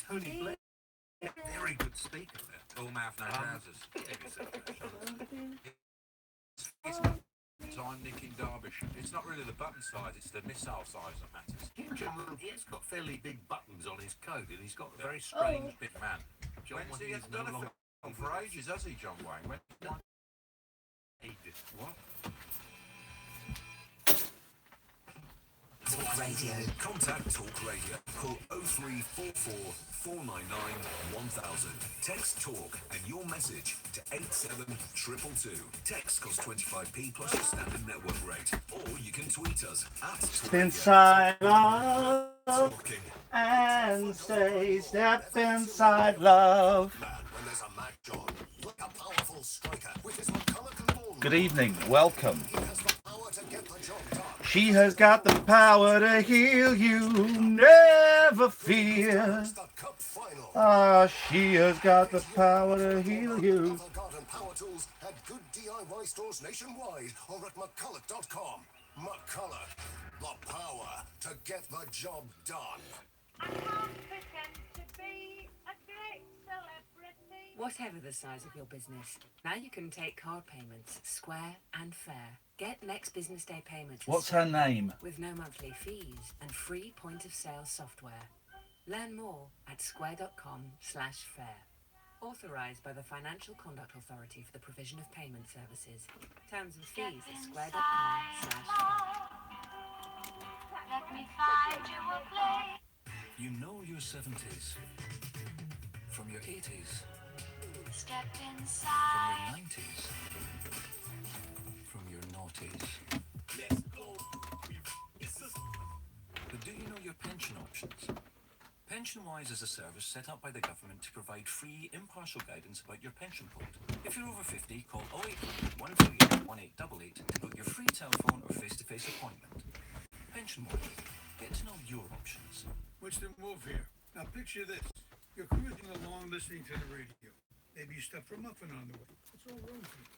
Tony Blair, very good speaker there. All mouth, no trousers. It's time nicking Derbyshire. It's not really the button size, it's the missile size that matters. He has got fairly big buttons on his coat, and he's got a very strange Big man. John When's he Wayne is hasn't no done a longer film for ages, has he, John Wayne? What? Talk Radio. Contact Talk Radio. Call 0344 499 1000. Text Talk and your message to 87222. Text costs 25p plus your standard network rate. Or you can tweet us at Talk Inside love Talking. and say, step inside love. Man, when there's a match on, like a powerful striker with his McCulloch ball. Good evening, welcome. He has the power to get the job done. She has got the power to heal you, never fear. It's the cup final. Ah, she has got the power to heal you. Other garden power tools at good DIY stores nationwide or at McCulloch.com. McCulloch, the power to get the job done. I can't pretend to be a great celebrity. Whatever the size of your business, now you can take card payments square and fair. Get next business day payments What's her name? with no monthly fees and free point of sale software. Learn more at square.com/fair. Authorised by the Financial Conduct Authority for the provision of payment services. Terms and fees at square.com/fair. Let me find you a place. You know your 70s from your 80s, Step from inside. your 90s, from your noughties. But do you know your pension options? PensionWise is a service set up by the government to provide free, impartial guidance about your pension code. If you're over 50, call 0800 138 1888 to book your free telephone or face-to-face appointment. PensionWise. Get to know your options. What's the move here? Now picture this. You're cruising along listening to the radio. Maybe you step for a muffin on the way. It's all wrong for you.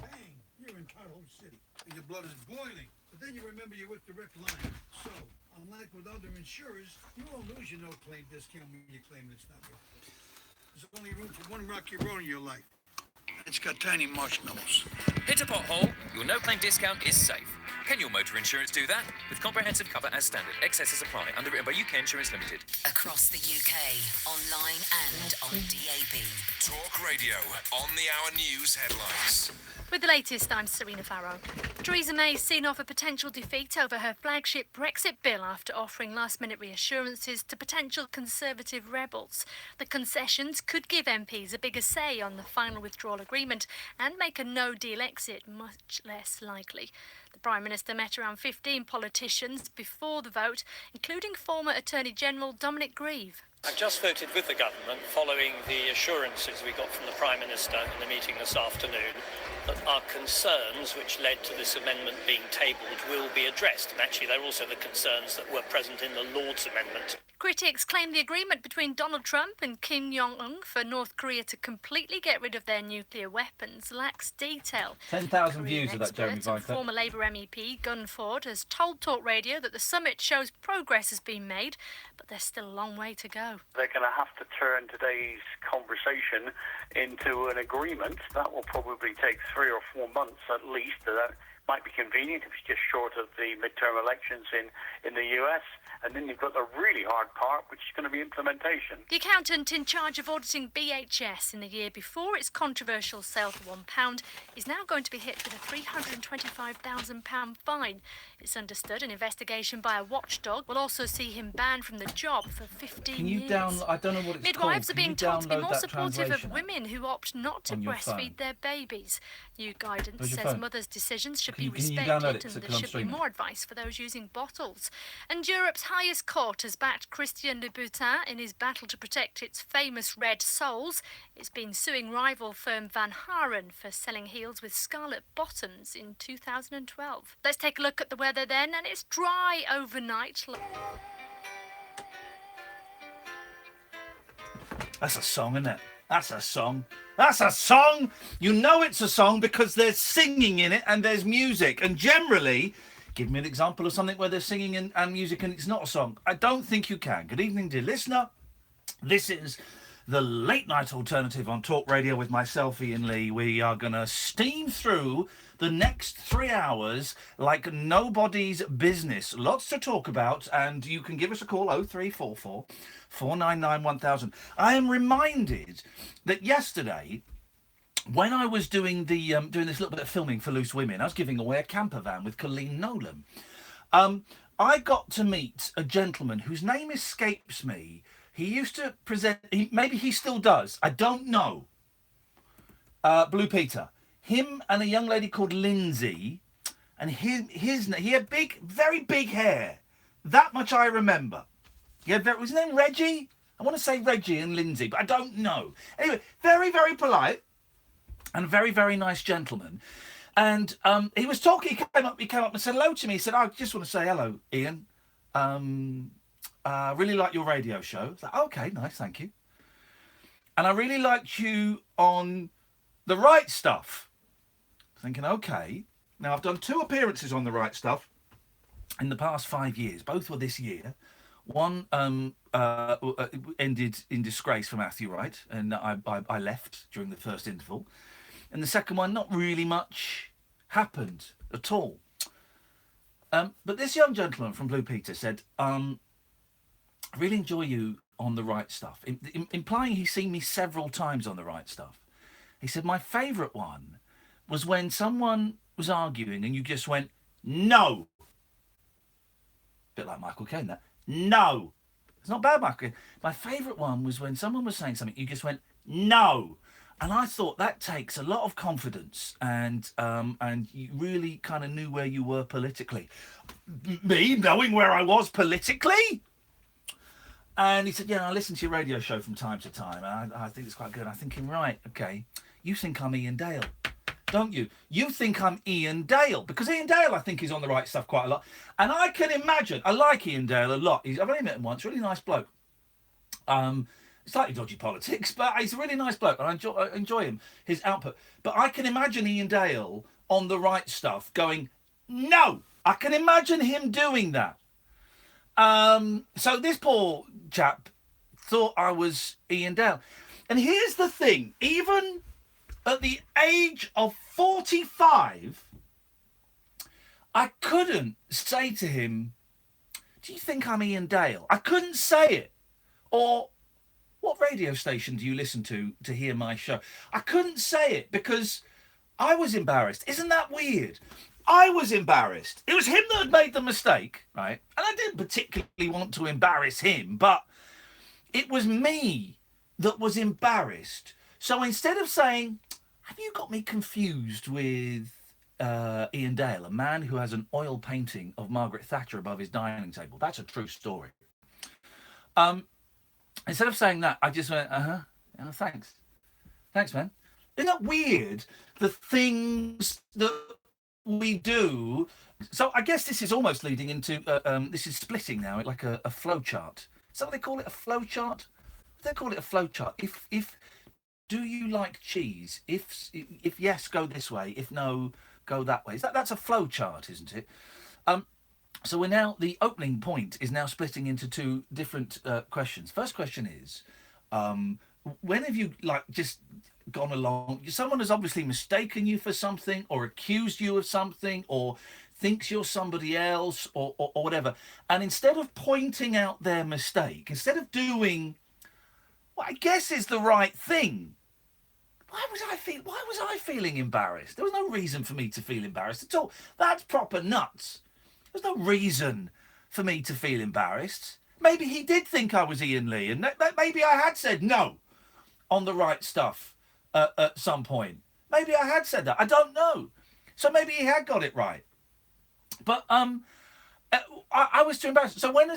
Bang! You're in Carhole City. And your blood is boiling. But then you remember you're with Direct Line. So, unlike with other insurers, you won't lose your no-claim discount when you claim it's not your fault. There's only room for one rocky road in your life. It's got tiny marshmallows. Hit a pothole, your no-claim discount is safe. Can your motor insurance do that? With comprehensive cover as standard, excesses apply. Underwritten by UK Insurance Limited. Across the UK, online and on DAB. Talk Radio on the hour news headlines. With the latest, I'm Serena Farrow. Theresa May's seen off a potential defeat over her flagship Brexit bill after offering last-minute reassurances to potential Conservative rebels. The concessions could give MPs a bigger say on the final withdrawal agreement and make a no-deal exit much less likely. The Prime Minister met around 15 politicians before the vote, including former Attorney General Dominic Grieve. I've just voted with the government following the assurances we got from the Prime Minister in the meeting this afternoon that our concerns which led to this amendment being tabled will be addressed. And actually, they're also the concerns that were present in the Lord's amendment. Critics claim the agreement between Donald Trump and Kim Jong-un for North Korea to completely get rid of their nuclear weapons lacks detail. 10,000 views of that, Jeremy Expert and Viker. former Labour MEP Gunn Ford has told Talk Radio that the summit shows progress has been made, but there's still a long way to go. They're going to have to turn today's conversation into an agreement. That will probably take 3 or 4 months at least. That might be convenient if it's just short of the midterm elections in the US. And then you've got the really hard part, which is going to be implementation. The accountant in charge of auditing BHS in the year before its controversial sale for £1 is now going to be hit with a £325,000 fine. It's understood an investigation by a watchdog will also see him banned from the job for 15 Can you years. I don't know what it's Midwives called. are being Can you told to be download more that supportive of translation women who opt not to on your phone? breastfeed their babies. New guidance Where's your says phone? mothers' decisions should Can you be download respected it? and So there can I should be stream it? more advice for those using bottles. And Europe's highest court has backed Christian Louboutin in his battle to protect its famous red soles. It's been suing rival firm Van Haren for selling heels with scarlet bottoms in 2012. Let's take a look at the weather then, and it's dry overnight. That's a song, isn't it? That's a song. That's a song! You know it's a song because there's singing in it and there's music. And generally, give me an example of something where there's singing and music and it's not a song. I don't think you can. Good evening, dear listener. This is the late night alternative on Talk Radio with myself, Iain Lee. We are going to steam through the next 3 hours like nobody's business. Lots to talk about, and you can give us a call 0344 499 1000. I am reminded that yesterday, when I was doing doing this little bit of filming for Loose Women, I was giving away a camper van with Colleen Nolan. I got to meet a gentleman whose name escapes me. He used to present, maybe he still does, I don't know. Blue Peter. Him and a young lady called Lindsay, and he had big, very big hair. That much I remember. Was his name Reggie? I want to say Reggie and Lindsay, but I don't know. Anyway, very, very polite and very, very nice gentleman. And he was talking, he came up and said hello to me. He said, I just want to say hello, Iain. Really like your radio show. I was like, okay, nice, thank you. And I really liked you on The Right Stuff. Thinking, okay. Now, I've done 2 appearances on The Right Stuff in the past 5 years. Both were this year. One ended in disgrace for Matthew Wright, and I left during the first interval. And the second one, not really much happened at all. But this young gentleman from Blue Peter said, I really enjoy you on The Right Stuff, implying he's seen me several times on The Right Stuff. He said, my favourite one was when someone was arguing and you just went, no. Bit like Michael Caine, that. No. It's not bad, Michael Caine. My favourite one was when someone was saying something, you just went, no. And I thought that takes a lot of confidence, and you really kind of knew where you were politically. Me knowing where I was politically? And he said, yeah, I listen to your radio show from time to time, and I think it's quite good. I'm thinking, right, okay, you think I'm Iain Dale, don't you? You think I'm Iain Dale, because Iain Dale, I think, is on The Right Stuff quite a lot. And I can imagine, I like Iain Dale a lot. I've only met him once, really nice bloke. Slightly dodgy politics, but he's a really nice bloke, and I enjoy him, his output. But I can imagine Iain Dale on The Right Stuff going, no! I can imagine him doing that. So this poor chap thought I was Iain Dale. And here's the thing, even at the age of 45, I couldn't say to him, do you think I'm Iain Dale? I couldn't say it. Or, what radio station do you listen to hear my show? I couldn't say it because I was embarrassed. Isn't that weird? I was embarrassed. It was him that had made the mistake, right? And I didn't particularly want to embarrass him, but it was me that was embarrassed. So instead of saying, have you got me confused with Iain Dale, a man who has an oil painting of Margaret Thatcher above his dining table? That's a true story. Instead of saying that, I just went, oh, thanks. Thanks, man. Isn't that weird? The things that we do. So I guess this is almost leading into, this is splitting now, like a flow chart. Is that what they call it, a flow chart? They call it a flow chart. If do you like cheese? If yes, go this way. If no, go that way. That's a flow chart, isn't it? So we're now, the opening point is now splitting into 2 different questions. First question is, when have you just gone along, someone has obviously mistaken you for something or accused you of something or thinks you're somebody else or whatever. And instead of pointing out their mistake, instead of doing what I guess is the right thing, why was I feeling embarrassed? There was no reason for me to feel embarrassed at all. That's proper nuts. There's no reason for me to feel embarrassed. Maybe he did think I was Iain Lee, and maybe I had said no on The Right Stuff at some point. Maybe I had said that. I don't know. So maybe he had got it right. But I was too embarrassed. So when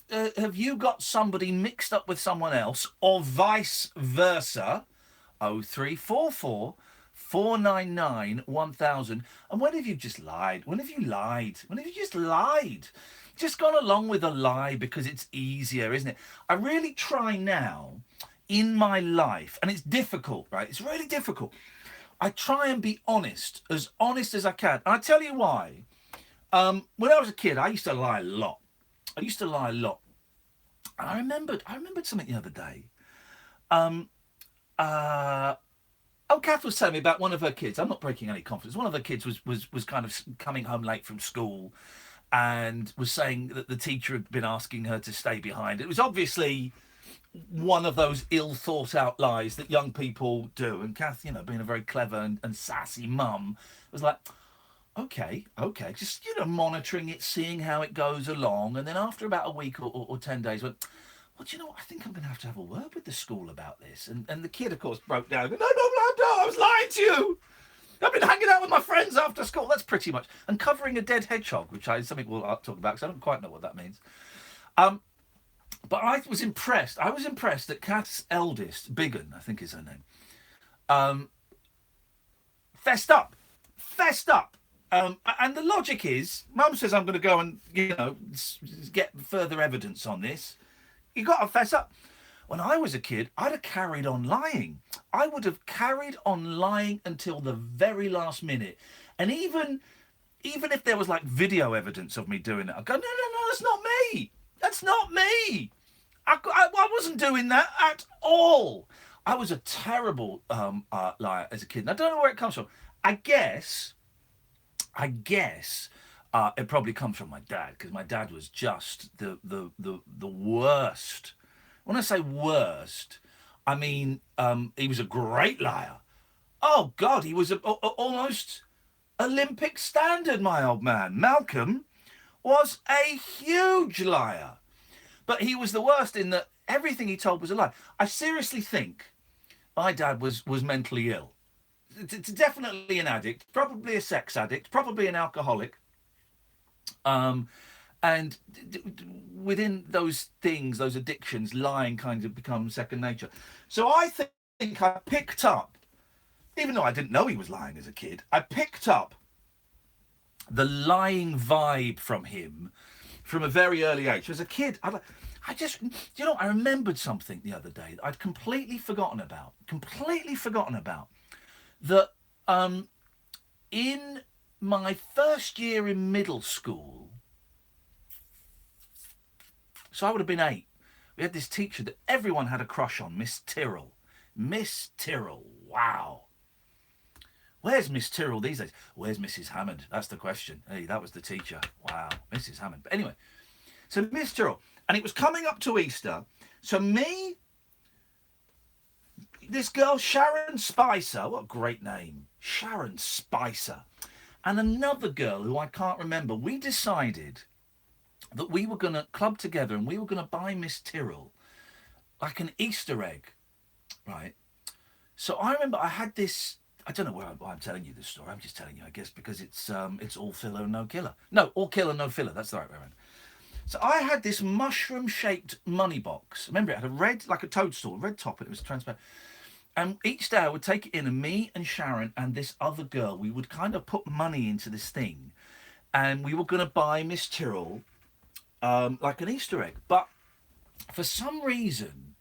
have you got somebody mixed up with someone else, or vice versa? 0344 499 1000. And when have you just lied? When have you lied? When have you just lied? Just gone along with a lie because it's easier, isn't it? I really try now in my life, and it's difficult, right? It's really difficult. I try and be honest as I can. And I tell you why. When I was a kid, I used to lie a lot. I remembered something the other day. Kath was telling me about one of her kids. I'm not breaking any confidence. One of her kids was kind of coming home late from school, and was saying that the teacher had been asking her to stay behind. It was obviously one of those ill thought out lies that young people do. And Kath, being a very clever and sassy mum, was like, okay, just, monitoring it, seeing how it goes along. And then after about a week or 10 days, went, well, do you know what? I think I'm going to have a word with the school about this. And the kid, of course, broke down. No, I was lying to you. I've been hanging out with my friends after school. That's pretty much. And covering a dead hedgehog, which is something we'll talk about, because I don't quite know what that means. But I was impressed. I was impressed that Kath's eldest, Biggin, I think is her name, fessed up. And the logic is, Mum says I'm going to go and, get further evidence on this. You got to fess up. When I was a kid, I'd have carried on lying. I would have carried on lying until the very last minute. And even if there was like video evidence of me doing it, I'd go, no, that's not me. That's not me. I wasn't doing that at all. I was a terrible liar as a kid. And I don't know where it comes from. I guess it probably comes from my dad, because my dad was just the worst. When I say worst, I mean he was a great liar. Oh God, he was almost Olympic standard. My old man Malcolm was a huge liar, but he was the worst in that everything he told was a lie. I seriously think my dad was mentally ill. Definitely an addict, probably a sex addict, probably an alcoholic. And within those things, those addictions, lying kind of becomes second nature. So I think I picked up, even though I didn't know he was lying as a kid, I picked up the lying vibe from him from a very early age. As a kid, I remembered something the other day that I'd completely forgotten about. That in my first year in middle school, so I would have been 8, we had this teacher that everyone had a crush on, Miss Tyrrell. Miss Tyrrell, wow. Where's Miss Tyrrell these days? Where's Mrs. Hammond? That's the question. Hey, that was the teacher. Wow, Mrs. Hammond. But anyway, so Miss Tyrrell, and it was coming up to Easter. So me, this girl, Sharon Spicer, what a great name, Sharon Spicer, and another girl who I can't remember, we decided that we were going to club together and we were going to buy Miss Tyrrell like an Easter egg, right? So I remember I had this, I don't know why I'm telling you this story, I'm just telling you, I guess, because it's all filler and no killer. No, all killer, no filler, that's the right way around. So I had this mushroom-shaped money box. Remember, it had a red, like a toadstool, red top, and it was transparent. And each day I would take it in, and me and Sharon and this other girl, we would kind of put money into this thing. And we were going to buy Miss Tyrrell like an Easter egg. But for some reason,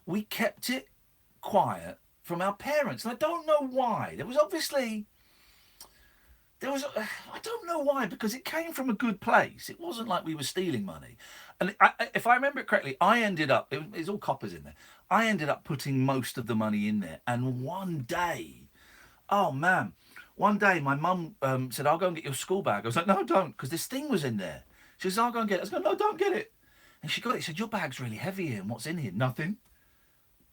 we kept it quiet from our parents. And I don't know why. I don't know why, because it came from a good place. It wasn't like we were stealing money. And if I remember it correctly, I ended up, it's all coppers in there. I ended up putting most of the money in there. And one day, my mum said, I'll go and get your school bag. I was like, no, don't, because this thing was in there. She says, I'll go and get it. I was like, no, don't get it. And she got it. She said, your bag's really heavy here. And what's in here? Nothing.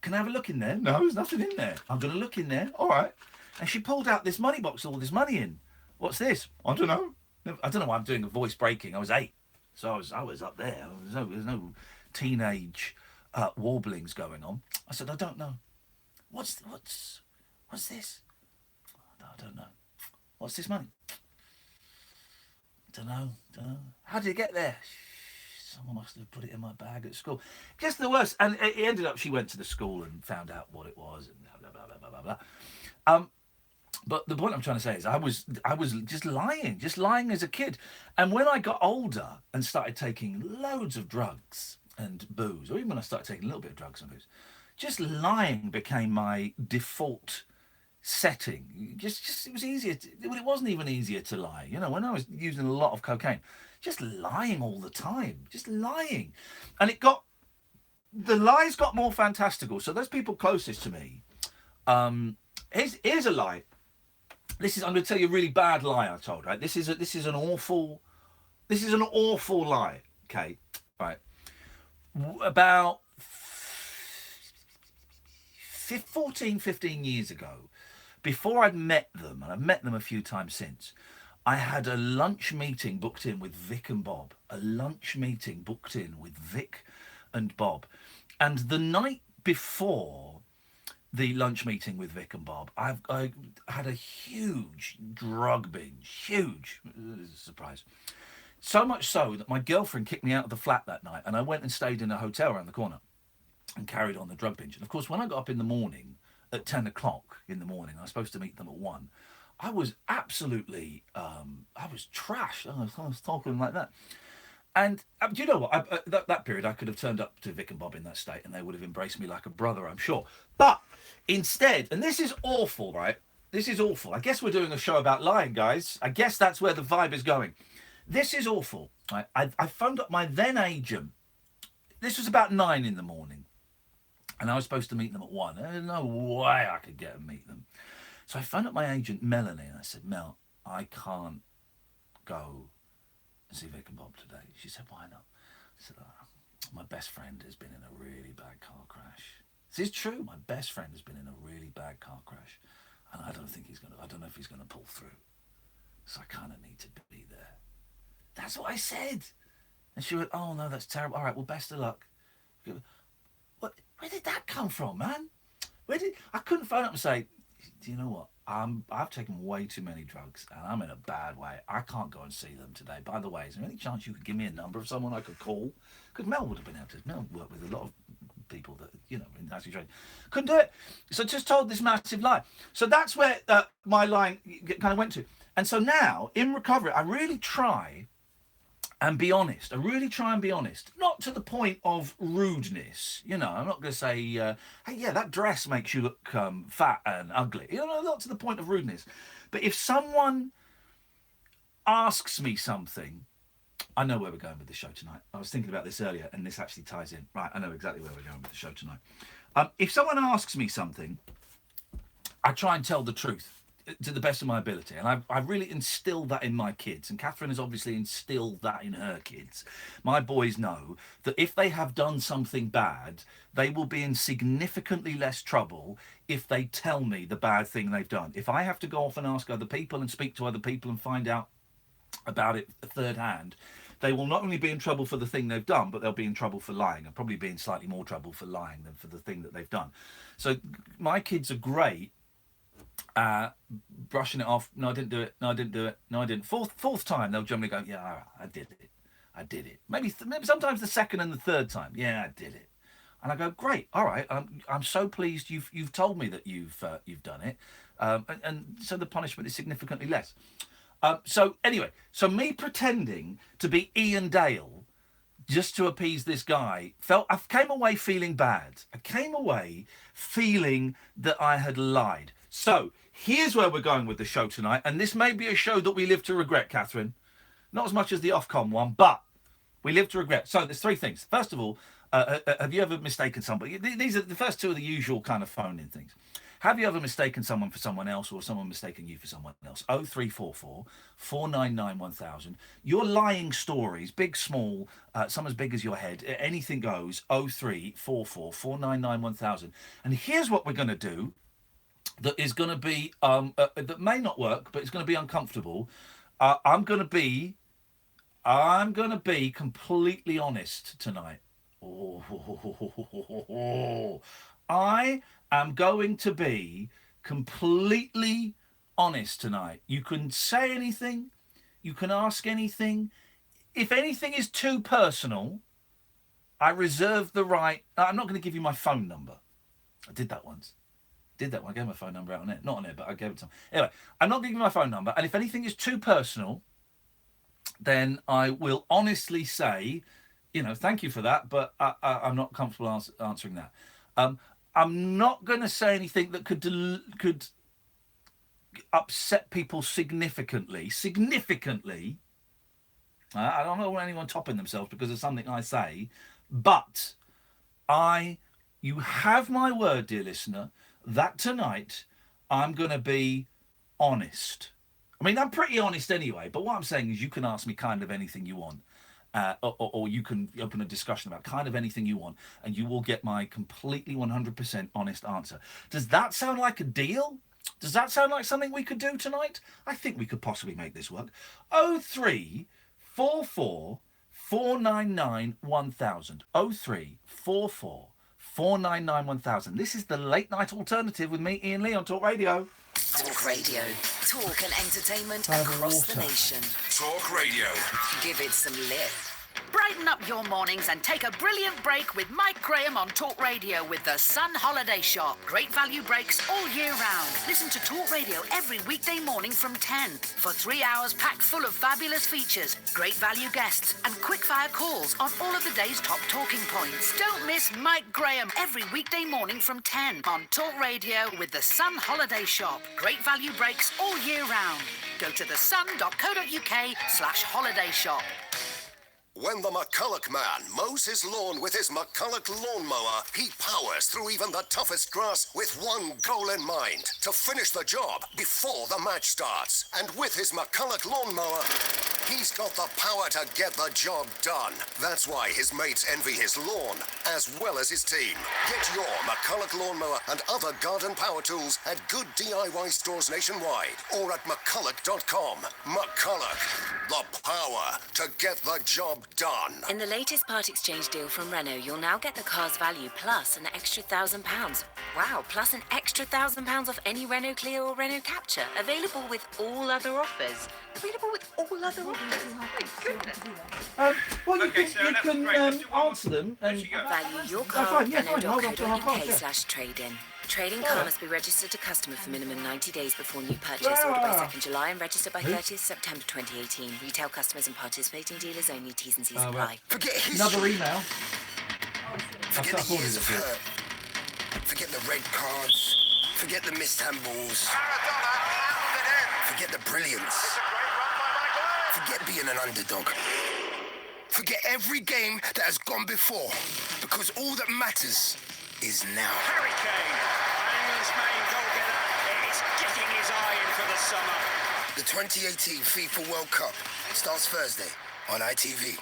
Can I have a look in there? No, there's nothing in there. I'm going to look in there. All right. And she pulled out this money box with all this money in. What's this? I don't know. I don't know why I'm doing a voice breaking. I was 8. So I was up there. There's no teenage warblings going on. I said, I don't know. What's this? I don't know. What's this money? Don't know. How did it get there? Someone must have put it in my bag at school. Just the worst. And it ended up, she went to the school and found out what it was and blah, blah, blah, blah, blah, blah. But the point I'm trying to say is I was just lying as a kid. And when I got older and started taking loads of drugs and booze, or even when I started taking a little bit of drugs and booze, just lying became my default setting. Just it was easier. It wasn't even easier to lie. You know, when I was using a lot of cocaine, just lying all the time, just lying, and the lies got more fantastical. So those people closest to me. Here's a lie. I'm going to tell you a really bad lie I told. Right. This is an awful lie. Okay. Right. About 14, 15 years ago, before I'd met them, and I've met them a few times since, I had a lunch meeting booked in with Vic and Bob. A lunch meeting booked in with Vic and Bob. And the night before the lunch meeting with Vic and Bob, I had a huge drug binge. Huge. Surprise. So much so that my girlfriend kicked me out of the flat that night, and I went and stayed in a hotel around the corner and carried on the drug binge. And of course, when I got up in the morning at 10 o'clock in the morning, I was supposed to meet them at 1, I was absolutely, I was trash. I was talking like that. And do you know what? That period, I could have turned up to Vic and Bob in that state and they would have embraced me like a brother, I'm sure. But instead, and this is awful, right? This is awful. I guess we're doing a show about lying, guys. I guess that's where the vibe is going. This is awful. Right? I phoned up my then agent. This was about 9 in the morning. And I was supposed to meet them at 1. There's no way I could get and meet them. So I phoned up my agent, Melanie, and I said, Mel, I can't go and see Vic and Bob today. She said, why not? I said, my best friend has been in a really bad car crash. This is true. My best friend has been in a really bad car crash. And I don't know if he's going to pull through. So I kind of need to be there. That's what I said. And she went, oh, no, that's terrible. All right, well, best of luck. Where did that come from, man? I couldn't phone up and say, do you know what? I've taken way too many drugs and I'm in a bad way. I can't go and see them today. By the way, is there any chance you could give me a number of someone I could call? Because Mel would have been able to. Mel worked with a lot of people that, in nasty trade. Couldn't do it. So just told this massive lie. So that's where my line kind of went to. And so now, in recovery, I really try and be honest. I really try and be honest. Not to the point of rudeness. I'm not going to say, hey, yeah, that dress makes you look fat and ugly. Not to the point of rudeness. But if someone asks me something, I know where we're going with the show tonight. I was thinking about this earlier, and this actually ties in. Right, I know exactly where we're going with the show tonight. If someone asks me something, I try and tell the truth to the best of my ability. And I've really instilled that in my kids. And Catherine has obviously instilled that in her kids. My boys know that if they have done something bad, they will be in significantly less trouble if they tell me the bad thing they've done. If I have to go off and ask other people and speak to other people and find out about it third hand, they will not only be in trouble for the thing they've done, but they'll be in trouble for lying, and probably be in slightly more trouble for lying than for the thing that they've done. So my kids are great brushing it off. No, I didn't do it. No, I didn't do it. No, I didn't. Fourth time, they'll generally go, yeah, all right, I did it. Maybe sometimes the second and the third time. Yeah, I did it. And I go, great. All right. I'm so pleased you've told me that you've done it. And so the punishment is significantly less. So anyway, me pretending to be Ian Dale just to appease this guy, I came away feeling bad. I came away feeling that I had lied. So here's where we're going with the show tonight, and this may be a show that we live to regret, Catherine. Not as much as the Ofcom one, but we live to regret. So there's 3 things. First of all, have you ever mistaken somebody? These are the first 2 of the usual kind of phone-in things. Have you ever mistaken someone for someone else, or someone mistaken you for someone else? 0344 499 1000. Your lying stories, big, small, some as big as your head, anything goes. 0344 499 1000. And here's what we're going to do. That is going to be, that may not work, but it's going to be uncomfortable. I'm going to be completely honest tonight. I am going to be completely honest tonight. You can say anything. You can ask anything. If anything is too personal, I reserve the right. I'm not going to give you my phone number. I did that once. I gave my phone number out on it. Not on it, but I gave it to him. Anyway, I'm not giving you my phone number. And if anything is too personal, then I will honestly say, thank you for that, but I'm not comfortable answering that. I'm not going to say anything that could upset people significantly. I don't want anyone topping themselves because of something I say, but you have my word, dear listener, that tonight I'm going to be honest. I mean, I'm pretty honest anyway, but what I'm saying is you can ask me kind of anything you want. Or you can open a discussion about kind of anything you want, and you will get my completely 100% honest answer. Does that sound like a deal? Does that sound like something we could do tonight? I think we could possibly make this work. 0344 499 1000. 0344 499 1000. This is the late night alternative with me, Iain Lee, on Talk Radio. Talk Radio. Talk and entertainment across the nation. Talk Radio. Give it some lip. Brighten up your mornings and take a brilliant break with Mike Graham on Talk Radio with the Sun Holiday Shop. Great value breaks all year round. Listen to Talk Radio every weekday morning from 10 for 3 hours packed full of fabulous features, great value guests and quick-fire calls on all of the day's top talking points. Don't miss Mike Graham every weekday morning from 10 on Talk Radio with the Sun Holiday Shop. Great value breaks all year round. Go to thesun.co.uk/holiday shop. When the McCulloch man mows his lawn with his McCulloch lawnmower, he powers through even the toughest grass with one goal in mind, to finish the job before the match starts. And with his McCulloch lawnmower, he's got the power to get the job done. That's why his mates envy his lawn, as well as his team. Get your McCulloch lawnmower and other garden power tools at good DIY stores nationwide, or at McCulloch.com. McCulloch, the power to get the job done. In the latest part exchange deal from Renault, you'll now get the car's value plus an extra £1,000. Wow, plus an extra £1,000 off any Renault Clio or Renault Capture. Available with all other offers. Available with all other offers. My goodness. Well, you can answer them. And value your car at Renault.co.uk/trade-in. Trading car must be registered to customer for minimum 90 days before new purchase. Order by 2nd July and register by 30th September 2018. Retail customers and participating dealers only. T's and C's apply. Forget history. Another email. Forget the years of hurt. Forget the red cards. Forget the missed handballs. Forget the brilliance. Forget being an underdog. Forget every game that has gone before. Because all that matters is now. Harry Kane, England's main goal-getter, is getting his eye in for the summer. The 2018 FIFA World Cup starts Thursday on ITV.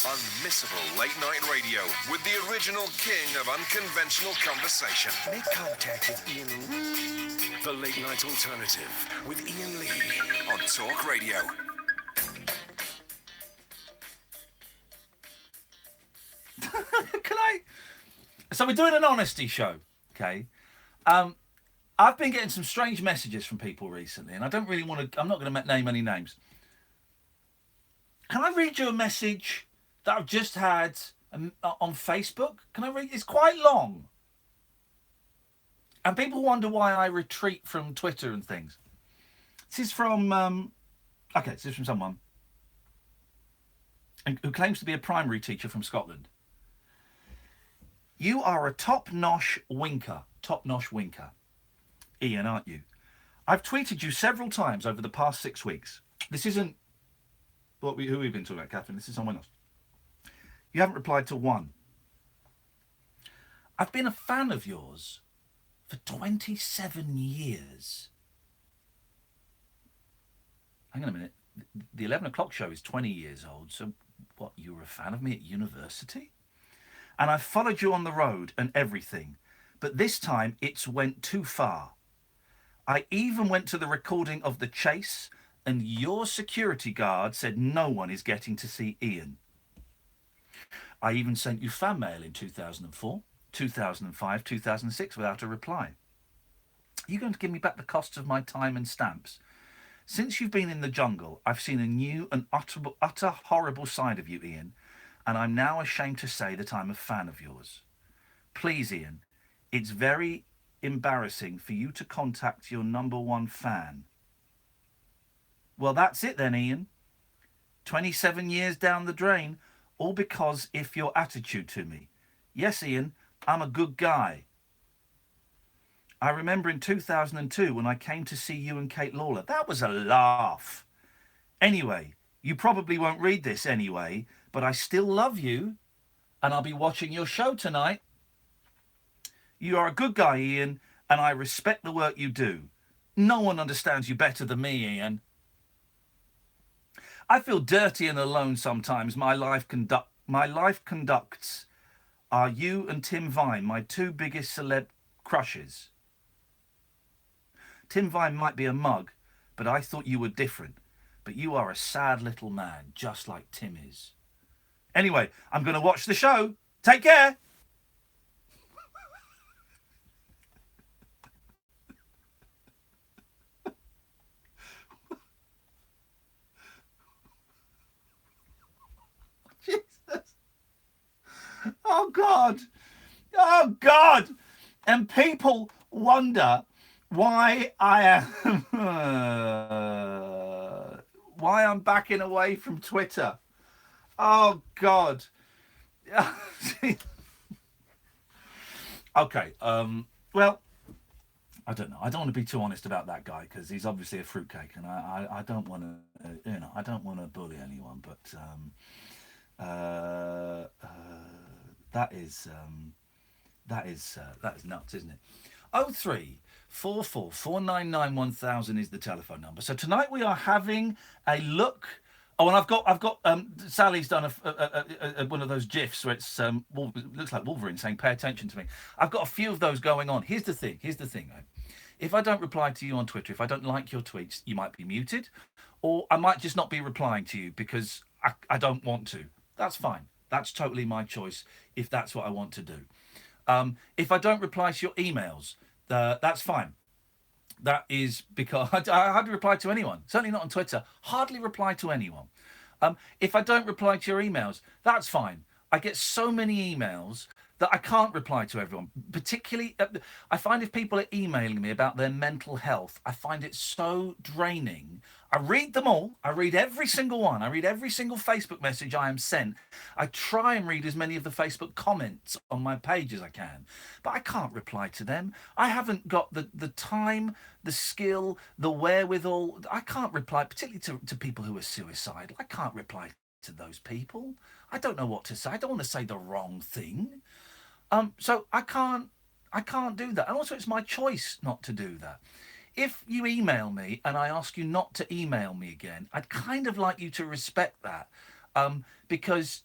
Unmissable late-night radio with the original king of unconventional conversation. Make contact with Iain Lee. The late-night alternative with Iain Lee on Talk Radio. So we're doing an honesty show, okay? I've been getting some strange messages from people recently, and I don't really want to. I'm not going to name any names. Can I read you a message that I've just had on Facebook? Can I read? It's quite long, and people wonder why I retreat from Twitter and things. This is from this is from someone who claims to be a primary teacher from Scotland. You are a top-notch winker. Top-notch winker. Iain, aren't you? I've tweeted you several times over the past 6 weeks. This isn't who we've been talking about, Catherine. This is someone else. You haven't replied to one. I've been a fan of yours for 27 years. Hang on a minute. The 11 o'clock show is 20 years old. So what, you were a fan of me at university? And I've followed you on the road and everything. But this time it's went too far. I even went to the recording of The Chase, and your security guard said no one is getting to see Iain. I even sent you fan mail in 2004, 2005, 2006 without a reply. Are you going to give me back the costs of my time and stamps? Since you've been in the jungle, I've seen a new and utter horrible side of you, Iain, and I'm now ashamed to say that I'm a fan of yours. Please, Iain, it's very embarrassing for you to contact your #1 fan. Well, that's it then, Iain. 27 years down the drain, all because of your attitude to me. Yes, Iain, I'm a good guy. I remember in 2002 when I came to see you and Kate Lawler. That was a laugh. Anyway, you probably won't read this anyway, but I still love you, and I'll be watching your show tonight. You are a good guy, Ian, and I respect the work you do. No one understands you better than me, Ian. I feel dirty and alone sometimes. My life conducts are you and Tim Vine, my two biggest celeb crushes. Tim Vine might be a mug, but I thought you were different. But you are a sad little man, just like Tim is. Anyway, I'm going to watch the show. Take care. Jesus. Oh, God. Oh, God. And people wonder why I am... why I'm backing away from Twitter. Oh, God. Okay. Well, I don't know. I don't want to be too honest about that guy because he's obviously a fruitcake, and I don't want to, I don't want to bully anyone. But that is nuts, isn't it? 0344 499 1000 is the telephone number. So tonight we are having a look. Oh, and I've got Sally's done a one of those GIFs where it's it looks like Wolverine saying, "Pay attention to me." I've got a few of those going on. Here's the thing, right? If I don't reply to you on Twitter, if I don't like your tweets, you might be muted, or I might just not be replying to you because I don't want to. That's fine. That's totally my choice if that's what I want to do. If I don't reply to your emails, that's fine. That is because I hardly reply to anyone. Certainly not on Twitter. Hardly reply to anyone. If I don't reply to your emails, that's fine. I get so many emails that I can't reply to everyone. Particularly, I find if people are emailing me about their mental health, I find it so draining. I read them all. I read every single one. I read every single Facebook message I am sent. I try and read as many of the Facebook comments on my page as I can. But I can't reply to them. I haven't got the time, the skill, the wherewithal. I can't reply, particularly to people who are suicidal. I can't reply to those people. I don't know what to say. I don't want to say the wrong thing. So I can't do that. And also it's my choice not to do that. If you email me and I ask you not to email me again, I'd kind of like you to respect that. Because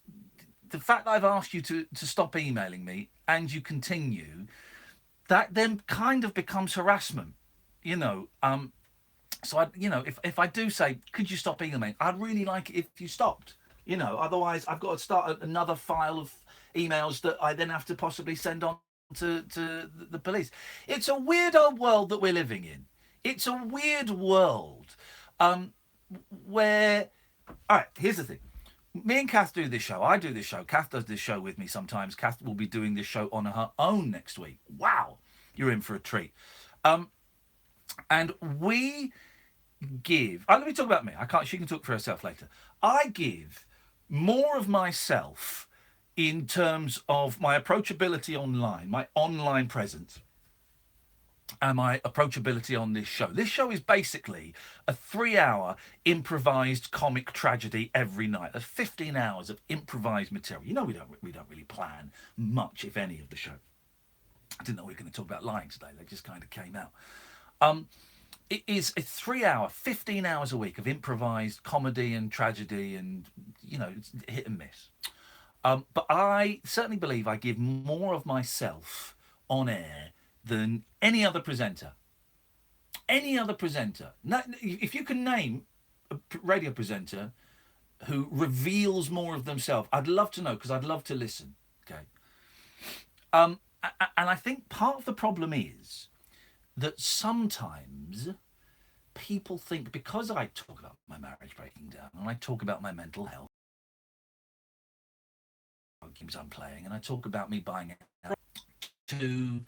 the fact that I've asked you to stop emailing me and you continue, that then kind of becomes harassment, So if I do say, could you stop emailing? I'd really like it if you stopped, otherwise I've got to start another file of emails that I then have to possibly send on to the police. It's a weird old world that we're living in. It's a weird world where, all right, here's the thing. Me and Kath do this show. I do this show. Kath does this show with me sometimes. Kath will be doing this show on her own next week. Wow, you're in for a treat. And we give, let me talk about me. She can talk for herself later. I give more of myself in terms of my approachability online, my online presence, and my approachability on this show. This show is basically a 3-hour improvised comic tragedy every night. There's 15 hours of improvised material. We don't really plan much, if any, of the show. I didn't know we were going to talk about lying today. They just kind of came out. It is a 3-hour, 15 hours a week of improvised comedy and tragedy and, it's hit and miss. But I certainly believe I give more of myself on air than any other presenter. Any other presenter. If you can name a radio presenter who reveals more of themselves, I'd love to know, because I'd love to listen. Okay. And I think part of the problem is that sometimes people think, because I talk about my marriage breaking down and I talk about my mental health, games I'm playing, and I talk about me buying it to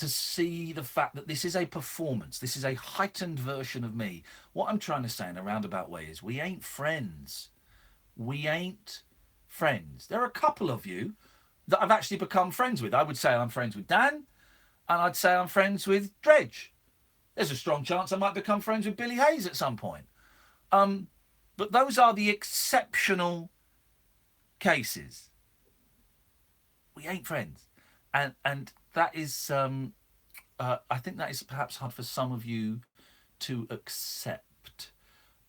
see the fact that this is a performance, this is a heightened version of me. What I'm trying to say in a roundabout way is we ain't friends. We ain't friends. There are a couple of you that I've actually become friends with. I would say I'm friends with Dan, and I'd say I'm friends with Dredge. There's a strong chance I might become friends with Billy Hayes at some point. But those are the exceptional cases. We ain't friends. And that is, I think that is perhaps hard for some of you to accept.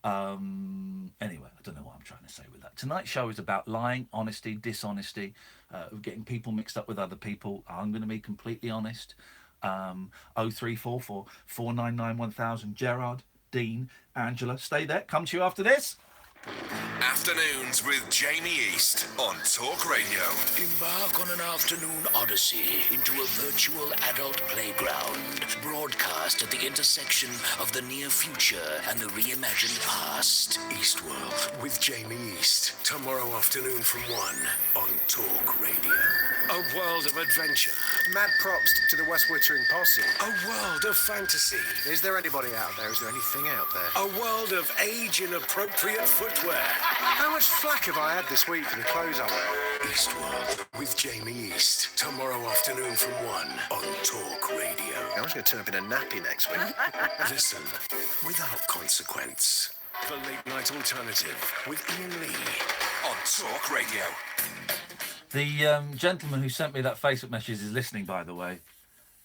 Anyway, I don't know what I'm trying to say with that. Tonight's show is about lying, honesty, dishonesty, getting people mixed up with other people. I'm going to be completely honest. 0344 499 1000. Gerard, Dean, Angela, stay there. Come to you after this. Afternoons with Jamie East on Talk Radio. Embark on an afternoon odyssey into a virtual adult playground. Broadcast at the intersection of the near future and the reimagined past. Eastworld with Jamie East. Tomorrow afternoon from 1 on Talk Radio. A world of adventure. Mad props to the West Wittering posse. A world of fantasy. Is there anybody out there? Is there anything out there? A world of age-inappropriate footwear. How much flack have I had this week for the clothes I wear? Eastworld with Jamie East. Tomorrow afternoon from 1 on Talk Radio. I'm just going to turn up in a nappy next week. Listen without consequence. The Late Night Alternative with Iain Lee on Talk Radio. The gentleman who sent me that Facebook message is listening, by the way.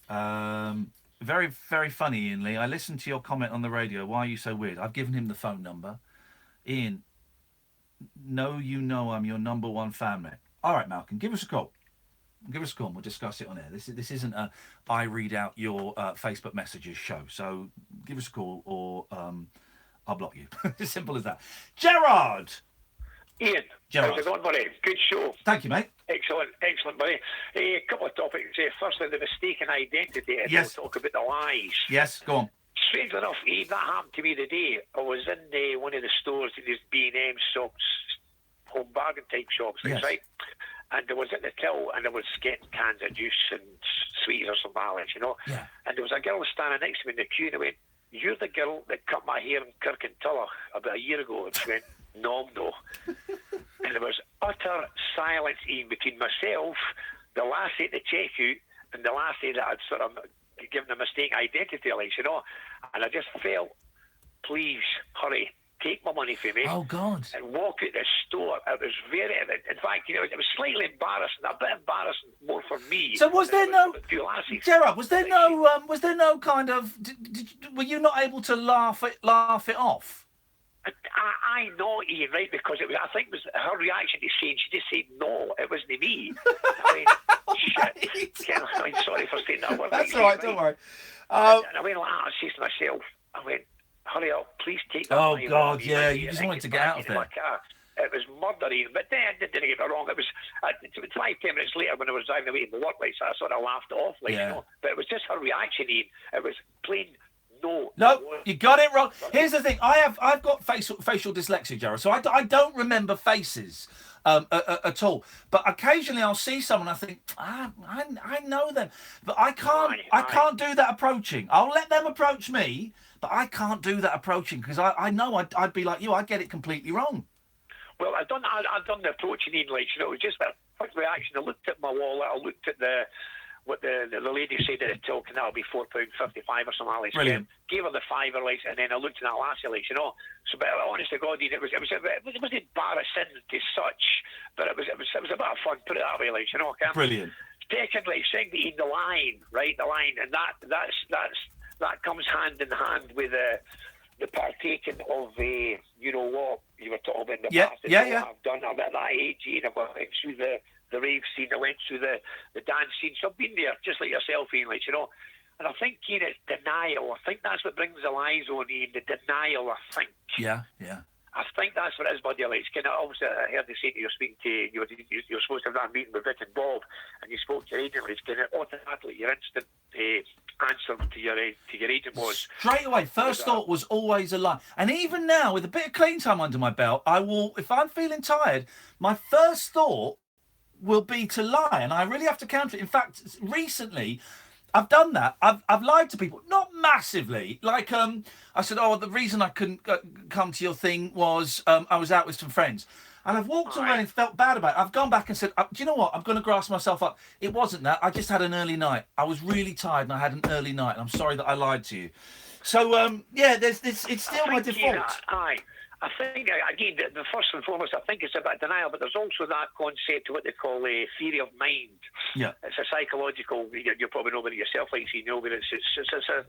Very, very funny, Iain Lee. I listened to your comment on the radio. Why are you so weird? I've given him the phone number. Ian, you know I'm your number one fan, mate. All right, Malcolm, give us a call. Give us a call and we'll discuss it on air. This isn't a I read out your Facebook messages show. So give us a call or I'll block you. As simple as that. Gerard! Ian, Gerard. how's it going, buddy? Good show. Thank you, mate. Excellent, buddy. A couple of topics. Firstly, the mistaken identity. Yes. We'll talk about the lies. Yes, go on. Strangely enough, that happened to me today. I was in one of the stores in these B&M shops, home bargain type shops, Yes. right? And I was at the till and I was getting cans of juice and sweets or some balance, Yeah. And there was a girl standing next to me in the queue and I went, "You're the girl that cut my hair in Kirkintilloch about a year ago." And she went, "No, I'm no." And there was utter silence even between myself, the lassie at the checkout, and the lassie that I'd sort of given a mistake identity, And I just felt, please, hurry, take my money from me. Oh, God. And walk out the store. It was very, in fact, it was slightly embarrassing, a bit embarrassing more for me. So was there no, two lassies. Gerard, was there no kind of, were you not able to laugh it off? I know, Ian, right, because it was, I think it was her reaction to saying, she just said, "No, it wasn't me." I mean, shit. I'm sorry for saying that word. That's all right, don't worry. And I went like that, I said to myself, I went, "Hurry up, please take that Oh, money God, away, yeah, buddy, you and just I wanted to get get back out of into there. my car." It was murder, Ian, but then didn't get me wrong. It was 5-10 minutes later when I was driving away to the workplace, I sort of laughed it off, But it was just her reaction, Ian. It was plain. No, you got it wrong. Here's the thing: I've got facial dyslexia, Gerard, so I don't remember faces at all. But occasionally I'll see someone, I think, I know them, but I can't do that approaching. I'll let them approach me, but I can't do that approaching because I know I'd be like you. I'd get it completely wrong. Well, I'd done the approaching, Ian, it was just a quick reaction. I looked at my wallet. I looked at what the lady said at the till, and that'll be £4.55 or something like that. Brilliant. Gave her the fiver, and then I looked at that lassie, So, but honest to God, Ian, it wasn't embarrassing as such, but it was a bit of fun. Put it that way, Cam. Brilliant. Secondly, saying the line, right? The line, and that comes hand in hand with the partaking of what you were talking about in the past. Yeah. I've done. I'm at that age, Ian. I went through the rave scene. I went through the dance scene. So I've been there, just like yourself, Ian. And I think, Ian, it's denial. I think that's what brings the lies on, Ian. The denial. I think. Yeah. I think that's what it is, buddy. Obviously, I heard you say that you're speaking to you're supposed to have that meeting with Vic and Bob, and you spoke to your agent. Automatically, your instant answer to your agent was straight away. First thought was always a lie, and even now, with a bit of clean time under my belt, I will. If I'm feeling tired, my first thought will be to lie, and I really have to counter it. In fact, recently, I've done that. I've lied to people, not massively. Like I said, the reason I couldn't come to your thing was I was out with some friends, And I've walked away and felt bad about it. I've gone back and said, do you know what? I'm going to grass myself up. It wasn't that. I just had an early night. I was really tired and I had an early night. And I'm sorry that I lied to you. So, yeah, there's this. It's still my default. I think, again, the first and foremost, I think it's about denial, but there's also that concept of what they call a theory of mind. Yeah. It's a psychological, you probably know about it yourself, like, you know, but it's a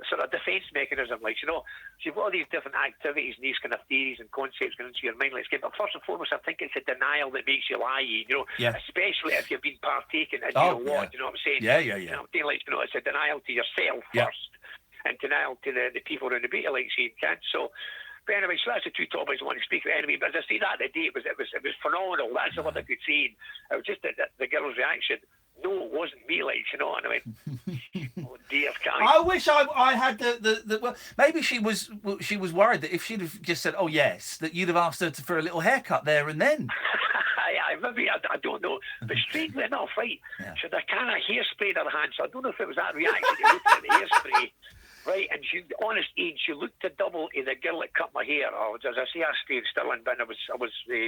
sort of defence mechanism, like, you know. So you've got all these different activities and these kind of theories and concepts going into your mind, like, but first and foremost, I think it's a denial that makes you lie, you know, especially if you've been partaking in your lot, you know what I'm saying? Yeah. You know, I'm saying, like, you know, it's a denial to yourself first, and denial to the people around the beat, like, saying, so... But anyway, so that's the two topics I want to speak about anyway. But as I say that the day, it was phenomenal. That's what I could see. It was just the girl's reaction. No, it wasn't me, like, you know. And I went, oh dear, I wish I had the well, maybe she was worried that if she'd have just said, oh yes, that you'd have asked her for a little haircut there and then. Maybe, I don't know. But strangely enough, right, she had a can of hairspray in her hand, so I don't know if it was that reaction to looking at the hairspray. Right, and she, honest age, she looked to double to the girl that cut my hair. As I say, I stayed in Stirling, but I was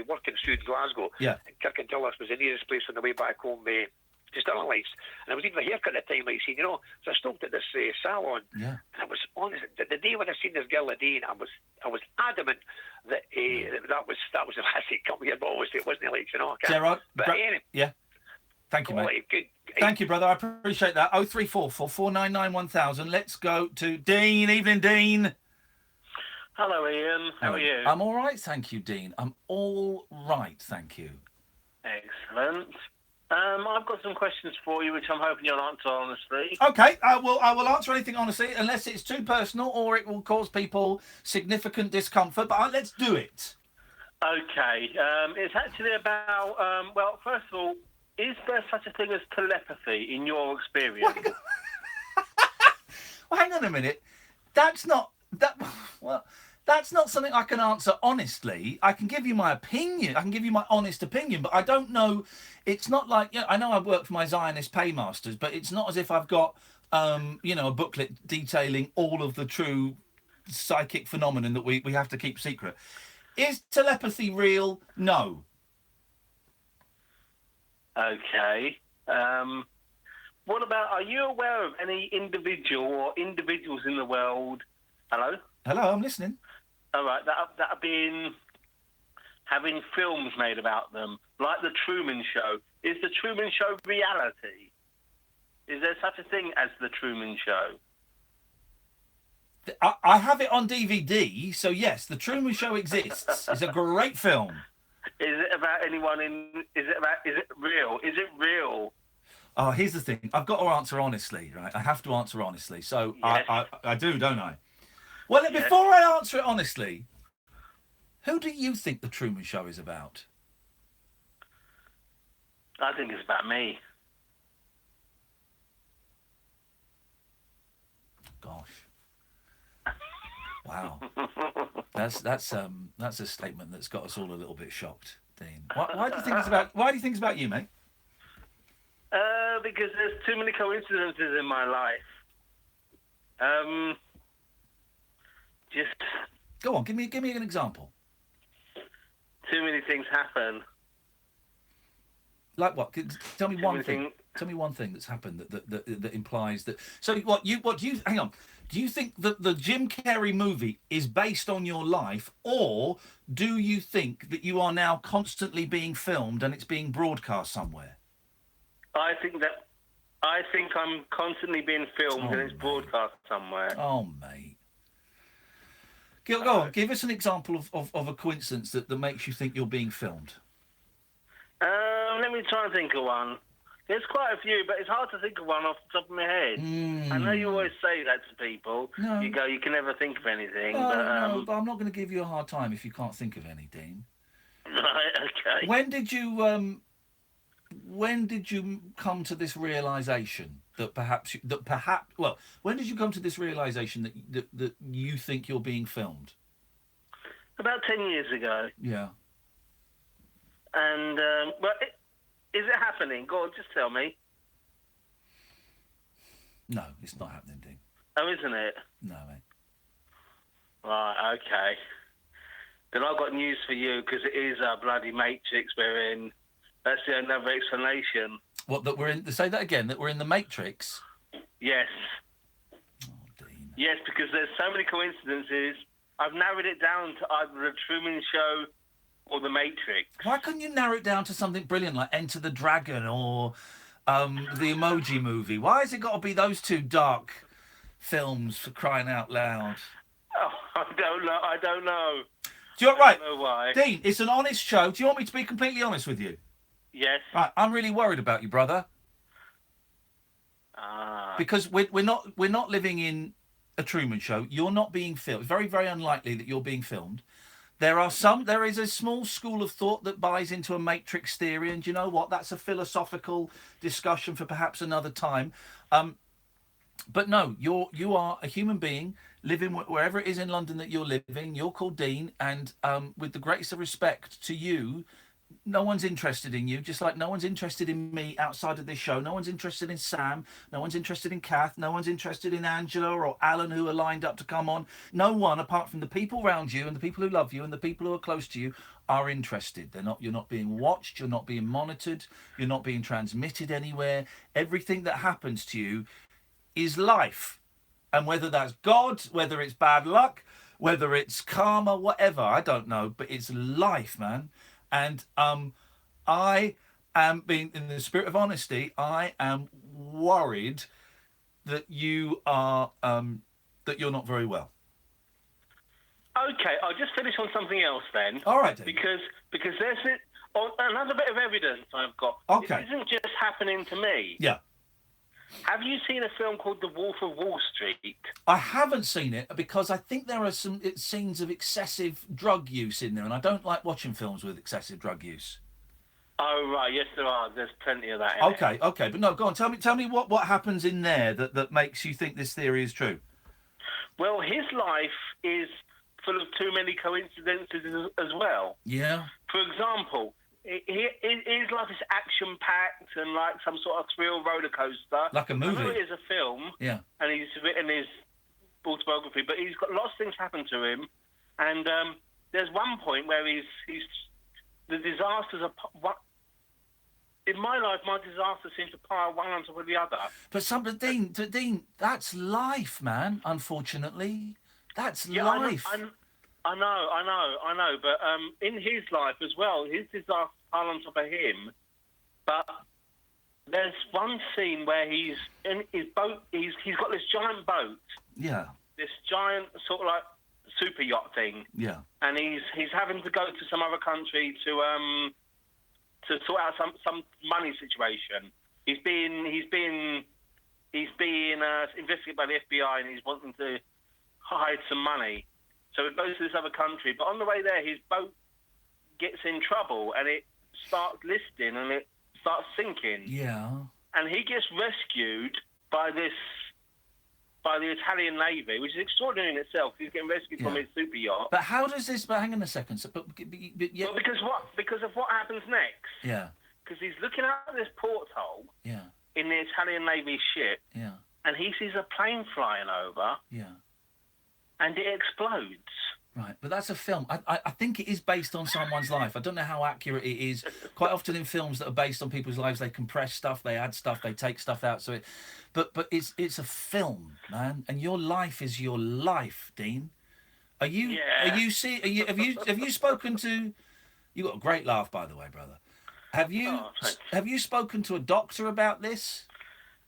working through in Glasgow. Yeah. And Kirkintillis was the nearest place on the way back home to Stirling Lights. And I was eating my haircut at the time, like, you know. So I stopped at this salon. Yeah. And I was honest. The day when I seen this girl again, I was adamant that that was the last thing come here, but obviously it wasn't, like, you know. Gerard, but anyway. Yeah. Thank you, mate. Good. Thank you, brother. I appreciate that. 0344 499 1000. Let's go to Dean. Evening, Dean. Hello, Ian. How are you? I'm all right, thank you, Dean. I'm all right, thank you. Excellent. I've got some questions for you, which I'm hoping you'll answer honestly. Okay, I will answer anything honestly, unless it's too personal or it will cause people significant discomfort. But let's do it. Okay. It's actually about. Well, first of all, is there such a thing as telepathy in your experience? Well, hang on a minute. That's not something I can answer honestly. I can give you my opinion. I can give you my honest opinion, but I don't know. It's not like, I know I work for my Zionist paymasters, but it's not as if I've got, a booklet detailing all of the true psychic phenomenon that we have to keep secret. Is telepathy real? No. Okay. What about, are you aware of any individual or individuals in the world? Hello? Hello, I'm listening. All right, that have been having films made about them, like The Truman Show. Is The Truman Show reality? Is there such a thing as The Truman Show? I have it on DVD, so yes, The Truman Show exists. It's a great film. Is it about anyone in... Is it real? Is it real? Oh, here's the thing. I've got to answer honestly, right? I have to answer honestly. So yes. I do, don't I? Well, yes. Before I answer it honestly, who do you think The Truman Show is about? I think it's about me. Gosh. Wow. That's a statement that's got us all a little bit shocked, Dean. Why do you think it's about you, mate? Because there's too many coincidences in my life. Just go on, give me an example. Too many things happen. Like what? Tell me one thing. Tell me one thing that's happened that implies that. So what do you? Hang on. Do you think that the Jim Carrey movie is based on your life, or do you think that you are now constantly being filmed and it's being broadcast somewhere? I think I'm constantly being filmed and it's broadcast somewhere. Oh, mate. Go on. Give us an example of a coincidence that makes you think you're being filmed. Let me try and think of one. There's quite a few, but it's hard to think of one off the top of my head. I know you always say that to people. No. You go, you can never think of anything. No, but I'm not going to give you a hard time if you can't think of any, Dean. Right, okay. When did you come to this realisation that when did you come to this realisation that you think you're being filmed? About 10 years ago. Yeah. And, is it happening? Go on, just tell me. No, it's not happening, Dean. Oh, isn't it? No, mate. Right, okay. then I've got news for you, because it is a bloody Matrix we're in. That's the another explanation. What, that we're in... Say that again, that we're in the Matrix? Yes. Yes, because there's so many coincidences. I've narrowed it down to either The Truman Show or The Matrix. Why couldn't you narrow it down to something brilliant like Enter the Dragon or the Emoji Movie? Why has it got to be those two dark films, for crying out loud? Oh, I don't know. Do you know, right, I don't know why. Dean, it's an honest show. Do you want me to be completely honest with you? Yes. Right, I'm really worried about you, brother. Because we're not living in a Truman Show. You're not being filmed. It's very, very unlikely that you're being filmed. There is a small school of thought that buys into a Matrix theory, and do you know what? That's a philosophical discussion for perhaps another time. But no, you are a human being living wherever it is in London that you're living. You're called Dean, and with the greatest of respect to you, no one's interested in you, just like no one's interested in me outside of this show. No one's interested in Sam. No one's interested in Kath. No one's interested in Angela or Alan, who are lined up to come on. No one, apart from the people around you and the people who love you and the people who are close to you, are interested. You're not being watched. You're not being monitored. You're not being transmitted anywhere. Everything that happens to you is life. And whether that's God, whether it's bad luck, whether it's karma, whatever, I don't know, but it's life, man. And I am being, in the spirit of honesty, I am worried that you are that you're not very well. Okay, I'll just finish on something else then. All right, Dave. Because there's another bit of evidence I've got. Okay. It isn't just happening to me. Yeah. Have you seen a film called The Wolf of Wall Street? I haven't seen it because I think there are some scenes of excessive drug use in there, and I don't like watching films with excessive drug use. Oh, right. Yes, there are. There's plenty of that in it. Okay. But no, go on. Tell me what happens in there that makes you think this theory is true. Well, his life is full of too many coincidences as well. Yeah. For example, his life is action-packed and like some sort of thrill roller coaster. Like a movie. I know it is a film. Yeah. And he's written his autobiography, but he's got lots of things happen to him. And there's one point where he's the disasters are. In my life, my disasters seem to pile one on top of the other. But Dean, that's life, man. Unfortunately, that's life. I know. But in his life as well, his disasters pile on top of him. But there's one scene where he's in his boat. He's got this giant boat. Yeah. This giant sort of like super yacht thing. Yeah. And he's having to go to some other country to sort out some money situation. He's being investigated by the FBI, and he's wanting to hide some money. So he goes to this other country, but on the way there, his boat gets in trouble, and it starts listing, and it starts sinking. Yeah. And he gets rescued by the Italian Navy, which is extraordinary in itself. He's getting rescued from his super yacht. But how does this? But hang on a second. So, Well, because of what happens next. Yeah. Because he's looking out this porthole. Yeah. In the Italian Navy ship. Yeah. And he sees a plane flying over. Yeah. And it explodes. Right, but that's a film. I think it is based on someone's life. I don't know how accurate it is. Quite often in films that are based on people's lives, they compress stuff, they add stuff, they take stuff out. So but it's a film, man, and your life is your life, Dean. Have you spoken to? You got a great laugh, by the way, brother. Have you spoken to a doctor about this?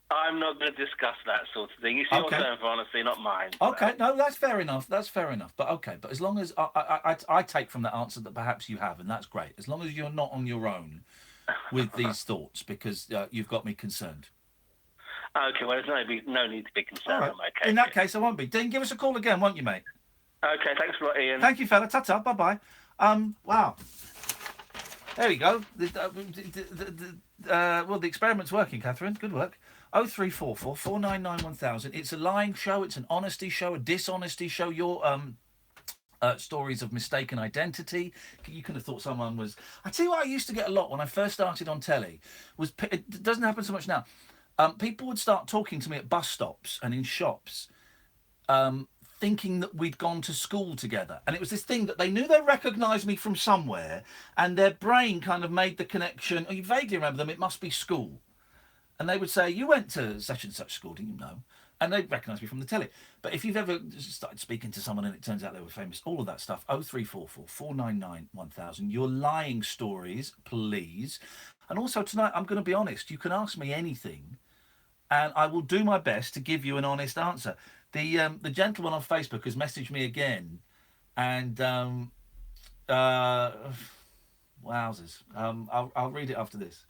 I'm not going to discuss that sort of thing. You see, Okay. I'm going for honesty, not mine. Okay, no, that's fair enough. But okay, but as long as I take from that answer that perhaps you have, and that's great. As long as you're not on your own with these thoughts, because you've got me concerned. Okay, well, there's no need to be concerned. All right. I'm okay. In that case, I won't be. Dean, give us a call again, won't you, mate? Okay, thanks a lot, Ian. Thank you, fella. Ta-ta. Bye-bye. Wow. There we go. Well, the experiment's working, Catherine. Good work. 0344 499 1000. It's a lying show. It's an honesty show, a dishonesty show. Your stories of mistaken identity. You could have thought someone was... I tell you what I used to get a lot when I first started on telly. It doesn't happen so much now. People would start talking to me at bus stops and in shops, thinking that we'd gone to school together. And it was this thing that they knew they recognised me from somewhere, and their brain kind of made the connection. Oh, you vaguely remember them, it must be school. And they would say, you went to such and such school, didn't you know? And they'd recognise me from the telly. But if you've ever started speaking to someone and it turns out they were famous, all of that stuff, 0344 499 1000. Your lying stories, please. And also tonight, I'm going to be honest, you can ask me anything, and I will do my best to give you an honest answer. The gentleman on Facebook has messaged me again, and wowzers. I'll read it after this.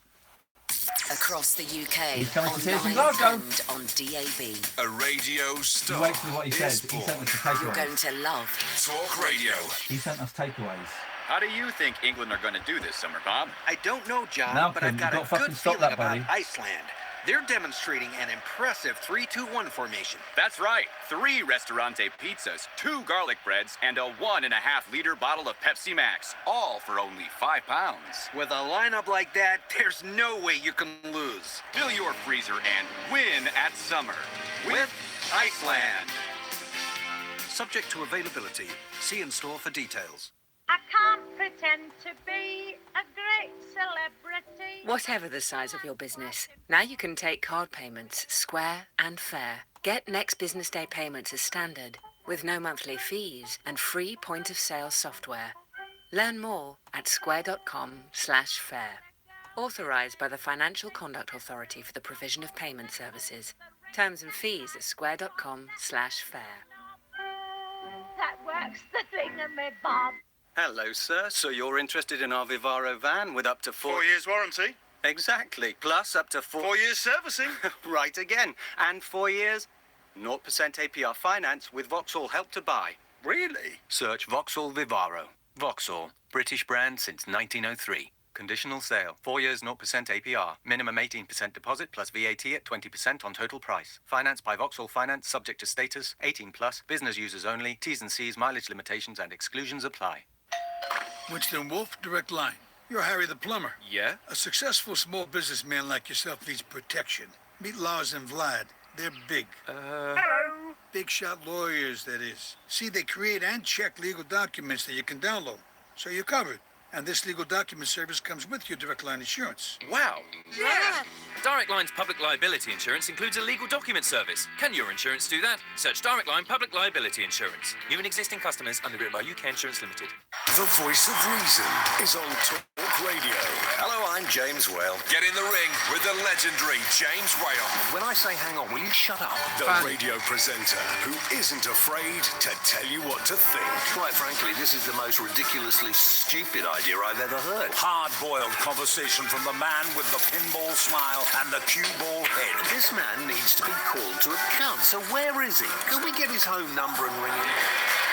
Across the UK, He's coming to see us in online Glasgow. and on DAB. A radio star. You wait for what he says. He sent us the You're takeaways. going to love Talk Radio. He sent us takeaways. How do you think England are going to do this summer, Bob? I don't know, John, Malcolm, but I've got you've a got to fucking good stop feeling that, about buddy. Iceland. They're demonstrating an impressive 3-2-1 formation. That's right. 3 Restaurante pizzas, 2 garlic breads, and a 1.5-liter bottle of Pepsi Max, all for only £5. With a lineup like that, there's no way you can lose. Fill your freezer and win at summer with Iceland. Subject to availability. See in store for details. I can't pretend to be a great celebrity. Whatever the size of your business, now you can take card payments square and fair. Get next business day payments as standard, with no monthly fees and free point-of-sale software. Learn more at square.com/fair. Authorised by the Financial Conduct Authority for the provision of payment services. Terms and fees at square.com/fair. That works the thingamabob. Hello, sir. So you're interested in our Vivaro van with up to 4 years warranty? Exactly. Plus up to 4 years servicing? Right again. And 4 years? 0% APR finance with Vauxhall Help to Buy. Really? Search Vauxhall Vivaro. Vauxhall. British brand since 1903. Conditional sale. 4 years 0% APR. Minimum 18% deposit plus VAT at 20% on total price. Financed by Vauxhall Finance subject to status. 18 plus. Business users only. T's and C's, mileage limitations and exclusions apply. Winston Wolfe, Direct Line. You're Harry the plumber. Yeah? A successful small businessman like yourself needs protection. Meet Lars and Vlad. They're big. Hello. Big shot lawyers, that is. See, they create and check legal documents that you can download. So you're covered. And this legal document service comes with your Direct Line insurance. Wow. Yeah. Direct Line's public liability insurance includes a legal document service. Can your insurance do that? Search Direct Line Public Liability Insurance. New and existing customers underwritten by UK Insurance Limited. The voice of reason is on Talk Radio. Hello, I'm James Whale. Get in the ring with the legendary James Whale. When I say hang on, will you shut up? The radio presenter who isn't afraid to tell you what to think. Quite frankly, this is the most ridiculously stupid idea I've ever heard. Hard-boiled conversation from the man with the pinball smile and the cue ball head. This man needs to be called to account. So where is he? Can we get his home number and ring him?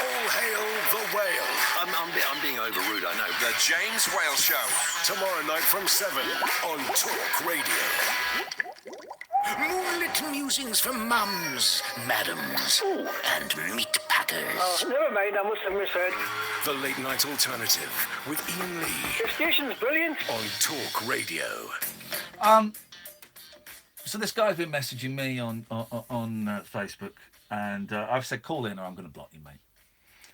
All hail the whale. I'm being over rude, I know. The James Whale Show. Tomorrow night from 7 on Talk Radio. Moonlit musings for mums, madams, and meat packers. Oh, never mind, I must have misheard. The Late Night Alternative with Iain Lee. The station's brilliant. On Talk Radio. So this guy's been messaging me on Facebook, and I've said, call in or I'm going to block you, mate.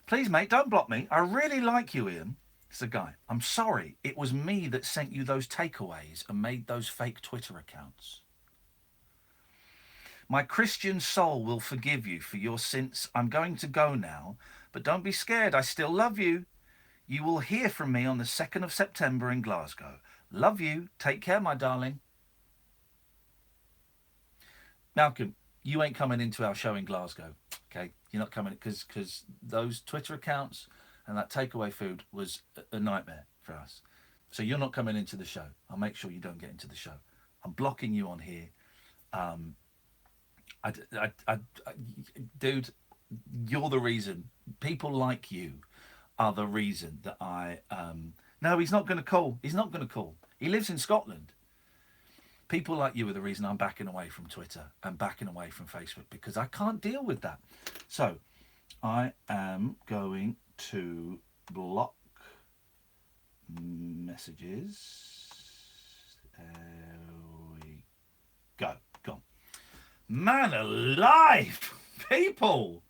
Please, mate, don't block me. I really like you, Ian. It's a guy. I'm sorry. It was me that sent you those takeaways and made those fake Twitter accounts. My Christian soul will forgive you for your sins. I'm going to go now, but don't be scared. I still love you. You will hear from me on the 2nd of September in Glasgow. Love you. Take care, my darling. Malcolm, you ain't coming into our show in Glasgow, okay? You're not coming because those Twitter accounts and that takeaway food was a nightmare for us. So you're not coming into the show. I'll make sure you don't get into the show. I'm blocking you on here. Dude, you're the reason. People like you are the reason that I... No, he's not going to call. He's not going to call. He lives in Scotland. People like you are the reason I'm backing away from Twitter and backing away from Facebook because I can't deal with that. So I am going to block messages. There we go. Gone. Man alive, people.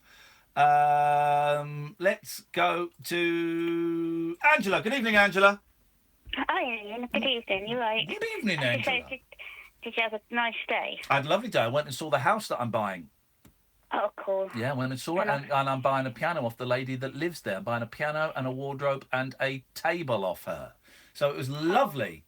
Let's go to Angela. Good evening, Angela. Hi, Ian. Good evening. You right? Good evening, Angela. Did you have a nice day? I had a lovely day. I went and saw the house that I'm buying. Oh, cool. Yeah, I went and saw it, and I'm buying a piano off the lady that lives there. I'm buying a piano and a wardrobe and a table off her. So it was lovely.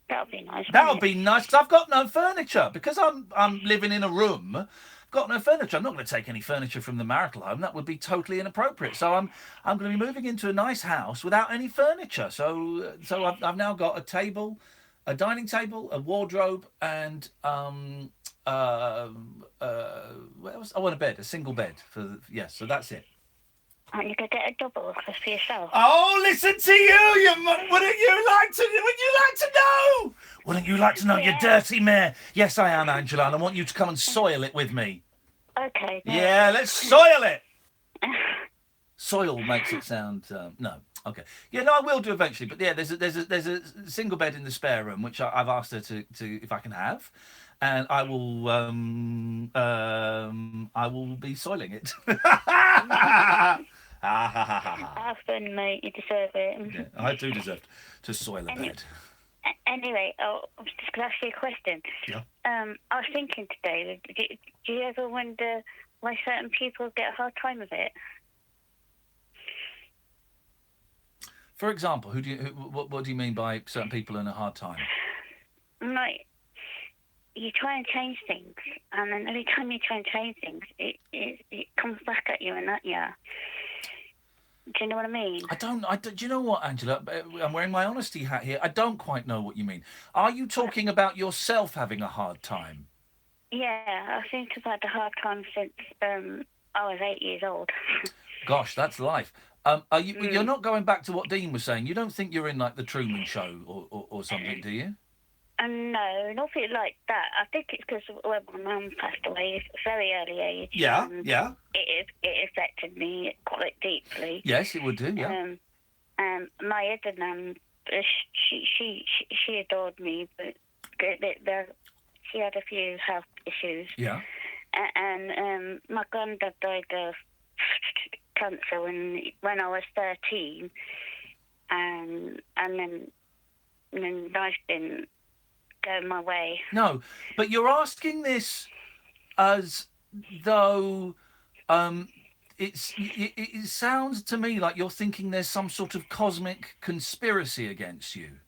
That would be nice. That would be nice, because I've got no furniture. Because I'm living in a room, I've got no furniture. I'm not going to take any furniture from the marital home. That would be totally inappropriate. So I'm going to be moving into a nice house without any furniture. So I've now got a table, a dining table, a wardrobe, and what else? I want a bed, a single bed. So that's it. Aren't you going to get a double just for yourself? Oh, listen to you! Wouldn't you like to know? Wouldn't you like to know, you dirty mare? Yes, I am, Angela, and I want you to come and soil it with me. Okay. Yeah, let's soil it. Soil makes it sound no. Okay. Yeah, no, I will do eventually. But yeah, there's a single bed in the spare room which I've asked her to if I can have, and I will be soiling it. Have fun, mate. You deserve it. Yeah, I do deserve to soil a bed. Anyway, I was just going to ask you a question. Yeah. I was thinking today, do you ever wonder why certain people get a hard time of it? For example, what do you mean by certain people in a hard time? Like, you try and change things, and then every time you try and change things, it comes back at you and at you. Do you know what I mean? Do you know what, Angela? I'm wearing my honesty hat here. I don't quite know what you mean. Are you talking about yourself having a hard time? Yeah, I think I've had a hard time since I was 8 years old. Gosh, that's life. Are you? You're not going back to what Dean was saying. You don't think you're in like the Truman Show or something, do you? No, nothing like that. I think it's because when my mum passed away at a very early age. Yeah. It affected me quite deeply. Yes, it would do. Yeah. My other nan, she adored me, but she had a few health issues. Yeah. And my granddad died of cancer when I was 13, and then life didn't go my way. No, but you're asking this as though it sounds to me like you're thinking there's some sort of cosmic conspiracy against you.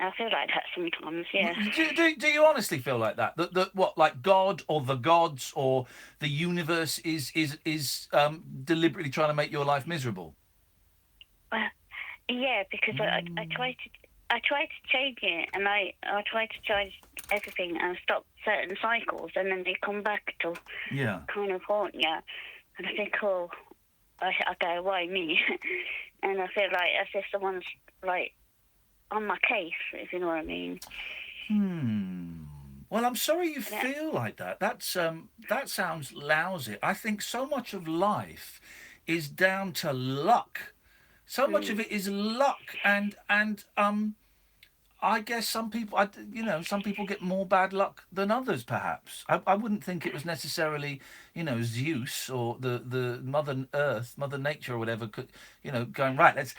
I feel like that sometimes, yeah. Do you honestly feel like that? That what, like God or the gods or the universe is deliberately trying to make your life miserable? Yeah, because I try to change it, and I try to change everything and stop certain cycles, and then they come back to kind of haunt you. And I think, I go, why me? And I feel like as if someone's like on my case, if you know what I mean. Well, I'm sorry you feel like that. That sounds lousy. I think so much of life is down to luck. So much of it is luck, and I guess some people get more bad luck than others. Perhaps I wouldn't think it was necessarily, Zeus or the Mother Earth, Mother Nature or whatever, going right. Let's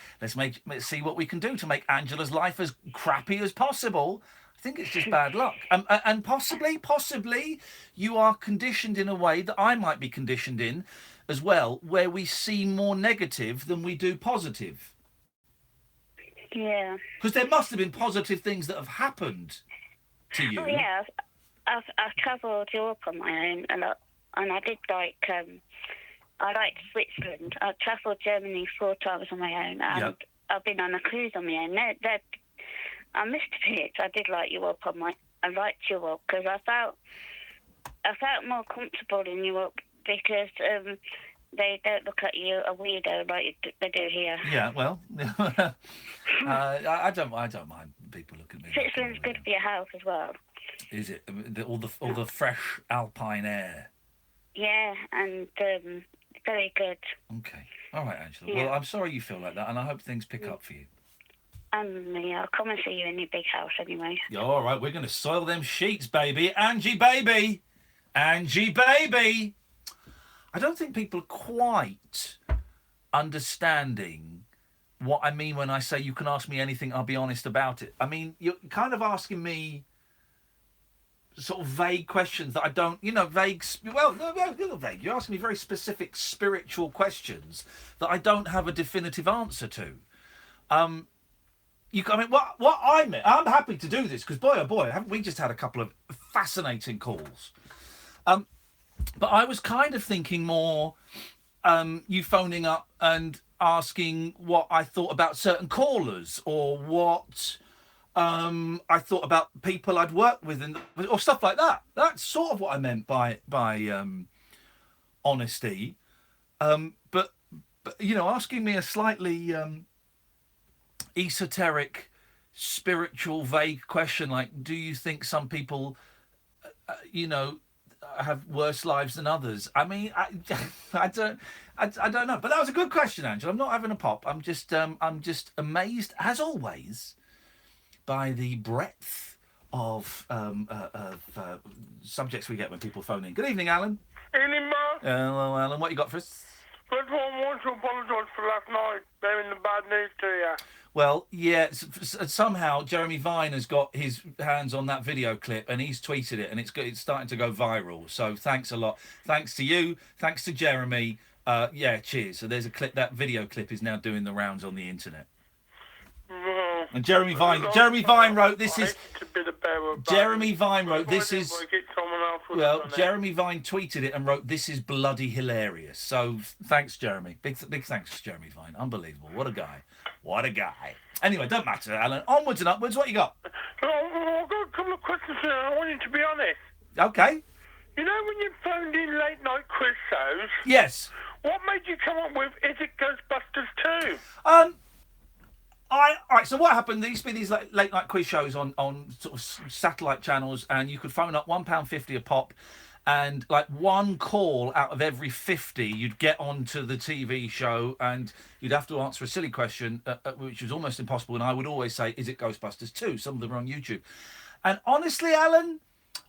see what we can do to make Angela's life as crappy as possible. I think it's just bad luck, and possibly you are conditioned in a way that I might be conditioned in as well, where we see more negative than we do positive. Yeah. Because there must have been positive things that have happened to you. Oh yeah, I've travelled Europe on my own, and I did I liked Switzerland. I travelled Germany 4 times on my own, and I've been on a cruise on my own. I missed it. I did like Europe I liked Europe because I felt more comfortable in Europe because they don't look at you a weirdo like they do here. Yeah, well, I don't mind people looking at me. Switzerland's good for your health as well. Is it? All the fresh alpine air. Yeah, and very good. Okay, all right, Angela. Yeah. Well, I'm sorry you feel like that, and I hope things pick up for you. And I'll come and see you in your big house anyway. Yeah, all right, we're going to soil them sheets, baby. Angie, baby. I don't think people are quite understanding what I mean when I say you can ask me anything, I'll be honest about it. I mean, you're kind of asking me sort of vague questions that I don't, vague. Well, no, vague. You're asking me very specific spiritual questions that I don't have a definitive answer to. I'm happy to do this because boy, oh boy, haven't we just had a couple of fascinating calls? But I was kind of thinking more, you phoning up and asking what I thought about certain callers or what I thought about people I'd worked with or stuff like that. That's sort of what I meant by honesty. But asking me a slightly esoteric, spiritual, vague question like, do you think some people, have worse lives than others? I mean, I don't know. But that was a good question, Angela. I'm not having a pop. I'm just amazed, as always, by the breadth of subjects we get when people phone in. Good evening, Alan. Evening, Mark. Hello, Alan. What you got for us? First of all, I want to apologise for last night, bearing the bad news to you. Well, yeah, somehow Jeremy Vine has got his hands on that video clip and he's tweeted it and it's starting to go viral. So thanks a lot. Thanks to you. Thanks to Jeremy. Cheers. So there's a clip. That video clip is now doing the rounds on the internet. And Jeremy Vine wrote this is. Jeremy Vine wrote this is. Well, Jeremy Vine tweeted it and wrote this is bloody hilarious. So thanks, Jeremy. Big thanks to Jeremy Vine. Unbelievable. What a guy. What a guy. Anyway, don't matter, Alan. Onwards and upwards. What you got? I've got a couple of questions here. I want you to be honest. Okay. You know when you phoned in late night quiz shows? Yes. What made you come up with Is It Ghostbusters 2? All right, so what happened? There used to be these late night quiz shows on sort of satellite channels, and you could phone up £1.50 a pop, and like one call out of every 50, you'd get onto the TV show, and you'd have to answer a silly question, which was almost impossible. And I would always say, "Is it Ghostbusters 2?" Some of them are on YouTube. And honestly, Alan,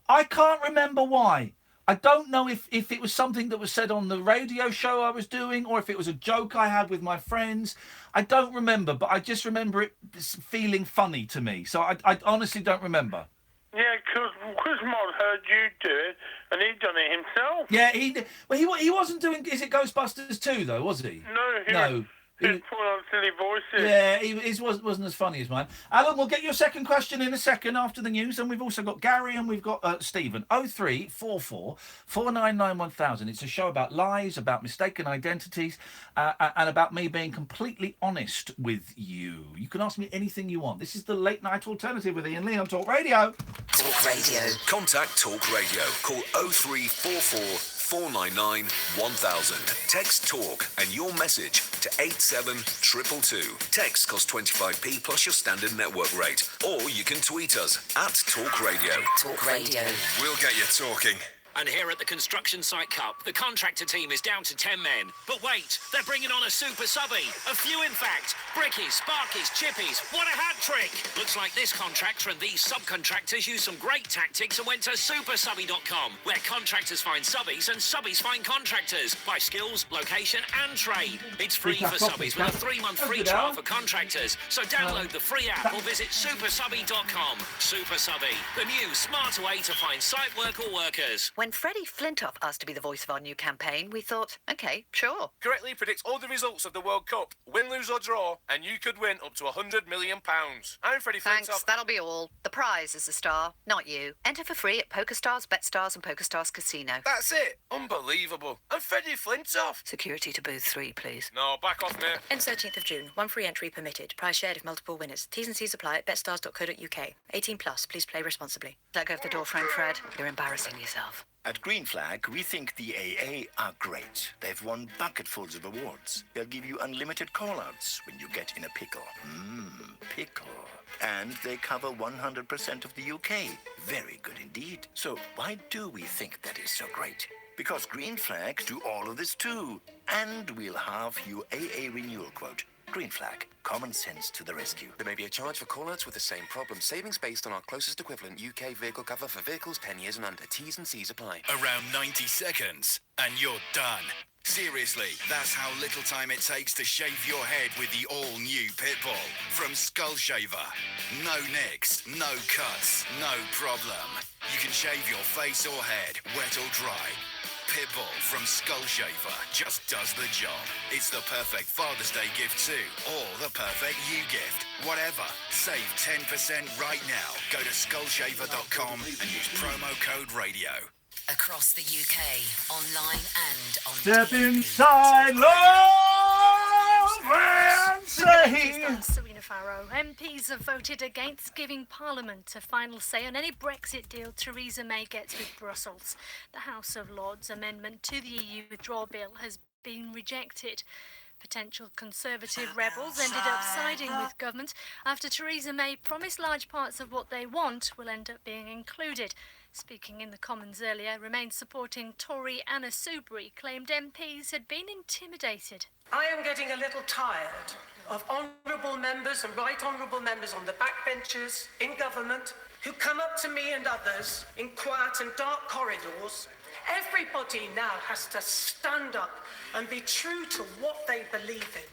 I can't remember why. I don't know if it was something that was said on the radio show I was doing or if it was a joke I had with my friends. I don't remember, but I just remember it feeling funny to me. So I honestly don't remember. Yeah, because Mod heard you do it, and he'd done it himself. Yeah, he wasn't doing Is It Ghostbusters 2, though, was he? No. He was putting on silly voices. Yeah, his wasn't as funny as mine. Alan, we'll get your second question in a second after the news, and we've also got Gary and we've got Stephen. 0344 499 1000. It's a show about lies, about mistaken identities, and about me being completely honest with you. You can ask me anything you want. This is the Late Night Alternative with Iain Lee on Talk Radio. Talk Radio. Contact Talk Radio. Call 0344 499 1000. Text Talk and your message to 87222. Text costs 25p plus your standard network rate. Or you can tweet us at Talk Radio. Talk Radio. We'll get you talking. And here at the Construction Site Cup, the contractor team is down to 10 men. But wait, they're bringing on a super subby. A few, in fact. Brickies, Sparkies, Chippies. What a hat trick! Looks like this contractor and these subcontractors used some great tactics and went to supersubby.com, where contractors find subbies and subbies find contractors by skills, location and trade. It's free for subbies with a 3-month free trial for contractors. So download the free app or visit supersubby.com. Super Subby, the new, smarter way to find site work or workers. When Freddie Flintoff asked to be the voice of our new campaign, we thought, OK, sure. Correctly predicts all the results of the World Cup. Win, lose or draw, and you could win up to £100 million. I'm Freddie Flintoff. Thanks, that'll be all. The prize is the star, not you. Enter for free at PokerStars, BetStars and PokerStars Casino. That's it. Unbelievable. I'm Freddie Flintoff. Security to booth 3, please. No, back off, mate. End 13th of June. One free entry permitted. Prize shared if multiple winners. T's and C's apply at betstars.co.uk. 18 plus. Please play responsibly. Let go of the door frame, Fred. You're embarrassing yourself. At Green Flag, we think the AA are great. They've won bucketfuls of awards. They'll give you unlimited call-outs when you get in a pickle. Pickle. And they cover 100% of the UK. Very good indeed. So why do we think that is so great? Because Green Flag do all of this too. And we'll halve your AA renewal quote. Green flag. Common sense to the rescue. There may be a charge for call-outs with the same problem. Savings based on our closest equivalent UK vehicle cover for vehicles 10 years and under. T's and C's apply. Around 90 seconds and you're done. Seriously, that's how little time it takes to shave your head with the all-new Pitbull. From Skull Shaver. No nicks, no cuts, no problem. You can shave your face or head, wet or dry. Pitbull from Skull Shaver just does the job. It's the perfect Father's Day gift too, or the perfect you gift. Whatever. Save 10% right now. Go to skullshaver.com and use promo code RADIO. Across the UK, online and on Step TV. inside, love and say. Serena Farrow. MPs have voted against giving Parliament a final say on any Brexit deal Theresa May gets with Brussels. The House of Lords amendment to the EU withdrawal bill has been rejected. Potential Conservative rebels ended up siding with government after Theresa May promised large parts of what they want will end up being included. Speaking in the Commons earlier, Remain supporting Tory Anna Soubry claimed MPs had been intimidated. I am getting a little tired of honourable members and right honourable members on the backbenches in government who come up to me and others in quiet and dark corridors. Everybody now has to stand up and be true to what they believe in.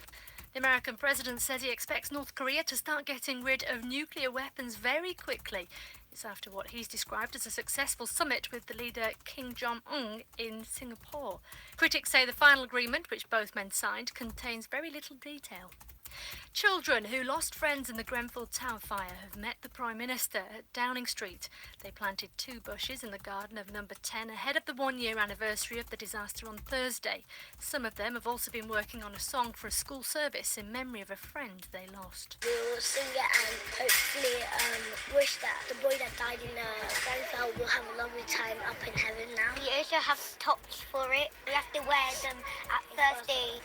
The American president says he expects North Korea to start getting rid of nuclear weapons very quickly. It's after what he's described as a successful summit with the leader Kim Jong-un in Singapore. Critics say the final agreement, which both men signed, contains very little detail. Children who lost friends in the Grenfell Tower fire have met the Prime Minister at Downing Street. They planted 2 bushes in the garden of number 10 ahead of the 1-year anniversary of the disaster on Thursday. Some of them have also been working on a song for a school service in memory of a friend they lost. We'll sing it and hopefully wish that the boy that died in Grenfell will have a lovely time up in heaven now. We also have tops for it. We have to wear them at Thursday.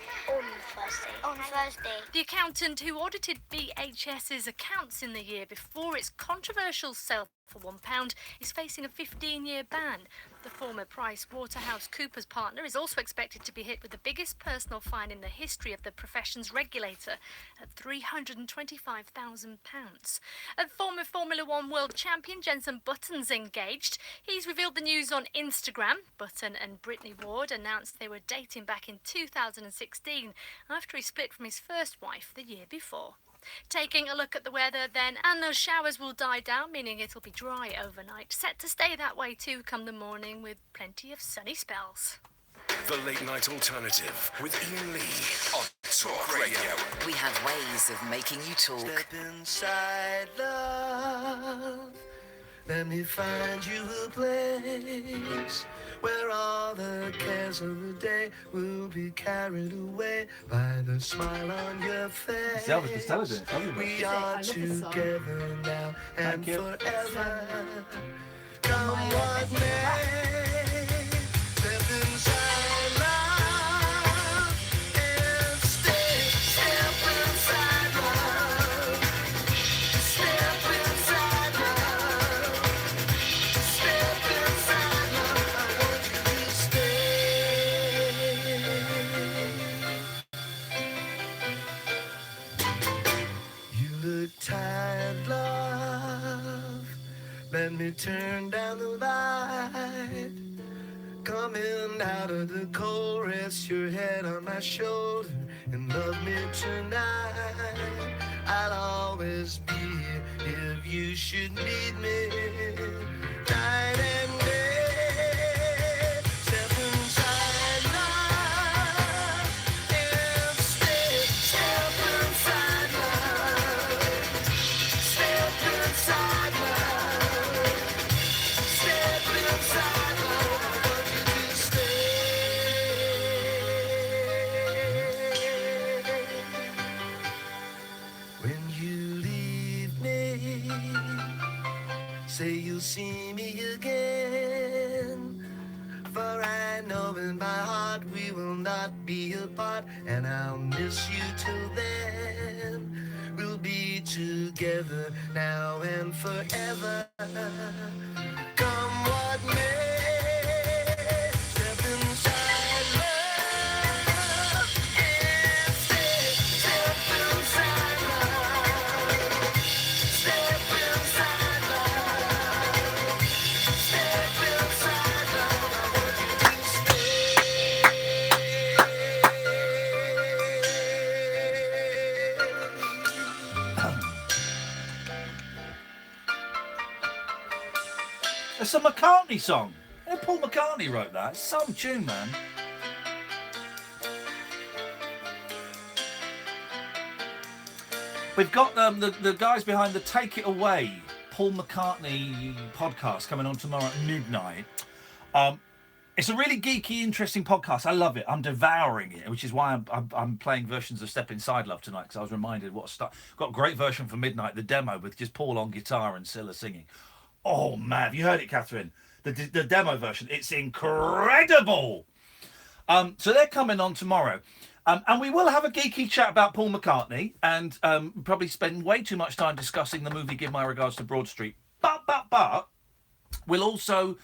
On Thursday. The accountant who audited BHS's accounts in the year before its controversial sale for £1 is facing a 15-year ban. The former PricewaterhouseCoopers partner is also expected to be hit with the biggest personal fine in the history of the profession's regulator at £325,000. And former Formula One world champion Jenson Button's engaged. He's revealed the news on Instagram. Button and Brittany Ward announced they were dating back in 2016 after he split from his first wife the year before. Taking a look at the weather then, and those showers will die down, meaning it'll be dry overnight. Set to stay that way too come the morning with plenty of sunny spells. The Late Night Alternative with Iain Lee on Talk Radio. We have ways of making you talk. Step inside, love. Let me find you a place where all the cares of the day will be carried away by the smile on your face. We are together now and forever. Come what may, step inside love and step inside love. Step inside love. Step inside love. I want you to stay. You look tired, love. Let me turn down the light. Coming out of the cold, rest your head on my shoulder and love me tonight. I'll always be here if you should need me. Night and day, step inside love and step inside love. Step inside love. Step inside love. I want you to stay. When you leave me, say you'll see me again. For I know in my heart we will not be apart, and I'll miss you till then. We'll be together now and forever. Come what may, step inside love and step inside love. It's a McCartney song. Yeah, Paul McCartney wrote that. It's some tune, man. We've got the guys behind the Take It Away Paul McCartney podcast coming on tomorrow at midnight. It's a really geeky, interesting podcast. I love it. I'm devouring it, which is why I'm playing versions of Step Inside Love tonight, because I was reminded what stuff. Got a great version for midnight, the demo with just Paul on guitar and Scylla singing. Oh man, have you heard it, Catherine? The demo version. It's incredible. So they're coming on tomorrow. And we will have a geeky chat about Paul McCartney and probably spend way too much time discussing the movie Give My Regards to Broad Street. But we'll also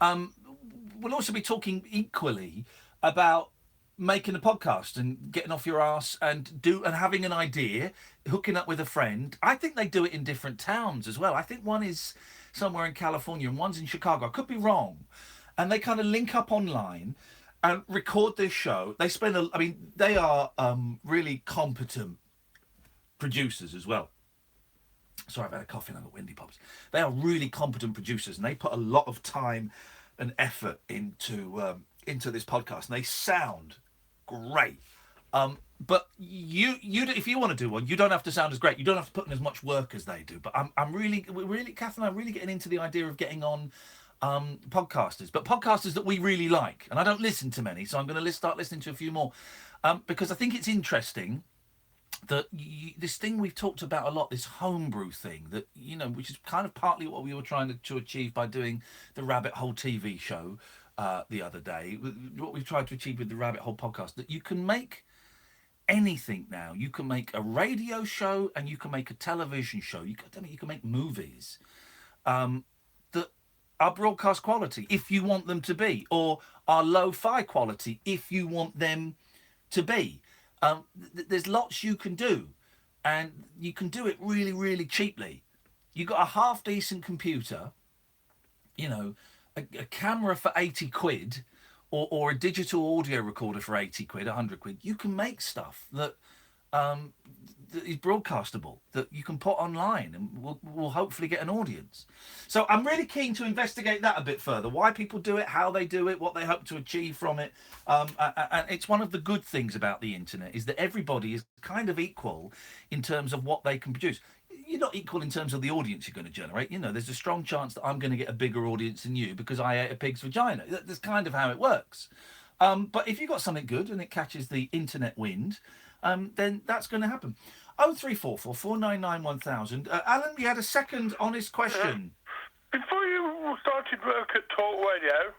be talking equally about making a podcast and getting off your ass and having an idea, hooking up with a friend. I think they do it in different towns as well. I think one is somewhere in California and one's in Chicago. I could be wrong. And they kind of link up online and record this show. They they are really competent producers as well. Sorry, I've had a coffee and I've got windy pops. They are really competent producers, and they put a lot of time and effort into this podcast, and they sound great. But you, if you want to do one, you don't have to sound as great. You don't have to put in as much work as they do. But we're really, Kath and I are really getting into the idea of getting on podcasters, but podcasters that we really like. And I don't listen to many, so I'm going to start listening to a few more, because I think it's interesting that this thing we've talked about a lot, this homebrew thing, that, which is kind of partly what we were trying to achieve by doing the Rabbit Hole TV show the other day, what we've tried to achieve with the Rabbit Hole podcast, that you can make anything now. You can make a radio show and you can make a television show. You can make movies that are broadcast quality if you want them to be, or are lo-fi quality if you want them to be. There's lots you can do, and you can do it really, really cheaply. You've got a half-decent computer, a camera for 80 quid, or a digital audio recorder for 80 quid, 100 quid. You can make stuff that is broadcastable, that you can put online and will hopefully get an audience. So I'm really keen to investigate that a bit further, why people do it, how they do it, what they hope to achieve from it. And it's one of the good things about the internet, is that everybody is kind of equal in terms of what they can produce. You're not equal in terms of the audience you're going to generate. There's a strong chance that I'm going to get a bigger audience than you because I ate a pig's vagina. That's kind of how it works. But if you've got something good and it catches the internet wind, then that's going to happen. 0344 499 1000. Alan, we had a second honest question. Before you started work at Talk Radio,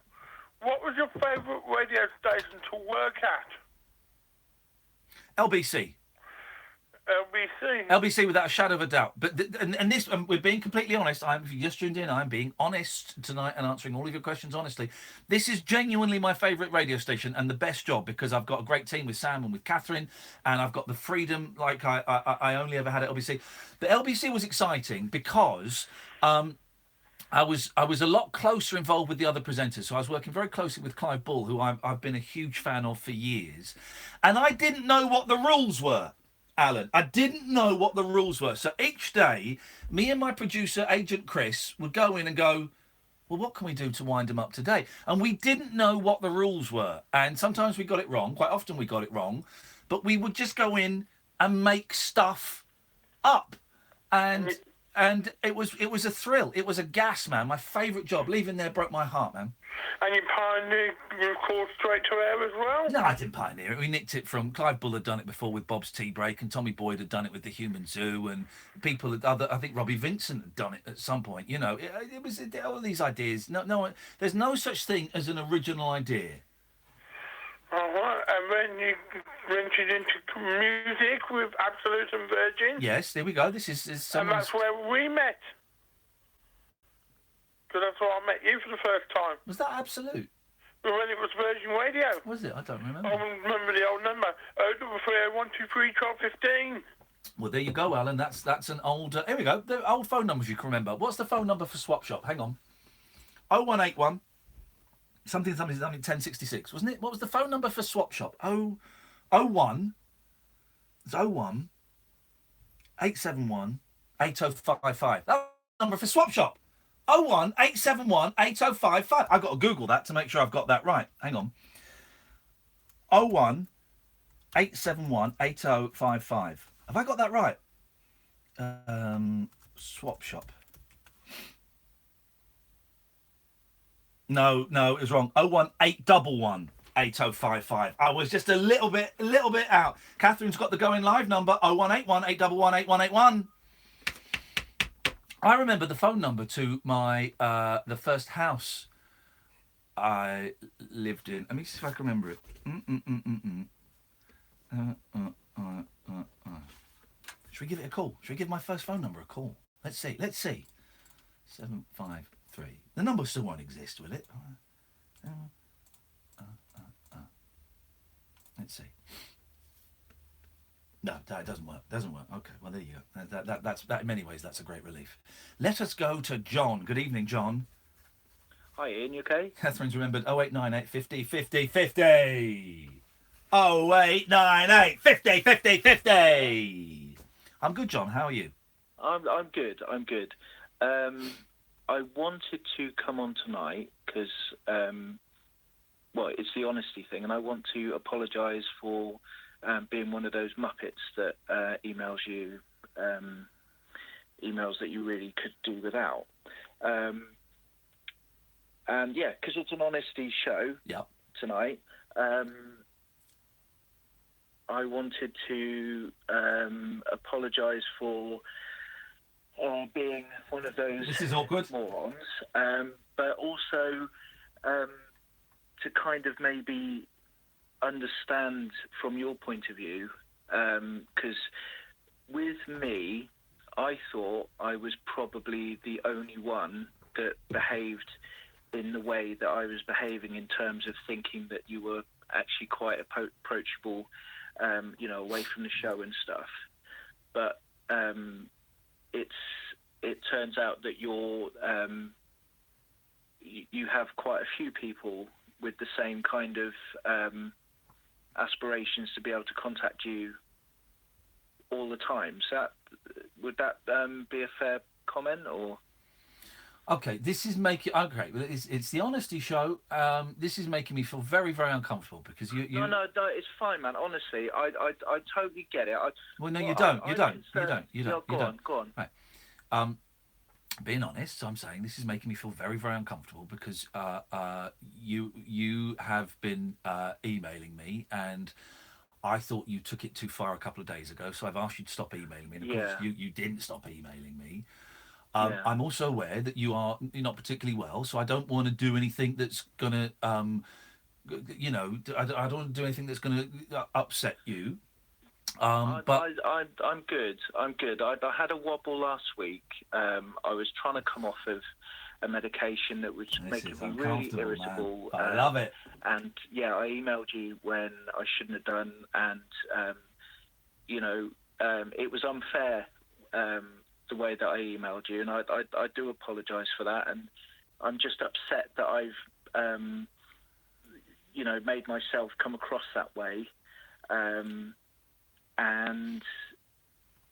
what was your favourite radio station to work at? LBC. LBC. LBC, without a shadow of a doubt. But this, we're being completely honest. If you just tuned in, I'm being honest tonight and answering all of your questions honestly. This is genuinely my favourite radio station and the best job, because I've got a great team with Sam and with Catherine, and I've got the freedom like I only ever had at LBC. The LBC was exciting because I was a lot closer involved with the other presenters. So I was working very closely with Clive Bull, who I've been a huge fan of for years, and I didn't know what the rules were. Alan, I didn't know what the rules were. So each day, me and my producer, Agent Chris, would go in and go, well, what can we do to wind them up today? And we didn't know what the rules were. And sometimes we got it wrong. Quite often we got it wrong. But we would just go in and make stuff up. And it was a thrill. It was a gas, man. My favourite job. Leaving there broke my heart, man. And you pioneered your call straight to air as well? No, I didn't pioneer it. We nicked it from Clive Bull had done it before with Bob's Tea Break, and Tommy Boyd had done it with the Human Zoo, and people I think Robbie Vincent had done it at some point. It was all these ideas. No, there's no such thing as an original idea. And then you ventured into music with Absolute and Virgin. Yes, there we go. This is and that's where we met. Because that's where I met you for the first time. Was that Absolute? When it was Virgin Radio. Was it? I don't remember. I remember the old number. 03301231215. Well, there you go, Alan. That's an old... here we go. The old phone numbers you can remember. What's the phone number for Swap Shop? Hang on. 0181... Something 1066, wasn't it? What was the phone number for Swap Shop? 01 871 8055. That was the number for Swap Shop. 01871 8055. I've got to Google that to make sure I've got that right. Hang on. 01871 8055. Have I got that right? Swap shop. No, it was wrong. 01811 8055. I was just a little bit out. Catherine's got the going live number 0181 811 8181. I remember the phone number to my the first house I lived in. Let me see if I can remember it. Should we give it a call? Should we give my first phone number a call? Let's see. 753. The number still won't exist, will it? Let's see. No, it doesn't work. Okay, well, there you go. That's in many ways, that's a great relief. Let us go to John. Good evening, John. Hi, Ian, you okay? Catherine's remembered 0898 50 50 50. 0898 50 50 50. I'm good, John. How are you? I'm good. I wanted to come on tonight because, it's the honesty thing, and I want to apologise for being one of those muppets that emails you emails that you really could do without. And yeah, because it's an honesty show tonight. I wanted to apologise for being one of those this is awkward morons, but also to kind of maybe understand from your point of view, because with me, I thought I was probably the only one that behaved in the way that I was behaving, in terms of thinking that you were actually quite approachable, away from the show and stuff. But it turns out that you have quite a few people with the same kind of aspirations to be able to contact you all the time. So would that be a fair comment, or? Okay, this is making... Okay, it's the honesty show. This is making me feel very, very uncomfortable because you... No, it's fine, man. Honestly, I totally get it. You don't. Go on. Right. Being honest, I'm saying this is making me feel very, very uncomfortable because you have been emailing me, and I thought you took it too far a couple of days ago, so I've asked you to stop emailing me. And of course, you didn't stop emailing me. I'm also aware that you're not particularly well, so I don't want to do anything that's going to, I don't want to do anything that's going to upset you. But I'm good. I had a wobble last week. I was trying to come off of a medication that was making me really irritable. I love it. And yeah, I emailed you when I shouldn't have done, and it was unfair. The way that I emailed you, and I do apologise for that, and I'm just upset that I've made myself come across that way, and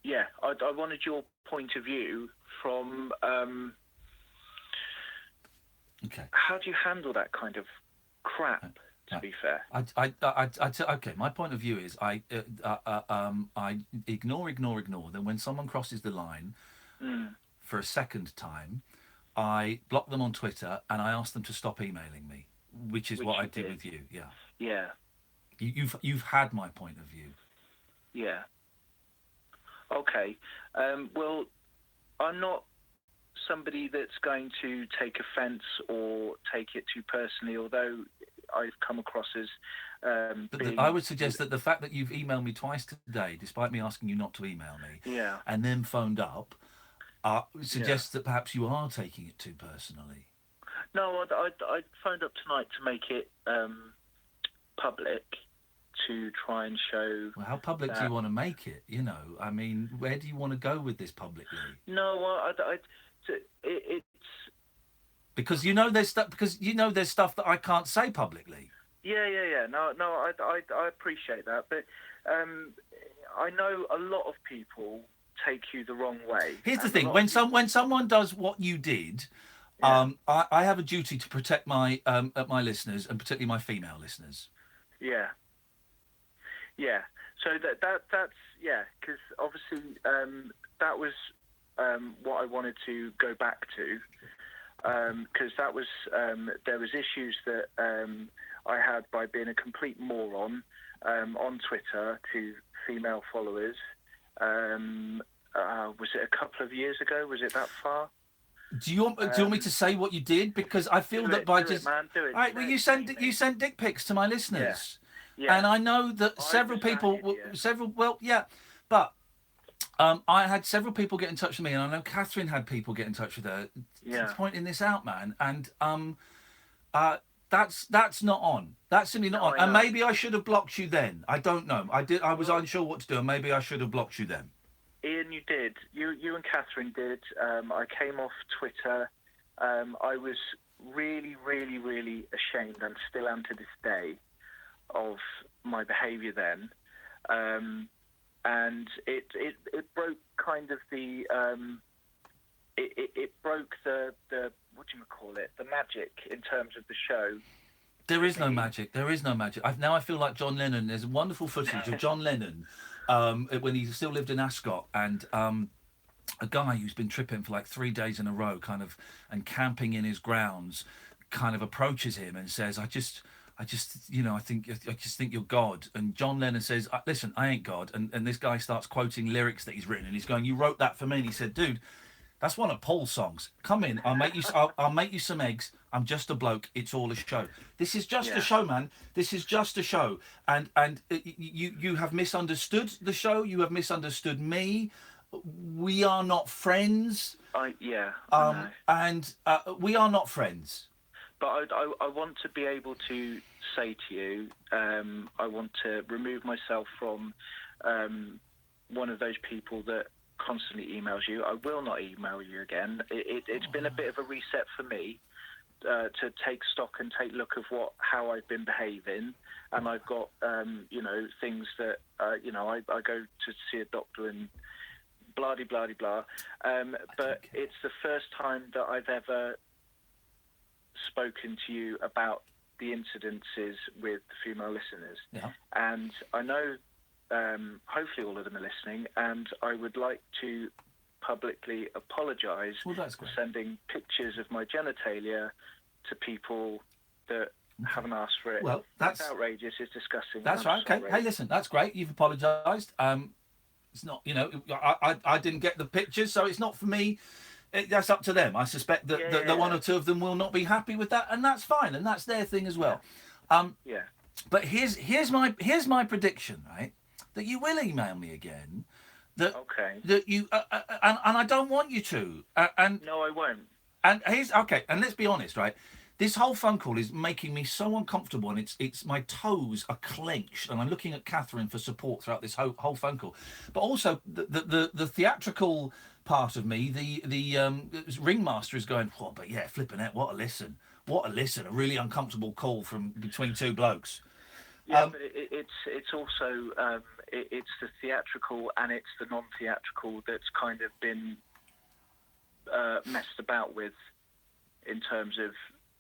yeah, I wanted your point of view from how do you handle that kind of crap, to be fair? Okay, my point of view is I ignore. Then when someone crosses the line for a second time, I block them on Twitter and I ask them to stop emailing me, which is what I did with you. Yeah. Yeah. You've had my point of view. Yeah. Okay. Well, I'm not somebody that's going to take offence or take it too personally, although I've come across as I would suggest that the fact that you've emailed me twice today, despite me asking you not to email me, and then phoned up, suggests that perhaps you are taking it too personally. No, I phoned up tonight to make it public, to try and show... Well, how public do you want to make it? I mean, where do you want to go with this publicly? No, it's... Because there's stuff. Because there's stuff that I can't say publicly. Yeah. No, I appreciate that, but I know a lot of people take you the wrong way. Here's the thing: when someone does what you did, I have a duty to protect my listeners, and particularly my female listeners. Yeah. So that's because obviously that was what I wanted to go back to, because that was there was issues that I had by being a complete moron on Twitter to female followers. Was it a couple of years ago? Was it that far? Do you want me to say what you did? Because I feel that by just man, do it. All right, well, you sent dick pics to my listeners, Yeah. and I know that several people, but I had several people get in touch with me, and I know Catherine had people get in touch with her, pointing this out, man, and that's not on. That's simply not on. And maybe I should have blocked you then. I don't know. I was unsure what to do, and maybe I should have blocked you then. Ian, you did. You and Catherine did. I came off Twitter. I was really, really, really ashamed, and still am to this day, of my behaviour then. And it broke kind of the it broke the what do you call it, the magic in terms of the show. There is no magic. There is no magic. I feel like John Lennon. There's wonderful footage of John Lennon when he still lived in Ascot, and a guy who's been tripping for like 3 days in a row, kind of, and camping in his grounds, kind of approaches him and says, I just think you're God. And John Lennon says, listen, I ain't God. And this guy starts quoting lyrics that he's written, and he's going, you wrote that for me? And he said, dude, that's one of Paul's songs. Come in, I'll make you some eggs. I'm just a bloke. It's all a show. This is just a show, man. This is just a show. And you have misunderstood the show. You have misunderstood me. We are not friends. I know. And we are not friends. But I want to be able to say to you, I want to remove myself from one of those people that constantly emails you. I will not email you again. It's been a bit of a reset for me to take stock and take look of how I've been behaving, and I've got things that I go to see a doctor and blah de blah de blah. But it's the first time that I've ever spoken to you about the incidences with the female listeners, and I know hopefully all of them are listening, and I would like to publicly apologise for sending pictures of my genitalia to people that haven't asked for it. Well, that's outrageous. It's disgusting. That's right. Okay. Hey, listen, that's great. You've apologised. It's not, I didn't get the pictures, so it's not for me. That's up to them. I suspect that one or two of them will not be happy with that, and that's fine, and that's their thing as well. But here's my prediction, right? That you will email me again. That you and I don't want you to. No, I won't. And and let's be honest, right? This whole phone call is making me so uncomfortable, and it's my toes are clenched, and I'm looking at Catherine for support throughout this whole phone call. But also the theatrical part of me, the ringmaster is going, oh, but yeah, flipping out, what a listen, a really uncomfortable call from between two blokes. Yeah, but it's also it's the theatrical and it's the non-theatrical that's kind of been messed about with in terms of.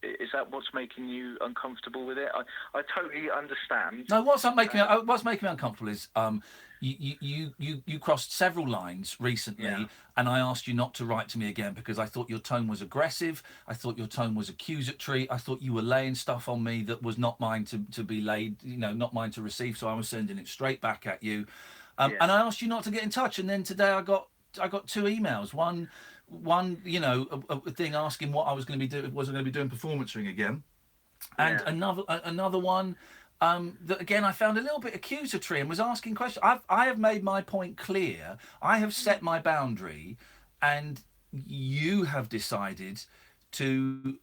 Is that what's making you uncomfortable with it? I totally understand. No, what's making me uncomfortable is you crossed several lines recently, and I asked you not to write to me again because I thought your tone was aggressive. I thought your tone was accusatory. I thought you were laying stuff on me that was not mine to be laid, not mine to receive. So I was sending it straight back at you, and I asked you not to get in touch. And then today I got two emails. One, a thing asking what I was going to be doing. Was I going to be doing Performance Ring again? And another one that again I found a little bit accusatory and was asking questions. I have made my point clear. I have set my boundary, and you have decided to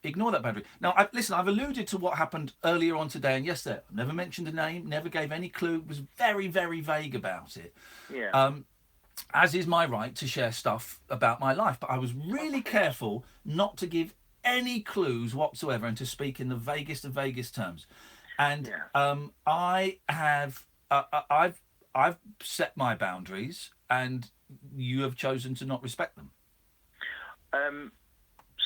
ignore that boundary. Now, I've alluded to what happened earlier on today and yesterday. I've never mentioned a name, never gave any clue. Was very, very vague about it. As is my right to share stuff about my life. But I was really careful not to give any clues whatsoever and to speak in the vaguest of vaguest terms. And I have, I've set my boundaries, and you have chosen to not respect them.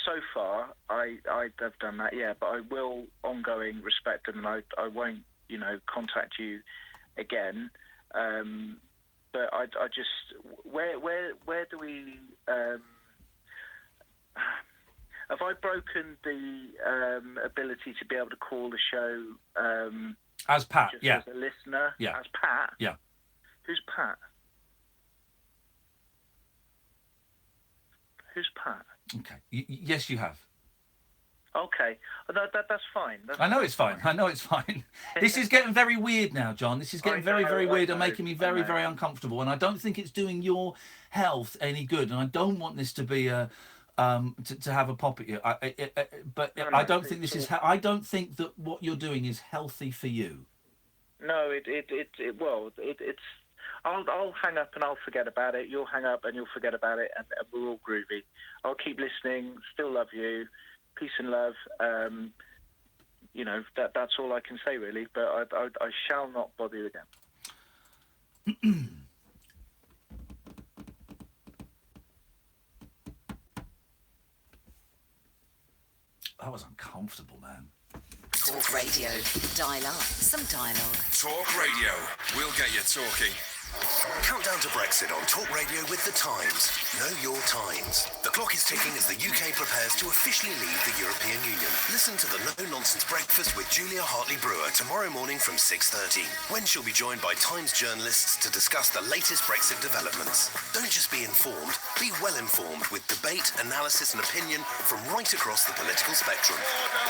so far, I have done that, yeah, but I will ongoing respect them, and I won't, contact you again. But I just, where do we, have I broken the ability to be able to call the show as Pat, just yeah. as a listener? Yeah. As Pat? Yeah. Who's Pat? Who's Pat? Okay. Yes, you have. Okay. That's fine. I know it's fine. This is getting very weird now, John. This is getting very weird and making me very uncomfortable. And I don't think it's doing your health any good. And I don't want this to be to have a pop at you. I don't think this is. I don't think that what you're doing is healthy for you. No, it's. I'll hang up and I'll forget about it. You'll hang up and you'll forget about it, and we're all groovy. I'll keep listening. Still love you. Peace and love. That's all I can say, really. But I shall not bother you again. That was uncomfortable, man. Talk Radio. Dial up some dialogue. Talk Radio. We'll get you talking. Countdown to Brexit on Talk Radio with The Times. Know your times. The clock is ticking as the UK prepares to officially leave the European Union. Listen to the no-nonsense breakfast with Julia Hartley-Brewer tomorrow morning from 6:30, when she'll be joined by Times journalists to discuss the latest Brexit developments. Don't just be informed, be well informed with debate, analysis and opinion from right across the political spectrum.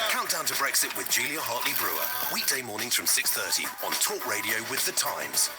Countdown to Brexit with Julia Hartley-Brewer. Weekday mornings from 6:30 on Talk Radio with The Times.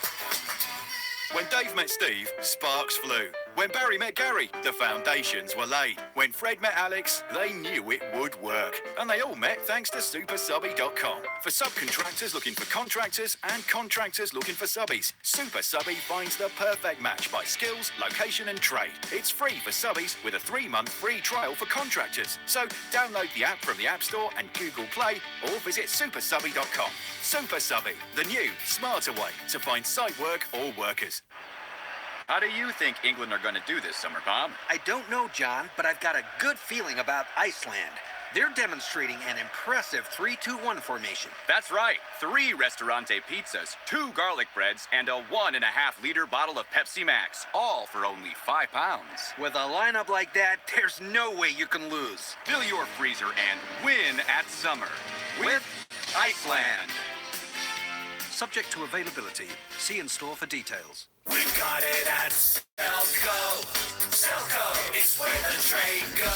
When Dave met Steve, sparks flew. When Barry met Gary, the foundations were laid. When Fred met Alex, they knew it would work. And they all met thanks to SuperSubby.com. For subcontractors looking for contractors and contractors looking for subbies, Super Subby finds the perfect match by skills, location and trade. It's free for subbies with a 3-month free trial for contractors. So download the app from the App Store and Google Play or visit SuperSubby.com. Super Subby, the new, smarter way to find site work or workers. How do you think England are going to do this summer, Bob? I don't know, John, but I've got a good feeling about Iceland. They're demonstrating an impressive 3-2-1 formation. That's right. 3 Restaurante pizzas, 2 garlic breads, and a 1.5-liter bottle of Pepsi Max, all for only £5. With a lineup like that, there's no way you can lose. Fill your freezer and win at summer with Iceland. Subject to availability. See in store for details. We've got it at Selco. Selco, it's where the trade go.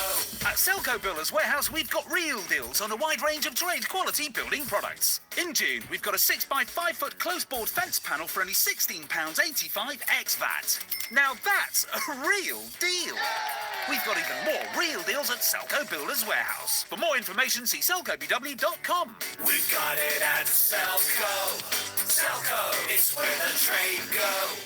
At Selco Builders Warehouse, we've got real deals on a wide range of trade-quality building products. In June, we've got a 6x5-foot close-board fence panel for only £16.85 ex-VAT. Now that's a real deal. We've got even more real deals at Selco Builders Warehouse. For more information, see selcobw.com. We've got it at Selco. Selco, it's where the trade go.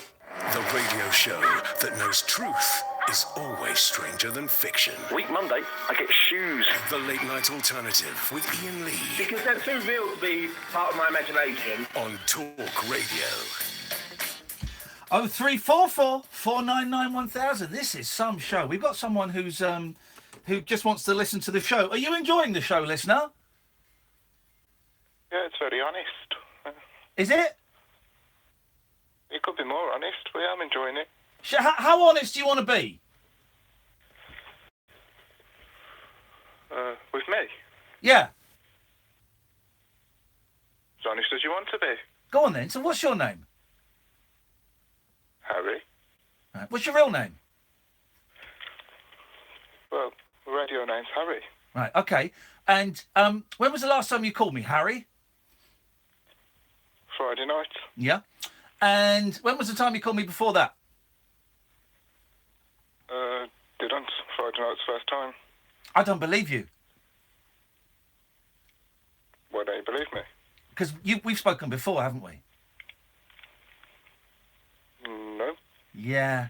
The radio show that knows truth is always stranger than fiction. Week Monday, I get shoes. The Late Night Alternative with Iain Lee. Because they're too real to be part of my imagination. On Talk Radio. 0344 499 1000. This is some show. We've got someone who's who just wants to listen to the show. Are you enjoying the show, listener? Yeah, it's very honest. Is it? It could be more honest. We am enjoying it. How honest do you want to be? With me? Yeah. As honest as you want to be. Go on then. So what's your name? Harry. Right. What's your real name? Well, the radio name's Harry. Right, okay. And when was the last time you called me, Harry? Friday night. Yeah. And when was the time you called me before that? Didn't. Friday night's first time. I don't believe you. Why don't you believe me? Because we've spoken before, haven't we? No. Yeah.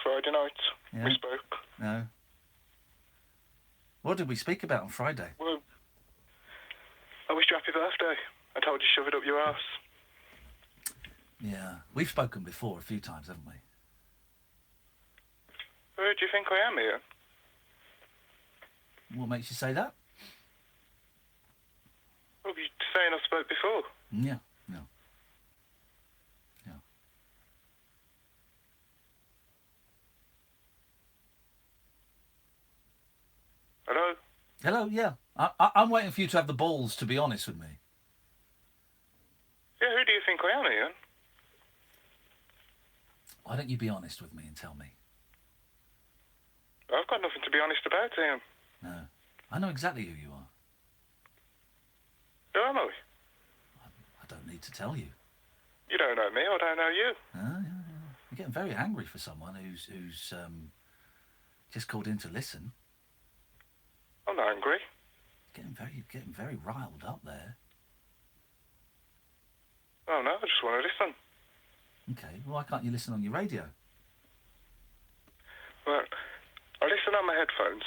Friday night, Yeah. we spoke. No. What did we speak about on Friday? Well, I wished you happy birthday. I told you shove it up your ass. Yeah. We've spoken before a few times, haven't we? Who do you think I am, Ian? What makes you say that? Well, you're saying I spoke before. Yeah. Hello? Hello, yeah. I'm waiting for you to have the balls to be honest with me. Yeah, who do you think I am, Ian? Why don't you be honest with me and tell me? I've got nothing to be honest about, Ian. No. I know exactly who you are. Who am I? I don't need to tell you. You don't know me, I don't know you. You're getting very angry for someone who's just called in to listen. I'm not angry. Getting very riled up there. Oh no, I just want to listen. Okay, well, why can't you listen on your radio? Well, I listen on my headphones,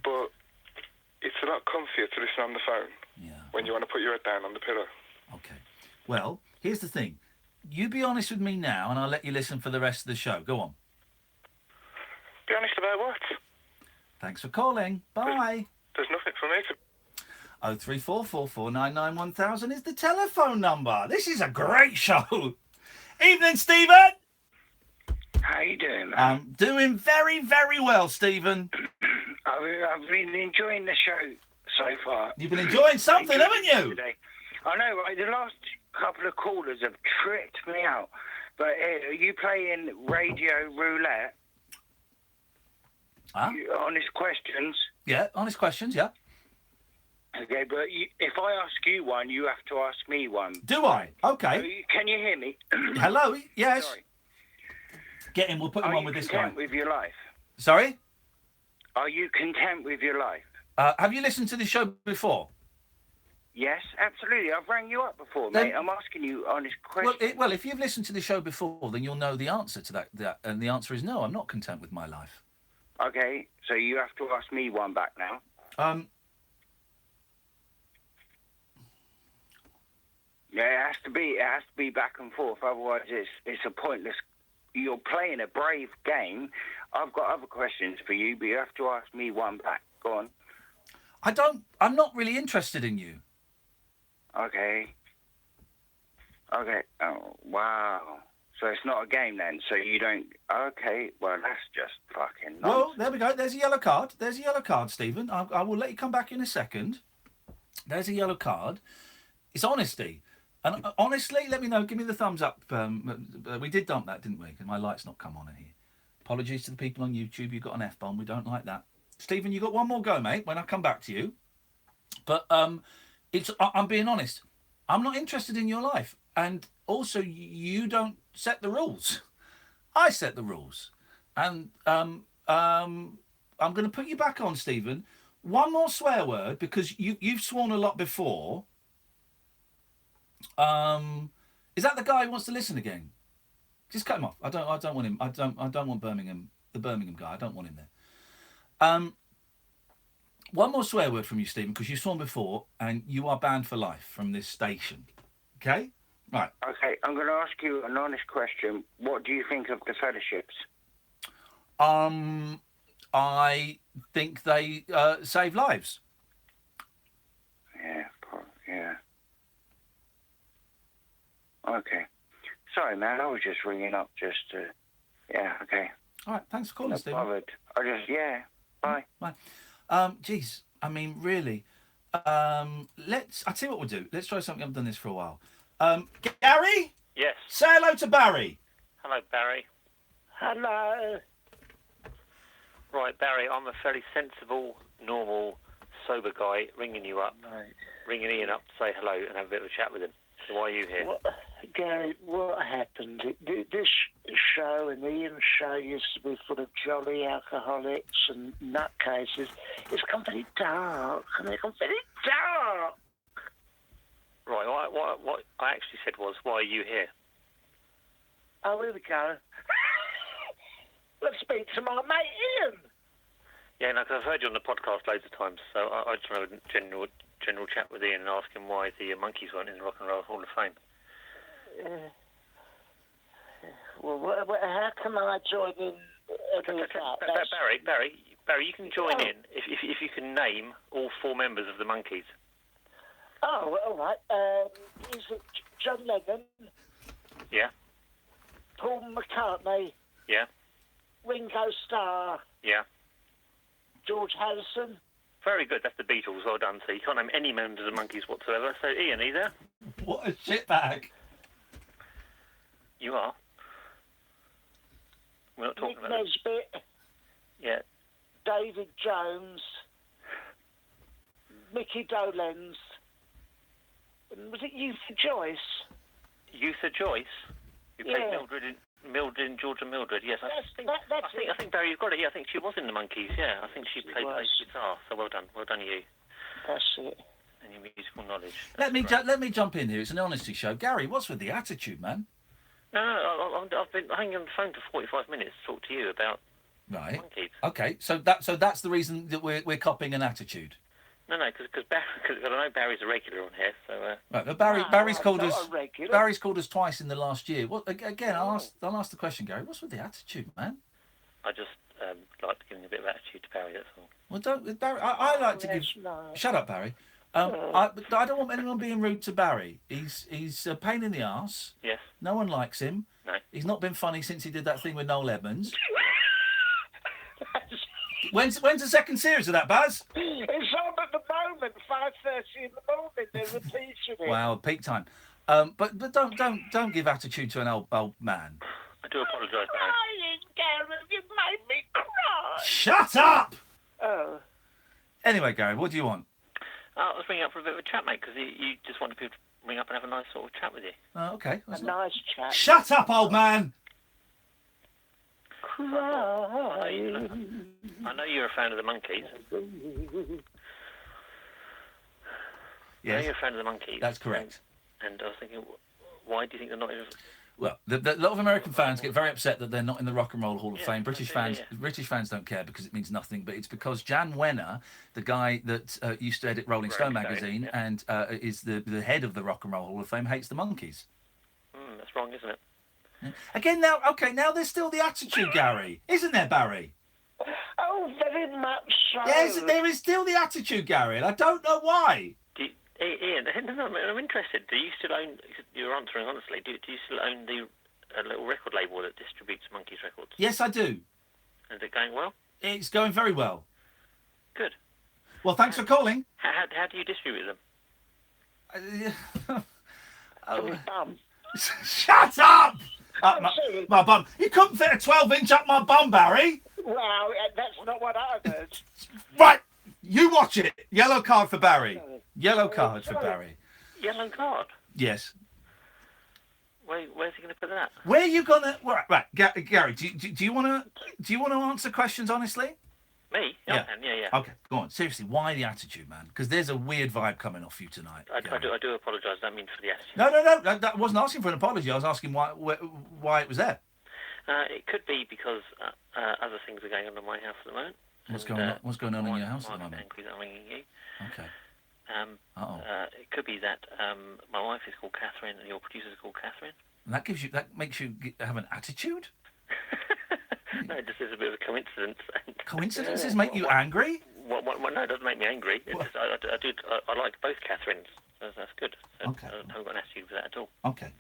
but it's a lot comfier to listen on the phone. Yeah. When you want to put your head down on the pillow. Okay. Well, here's the thing. You be honest with me now, and I'll let you listen for the rest of the show. Go on. Be honest about what? Thanks for calling. Bye. There's nothing for me to... 03444991000 is the telephone number. This is a great show. Evening, Stephen. How you doing, man? I'm doing very, very well, Stephen. I've been enjoying the show so far. You've been enjoying something, haven't you? Today. I know, right? The last couple of callers have tricked me out. But are you playing Radio Roulette? Huh? Honest questions? Yeah, honest questions, yeah. Okay, but if I ask you one, you have to ask me one. Do I? Okay. Can you hear me? Hello? Yes. Sorry. Get him, we'll put him on with this guy. Are you content with your life? Sorry? Are you content with your life? Have you listened to this show before? Yes, absolutely. I've rang you up before, mate. I'm asking you honest questions. Well, if you've listened to the show before, then you'll know the answer to that. And the answer is no, I'm not content with my life. Okay, so you have to ask me one back now. Yeah, it has to be back and forth. Otherwise, it's a pointless. You're playing a brave game. I've got other questions for you, but you have to ask me one back. Go on. I'm not really interested in you. Okay. Oh, wow. So it's not a game then. So you don't. Okay. Well, that's just fucking nonsense. Well, there we go. There's a yellow card. There's a yellow card, Stephen. I will let you come back in a second. There's a yellow card. It's honesty. And honestly, let me know. Give me the thumbs up. We did dump that, didn't we? Because my light's not come on in here. Apologies to the people on YouTube. You got an F-bomb. We don't like that. Stephen, you got one more go, mate, when I come back to you. But I'm being honest. I'm not interested in your life. And also, you don't set the rules. I set the rules. And I'm going to put you back on, Stephen. One more swear word, because you've sworn a lot before. Is that the guy who wants to listen again? Just cut him off. I don't want him. I don't want Birmingham, the Birmingham guy. I don't want him there. One more swear word from you, Stephen, because you've sworn before, and you are banned for life from this station. Okay? Right. Okay, I'm going to ask you an honest question. What do you think of the fellowships? I think they save lives. Yeah. Okay. Sorry, man. I was just ringing up just to... Yeah, okay. All right. Thanks for calling, Stephen. Bothered. Yeah. Bye. Bye. Geez. I mean, really. I'll tell you what we'll do. Let's try something. I've done this for a while. Gary? Yes. Say hello to Barry. Hello, Barry. Hello. Right, Barry, I'm a fairly sensible, normal, sober guy ringing you up, ringing Ian up to say hello and have a bit of a chat with him. So why are you here? Gary, what happened? This show and Ian's show used to be full of jolly alcoholics and nutcases. It's gone very dark, and they've gone very dark. Right, what I actually said was, why are you here? Oh, here we go. Let's speak to my mate Ian. Yeah, no, because I've heard you on the podcast loads of times, so I just want to have a general chat with Ian and ask him why the Monkees weren't in the Rock and Roll Hall of Fame. Well, how can I join in? Barry, Barry, you can join in if you can name all 4 members of the Monkees. Oh, all right. Is it John Lennon? Yeah. Paul McCartney? Yeah. Ringo Starr? Yeah. George Harrison? Very good. That's the Beatles. Well done. So you can't name any members of the Monkees whatsoever. So Ian, are you there? What a shitbag. You are. We're not talking Nick about it. Nesbitt? Yeah. David Jones? Mickey Dolenz? And was it Eutha Joyce? Eutha Joyce? Who played Yeah. Mildred in George and Mildred. Yes, I think Barry, you've got it. Yeah, I think she was in the Monkees. Yeah, I think she played guitar. So well done you. That's it. And your musical knowledge. Let me jump in here. It's an honesty show. Gary, what's with the attitude, man? No, I've been hanging on the phone for 45 minutes to talk to you about Right. Monkees. Okay. So that's the reason that we're copying an attitude. No, because I know Barry's a regular on here, so. Right, but Barry's called not us. a regular. Barry's called us twice in the last year. What again? I'll ask the question, Gary. What's with the attitude, man? I just like to give a bit of attitude to Barry. That's all. Well, don't Barry. I like to give. Shut up, Barry. I don't want anyone being rude to Barry. He's a pain in the arse. Yes. No one likes him. No. He's not been funny since he did that thing with Noel Edmonds. When's the second series of that, Baz? It's on at the moment, 5:30 in the morning. They're repeating it. Wow, peak time. But don't give attitude to an old man. I do apologise, Barry. Crying, Gary, you made me cry. Shut up! Oh. Anyway, Gary, what do you want? I was ringing up for a bit of a chat, mate, because you just wanted people to ring up and have a nice sort of chat with you. Okay. A nice chat. Shut up, old man! I know you're a fan of the Monkees. Yes. I know you're a fan of the Monkees. That's correct. And I was thinking, why do you think they're not in? Well, a lot of American fans get very upset that they're not in the Rock and Roll Hall of Fame. British fans don't care because it means nothing. But it's because Jan Wenner, the guy that used to edit Rolling Stone magazine and is the head of the Rock and Roll Hall of Fame, hates the Monkees. That's wrong, isn't it? Again, now there's still the attitude, Gary, isn't there, Barry? Oh, very much so. Yes, there is still the attitude, Gary, and I don't know why. Ian, I'm interested. Do you still own? You're answering honestly. Do you still own the little record label that distributes Monkees records? Yes, I do. Is it going well? It's going very well. Good. Well, thanks for calling. How do you distribute them? Shut up! Up my bum. You couldn't fit a 12-inch up my bum, Barry. Well, that's not what I heard. Right, you watch it. Yellow card for Barry. Yellow card for Barry. Yellow card? Yes. Where's he going to put that? Where are you gonna? Right, Gary. Do you want to answer questions honestly? Me? Yeah. Yeah. Okay, go on. Seriously, why the attitude, man? Because there's a weird vibe coming off you tonight. I do apologise. I don't mean for the attitude. No. I wasn't asking for an apology. I was asking why it was there. It could be because other things are going on in my house at the moment. What's going on in your house at the moment? I'm angry that I'm ringing you. Okay. It could be that my wife is called Catherine and your producer is called Catherine. And that makes you have an attitude? No, this is a bit of a coincidence. Coincidences make you angry? No, it doesn't make me angry. It's just, I like both Catherines. So that's good. So Okay. I haven't got an attitude for that at all. Okay.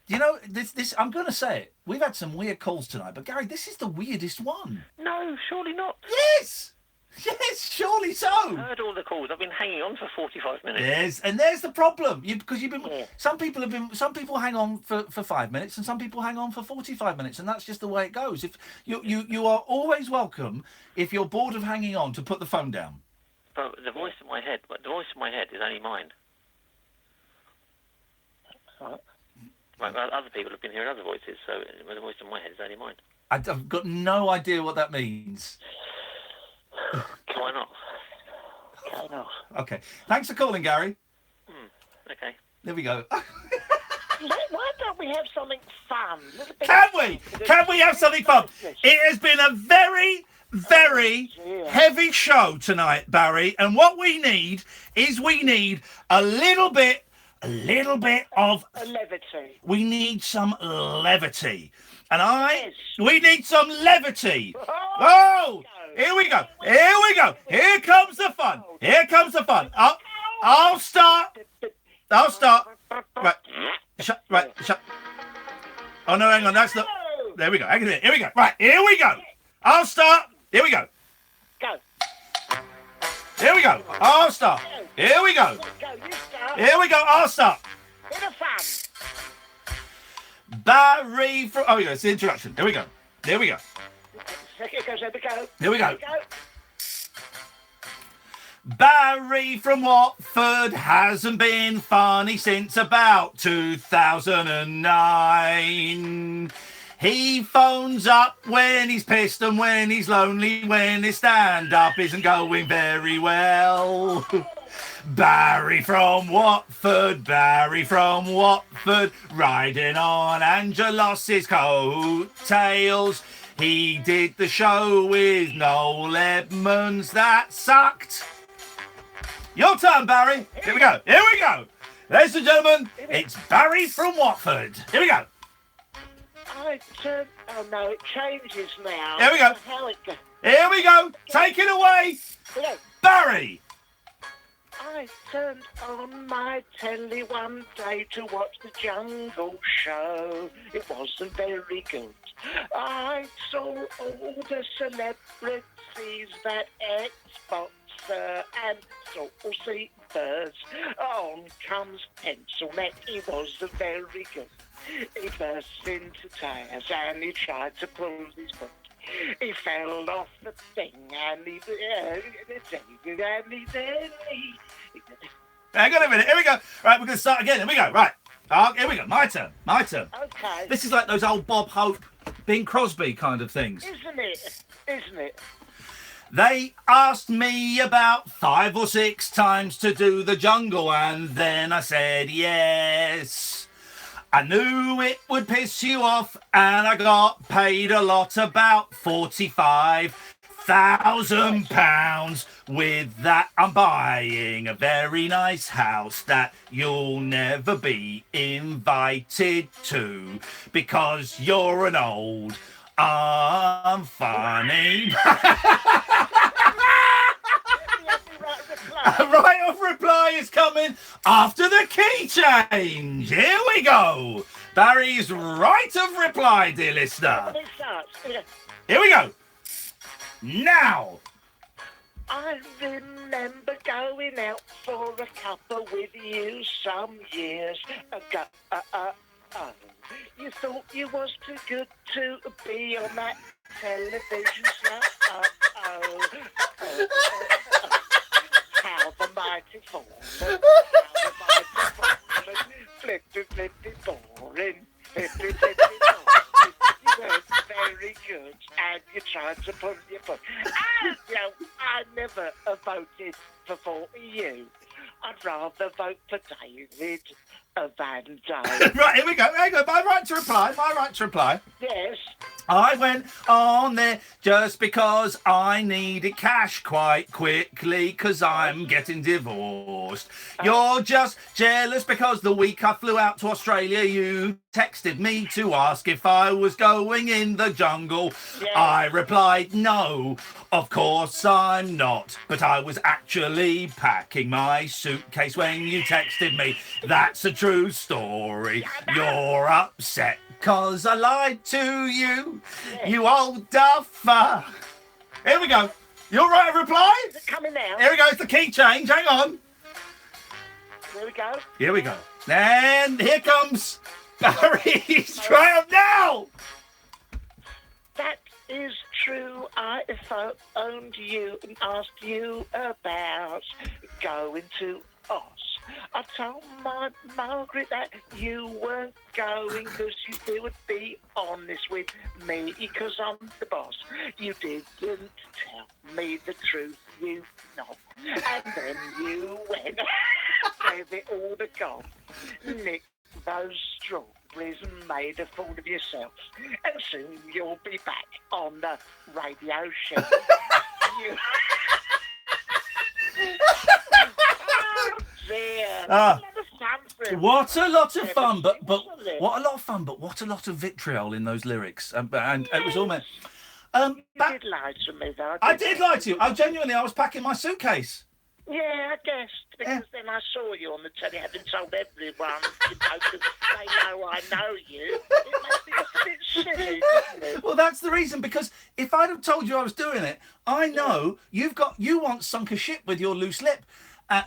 You know, this I'm going to say it. We've had some weird calls tonight, but Gary, this is the weirdest one. No, surely not. Yes! Yes, surely so. I've heard all the calls. I've been hanging on for 45 minutes. Yes, and there's the problem. Because you've been. Some people hang on for 5 minutes, and some people hang on for 45 minutes, and that's just the way it goes. If you are always welcome, if you're bored of hanging on, to put the phone down. But the voice in my head is only mine. Right, other people have been hearing other voices, so the voice in my head is only mine. I've got no idea what that means. Why not? Why not? Okay. Thanks for calling, Gary. Okay. There we go. Why don't we have something fun? Can we? Can we have something fun? It has been a very, very heavy show tonight, Barry. And what we need is a little bit a little bit of levity. We need some levity. And we need some levity. Oh, here we go. Here we go. Here comes the fun. Here comes the fun. I'll start. Right. Shut. Oh, no, hang on. That's not. There we go. Hang on. Here we go. Right. Here we go. I'll start. Here we go. Go. Here we go. I'll start. Here we go. Here we go. I'll start. In a fan. Barry from... Oh, yeah, it's the introduction. Here we go. Here we go. Here we go. Barry from Watford hasn't been funny since about 2009. He phones up when he's pissed and when he's lonely, when his stand-up isn't going very well. Barry from Watford, riding on Angelos's coattails. He did the show with Noel Edmonds that sucked. Your turn, Barry. Here we go. Ladies and gentlemen, it's Barry from Watford. Here we go. Oh no, it changes now. Here we go. Here we go. Take it away. Barry. I turned on my telly one day to watch the Jungle Show. It wasn't very good. I saw all the celebrities that ex-boxer and saucy birds. On comes Pencil Neck, he wasn't very good. He burst into tears and he tried to pull his foot. He fell off the thing and he Hang on a minute. Here we go. Right, we're going to start again. Here we go. Right. Here we go. My turn. Okay. This is like those old Bob Hope, Bing Crosby kind of things. Isn't it? They asked me about 5 or 6 times to do the jungle, and then I said yes. I knew it would piss you off, and I got paid a lot, about £45,000. With that, I'm buying a very nice house that you'll never be invited to because you're an old, unfunny. A right of reply is coming after the key change. Here we go. Barry's right of reply, dear listener. Here we go. Now. I remember going out for a cuppa with you some years ago. You thought you was too good to be on that television show. How the mighty fallen, flippy boring, flippy boring. You weren't very good, and you tried to pull your foot. And, I never voted for you. I'd rather vote for David Van Dyke. Right, here we go. My right to reply. Yes. I went on there just because I needed cash quite quickly because I'm getting divorced. You're just jealous because the week I flew out to Australia, you texted me to ask if I was going in the jungle. Yes. I replied, no, of course I'm not. But I was actually packing my suitcase when you texted me. That's a true story. You're upset because I lied to you, you old duffer. Here we go. Your right of reply? Is it coming now? Here we go. It's the key change. Hang on. Here we go. And here comes Barry's triumph now. That is true. I phoned you and asked you about going to Oz. I told my Margaret that you weren't going because you would be honest with me because I'm the boss. You didn't tell me the truth, you know. And then you went, gave it all the gold, nicked those strawberries and made a fool of yourself. And soon you'll be back on the radio show. What a lot of fun, but what a lot of fun, but what a lot of vitriol in those lyrics, and it was all meant. You did lie to me, though. I did lie to you. I was packing my suitcase. Yeah, I guessed, because then I saw you on the telly, having told everyone, because they know I know you. It must be a bit silly, doesn't it? Well, that's the reason, because if I'd have told you I was doing it, I know you once sunk a ship with your loose lip.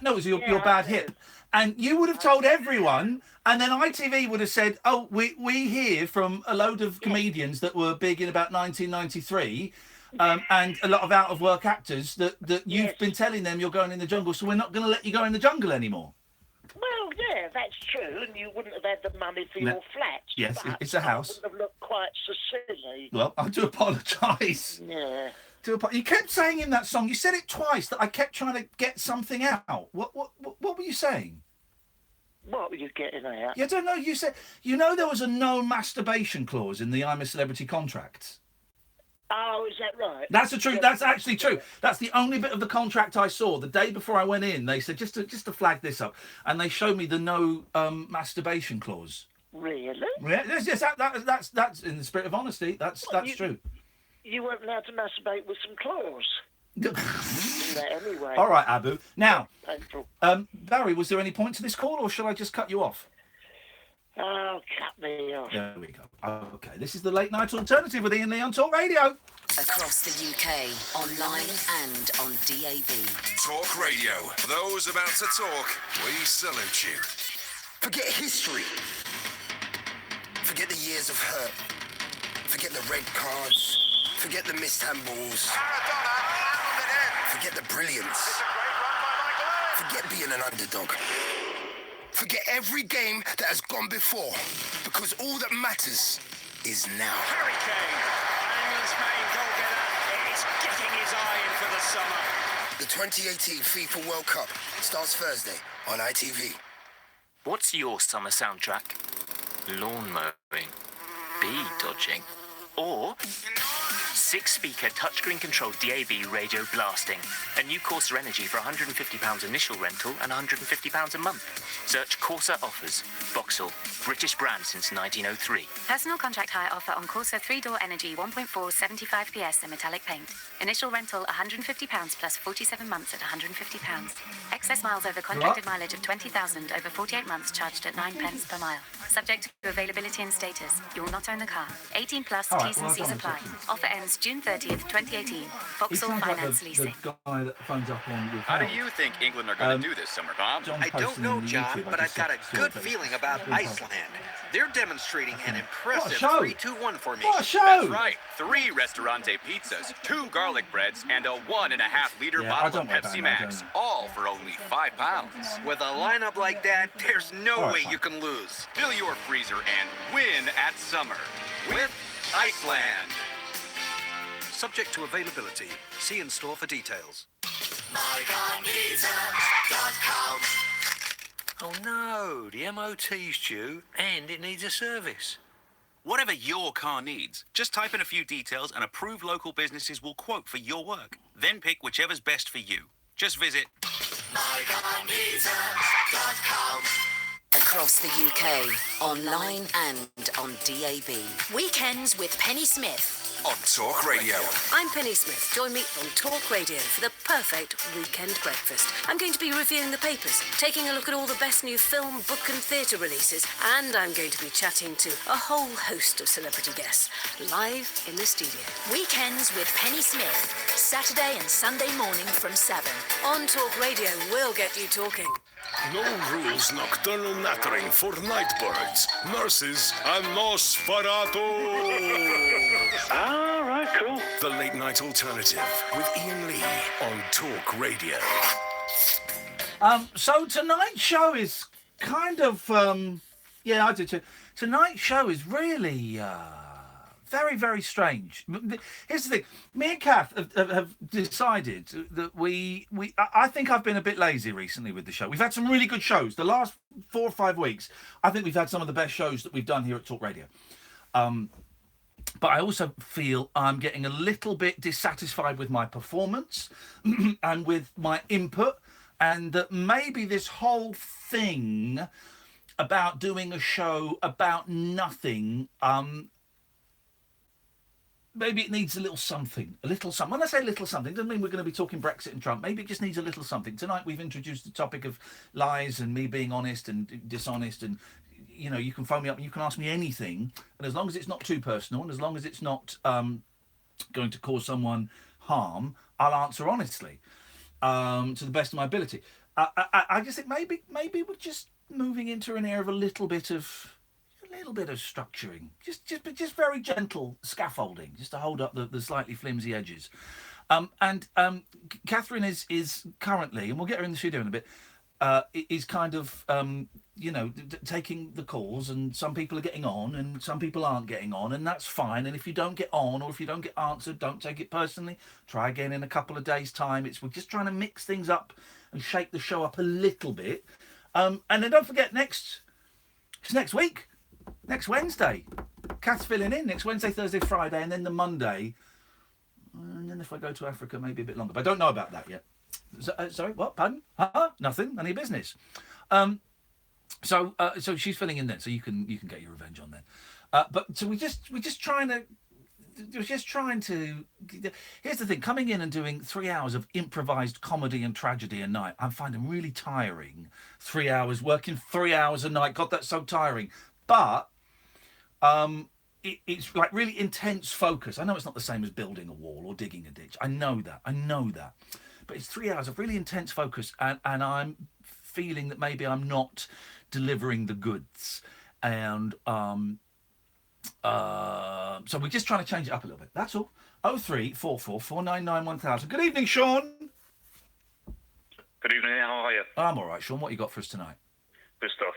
No, it was your bad hip. And you would have told everyone, and then ITV would have said, oh, we hear from a load of comedians that were big in about 1993, and a lot of out-of-work actors that you've been telling them you're going in the jungle, so we're not going to let you go in the jungle anymore. Well, yeah, that's true, and you wouldn't have had the money for your flat. Yes, but it's a house. It wouldn't have looked quite so silly. Well, I do apologise. Yeah. You kept saying in that song, you said it twice, that I kept trying to get something out. What were you saying? What were you getting at? Yeah, I don't know. You said, there was a no masturbation clause in the I'm a Celebrity contracts. Oh, is that right? That's actually true. That's the only bit of the contract I saw. The day before I went in, they said, just to flag this up, and they showed me the no masturbation clause. Really? Yeah, yes, that's in the spirit of honesty. That's true. You weren't allowed to masturbate with some claws. Anyway. All right, Abu. Now, Painful. Barry, was there any point to this call, or shall I just cut you off? Oh, cut me off. There we go. Okay, this is the Late Night Alternative with Iain Lee on Talk Radio. Across the UK, online and on DAB. Talk Radio. For those about to talk, we salute you. Forget history. Forget the years of hurt. Forget the red cards. Forget the missed handballs. Forget the brilliance. Forget being an underdog. Forget every game that has gone before, because all that matters is now. Harry Kane, and his main goal getter is getting his eye in for the summer. The 2018 FIFA World Cup starts Thursday on ITV. What's your summer soundtrack? Lawn mowing, bee dodging, or 6-speaker touchscreen controlled DAB radio blasting. A new Corsa Energy for £150 initial rental and £150 a month. Search Corsa offers. Vauxhall, British brand since 1903. Personal contract hire offer on Corsa 3-door Energy 1.4 75 PS in metallic paint. Initial rental £150 plus 47 months at £150. Excess miles over contracted mileage of 20,000 over 48 months charged at 9 pence per mile. Subject to availability and status. You will not own the car. 18 plus T's and C's apply. Offer ends June 30th, 2018. Vauxhall Finance Leasing. The guy that phones up on How do you think England are going to do this summer, Bob? I don't know, John, but I've got a good feeling about Iceland. They're demonstrating an impressive 3-2-1 formation. What a show! That's right. 3 Restaurante pizzas, 2 garlic breads, and a 1.5-liter bottle of Pepsi Max. All for only £5. With a lineup like that, there's no way you can lose. Fill your freezer and win at summer with Iceland. Subject to availability. See in store for details. mycarneeds.com. Oh no, the MOT's due and it needs a service. Whatever your car needs, just type in a few details and approved local businesses will quote for your work. Then pick whichever's best for you. Just visit mycarneeds.com. Across the UK, online and on DAB. Weekends with Penny Smith. On Talk Radio. I'm Penny Smith. Join me on Talk Radio for the perfect weekend breakfast. I'm going to be reviewing the papers, taking a look at all the best new film, book and theatre releases, and I'm going to be chatting to a whole host of celebrity guests live in the studio. Weekends with Penny Smith. Saturday and Sunday morning from 7. On Talk Radio, we'll get you talking. No rules nocturnal nattering for nightbirds, nurses, and Nosferatu. All right, cool. The Late Night Alternative with Iain Lee on Talk Radio. So tonight's show is kind of, yeah, I do too. Tonight's show is really very, very strange. Here's the thing. Me and Kath have decided that I think I've been a bit lazy recently with the show. We've had some really good shows. The last 4 or 5 weeks, I think we've had some of the best shows that we've done here at Talk Radio. But I also feel I'm getting a little bit dissatisfied with my performance and with my input, and that maybe this whole thing about doing a show about nothing, maybe it needs a little something. When I say little something, doesn't mean we're going to be talking Brexit and Trump. Maybe it just needs a little something. Tonight we've introduced the topic of lies and me being honest and dishonest, and you can phone me up and you can ask me anything, and as long as it's not too personal and as long as it's not going to cause someone harm, I'll answer honestly, to the best of my ability. I just think maybe we're just moving into an era of a little bit of structuring, just very gentle scaffolding, just to hold up the slightly flimsy edges. Catherine is currently, and we'll get her in the studio in a bit, is kind of taking the calls, and some people are getting on and some people aren't getting on, and that's fine. And if you don't get on or if you don't get answered, don't take it personally. Try again in a couple of days' time. We're just trying to mix things up and shake the show up a little bit. And then don't forget, it's next week. Next Wednesday, Kath's filling in next Wednesday, Thursday, Friday, and then the Monday. And then if I go to Africa, maybe a bit longer. But I don't know about that yet. Sorry, what? Pardon? Nothing. None of your business. So she's filling in then, so you can get your revenge on then. But so we're just trying to. Here's the thing: coming in and doing 3 hours of improvised comedy and tragedy a night, I'm finding really tiring. 3 hours working 3 hours a night. God, that's so tiring. But it's like really intense focus. I know it's not the same as building a wall or digging a ditch. I know that. But it's 3 hours of really intense focus, and I'm feeling that maybe I'm not delivering the goods. And so we're just trying to change it up a little bit. That's all. 0344 499 1000. Good evening, Sean. Good evening. How are you? I'm all right, Sean. What you got for us tonight? Good stuff.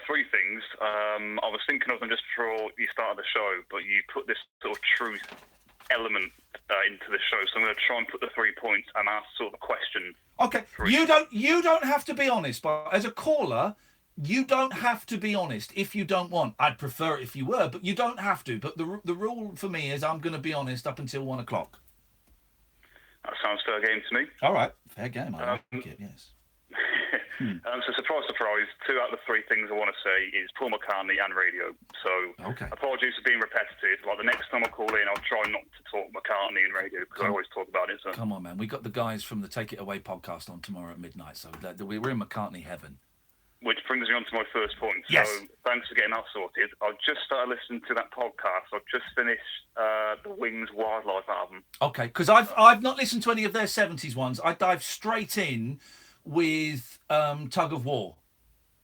Three things. I was thinking of them just before you started the show, but you put this sort of truth element into the show, so I'm going to try and put the 3 points and ask sort of a question. Okay. You don't have to be honest, but as a caller, you don't have to be honest if you don't want. I'd prefer it if you were, but you don't have to. But the rule for me is I'm going to be honest up until 1 o'clock. That sounds fair game to me. All right. Fair game. I like it, yes. So surprise, surprise, 2 out of the 3 things I want to say is Paul McCartney and radio. So apologies for being repetitive. Like the next time I call in, I'll try not to talk McCartney and radio because I always talk about it. So. Come on, man. We got the guys from the Take It Away podcast on tomorrow at midnight, so we're in McCartney heaven. Which brings me on to my first point. Yes. So thanks for getting that sorted. I've just started listening to that podcast. I've just finished the Wings Wildlife album. Okay, because I've not listened to any of their 70s ones. I dived straight in with Tug of War.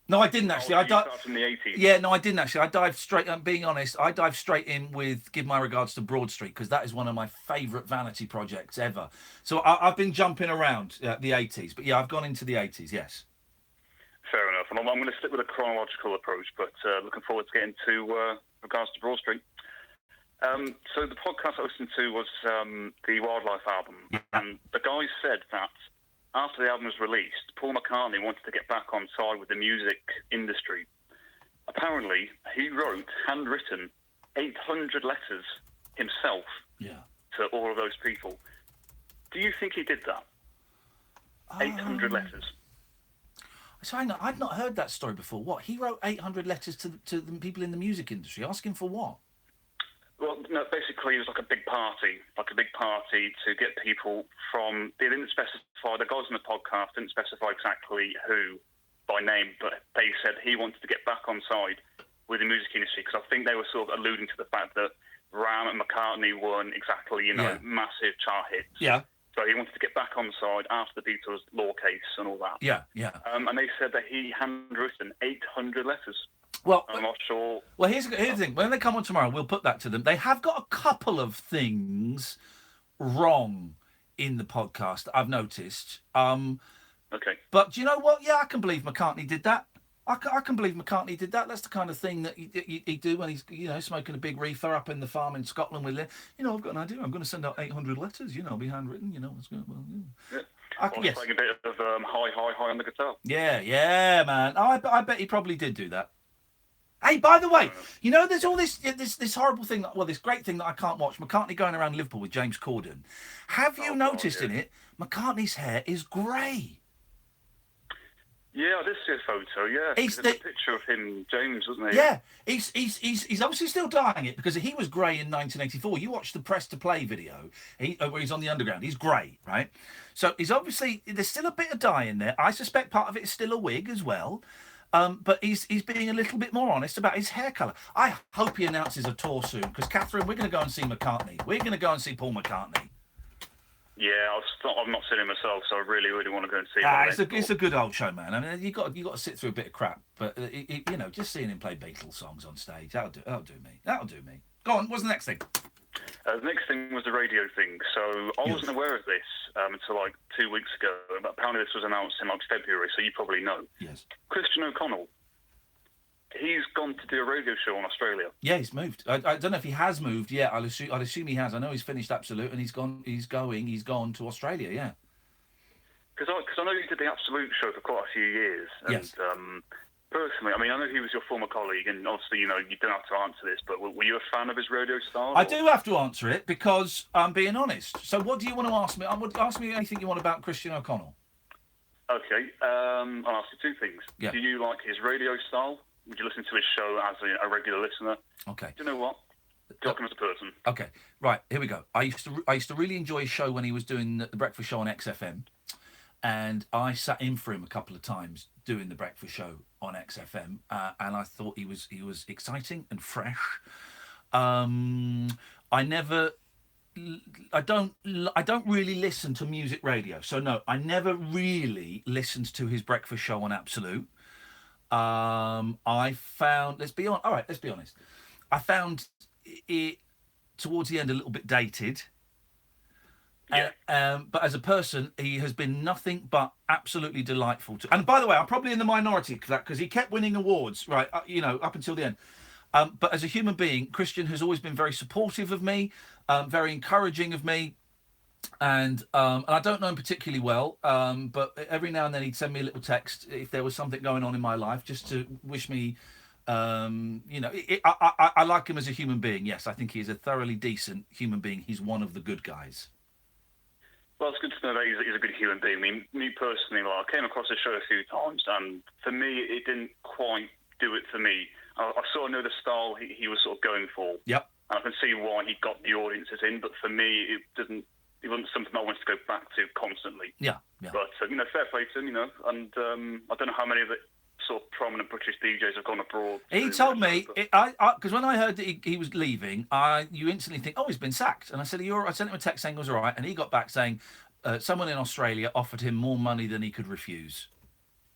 No, I didn't actually. I dived from the 80s. Yeah, no, I didn't actually. I dived straight. Being honest, I dived straight in with "Give My Regards to Broad Street" because that is one of my favourite vanity projects ever. So I've been jumping around the 80s, but yeah, I've gone into the 80s. Yes. Fair enough. And I'm going to stick with a chronological approach, but looking forward to getting to Regards to Broad Street. So the podcast I listened to was the Wildlife album, and the guys said that after the album was released, Paul McCartney wanted to get back on side with the music industry. Apparently, he wrote, handwritten, 800 letters himself to all of those people. Do you think he did that? 800 letters. So hang on, I'd not heard that story before. What? He wrote 800 letters to the people in the music industry, asking for what? Well, no, basically it was like a big party to get people from. They didn't specify, the guys on the podcast didn't specify exactly who by name, but they said he wanted to get back on side with the music industry because I think they were sort of alluding to the fact that Ram and McCartney weren't exactly, massive chart hits. Yeah. So he wanted to get back on side after the Beatles law case and all that. Yeah, yeah. And they said that he handwritten 800 letters. Well, I'm not sure. Well, here's the thing. When they come on tomorrow, we'll put that to them. They have got a couple of things wrong in the podcast, I've noticed. Okay. But do you know what? Yeah, I can believe McCartney did that. I can believe McCartney did that. That's the kind of thing that he'd do when he's, smoking a big reefer up in the farm in Scotland with it. I've got an idea. I'm going to send out 800 letters, be handwritten, It's going to, Yes. Playing a bit of high on the guitar. Yeah, man. I bet he probably did do that. Hey, by the way, there's all this horrible thing, this great thing that I can't watch. McCartney going around Liverpool with James Corden. Have you noticed in it, McCartney's hair is grey? Yeah, I did see a photo. Yeah, He's there's a picture of him, James, wasn't he? Yeah, he's obviously still dying it because he was grey in 1984. You watch the Press to Play video, where he's on the underground. He's grey, right? So he's obviously there's still a bit of dye in there. I suspect part of it is still a wig as well. But he's being a little bit more honest about his hair colour. I hope he announces a tour soon because Catherine, we're going to go and see McCartney. We're going to go and see Paul McCartney. Yeah, I've not seen him myself, so I really, really want to go and see him. It's a good old show, man. I mean, you got to sit through a bit of crap, but you know, just seeing him play Beatles songs on stage, that'll do me. Go on, what's the next thing? The next thing was the radio thing. So I wasn't aware of this until like 2 weeks ago. But apparently this was announced in like February, so you probably know. Yes. Christian O'Connell. He's gone to do a radio show in Australia. Yeah, he's moved. I don't know if he has moved yet. I'd assume he has. I know he's finished Absolute and he's gone to Australia. Yeah. Because I know you did the Absolute show for quite a few years. And, yes. Personally, I mean, I know he was your former colleague, and obviously, you know, you don't have to answer this, but were you a fan of his radio style? I do have to answer it because I'm being honest. So what do you want to ask me? Ask me anything you want about Christian O'Connell. Okay, I'll ask you two things. Yeah. Do you like his radio style? Would you listen to his show as a regular listener? Okay. Do you know what? Talk him as a person. Okay, right, here we go. I used to really enjoy his show when he was doing the breakfast show on XFM. And I sat in for him a couple of times doing the breakfast show on XFM, and I thought he was exciting and fresh. I don't really listen to music radio, so no, I never really listened to his breakfast show on Absolute. Let's be honest. I found it towards the end a little bit dated. Yeah. But as a person, he has been nothing but absolutely delightful to. And by the way, I'm probably in the minority for that because he kept winning awards, right? Up until the end. But as a human being, Christian has always been very supportive of me, very encouraging of me, and I don't know him particularly well, but every now and then he'd send me a little text if there was something going on in my life, just to wish me. I like him as a human being. Yes, I think he's a thoroughly decent human being. He's one of the good guys. Well, it's good to know that he's a good human being. I mean, me personally, I came across the show a few times, and for me, it didn't quite do it for me. I sort of know the style he was sort of going for. Yep. And I can see why he got the audiences in, but for me, it wasn't something I wanted to go back to constantly. Yeah. But, fair play to him, and I don't know how many of the sort of prominent British DJs have gone abroad. He told me, because when I heard that he was leaving, you instantly think, he's been sacked. And I said, I sent him a text saying it was all right, and he got back saying someone in Australia offered him more money than he could refuse.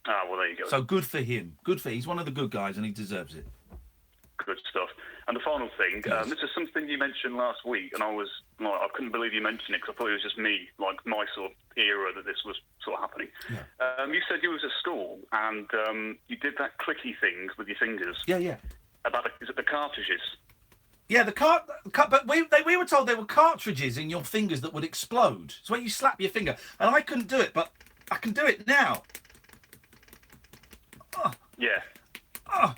Ah, well, there you go. So good for him. He's one of the good guys, and he deserves it. Good stuff. And the final thing, this is something you mentioned last week, and I couldn't believe you mentioned it because I thought it was just me, like my sort of era that this was sort of happening. Yeah. You said you was at school and you did that clicky things with your fingers. Yeah. About the cartridges. Yeah, but we were told there were cartridges in your fingers that would explode. So when you slap your finger, and I couldn't do it, but I can do it now. Oh. Yeah. Oh.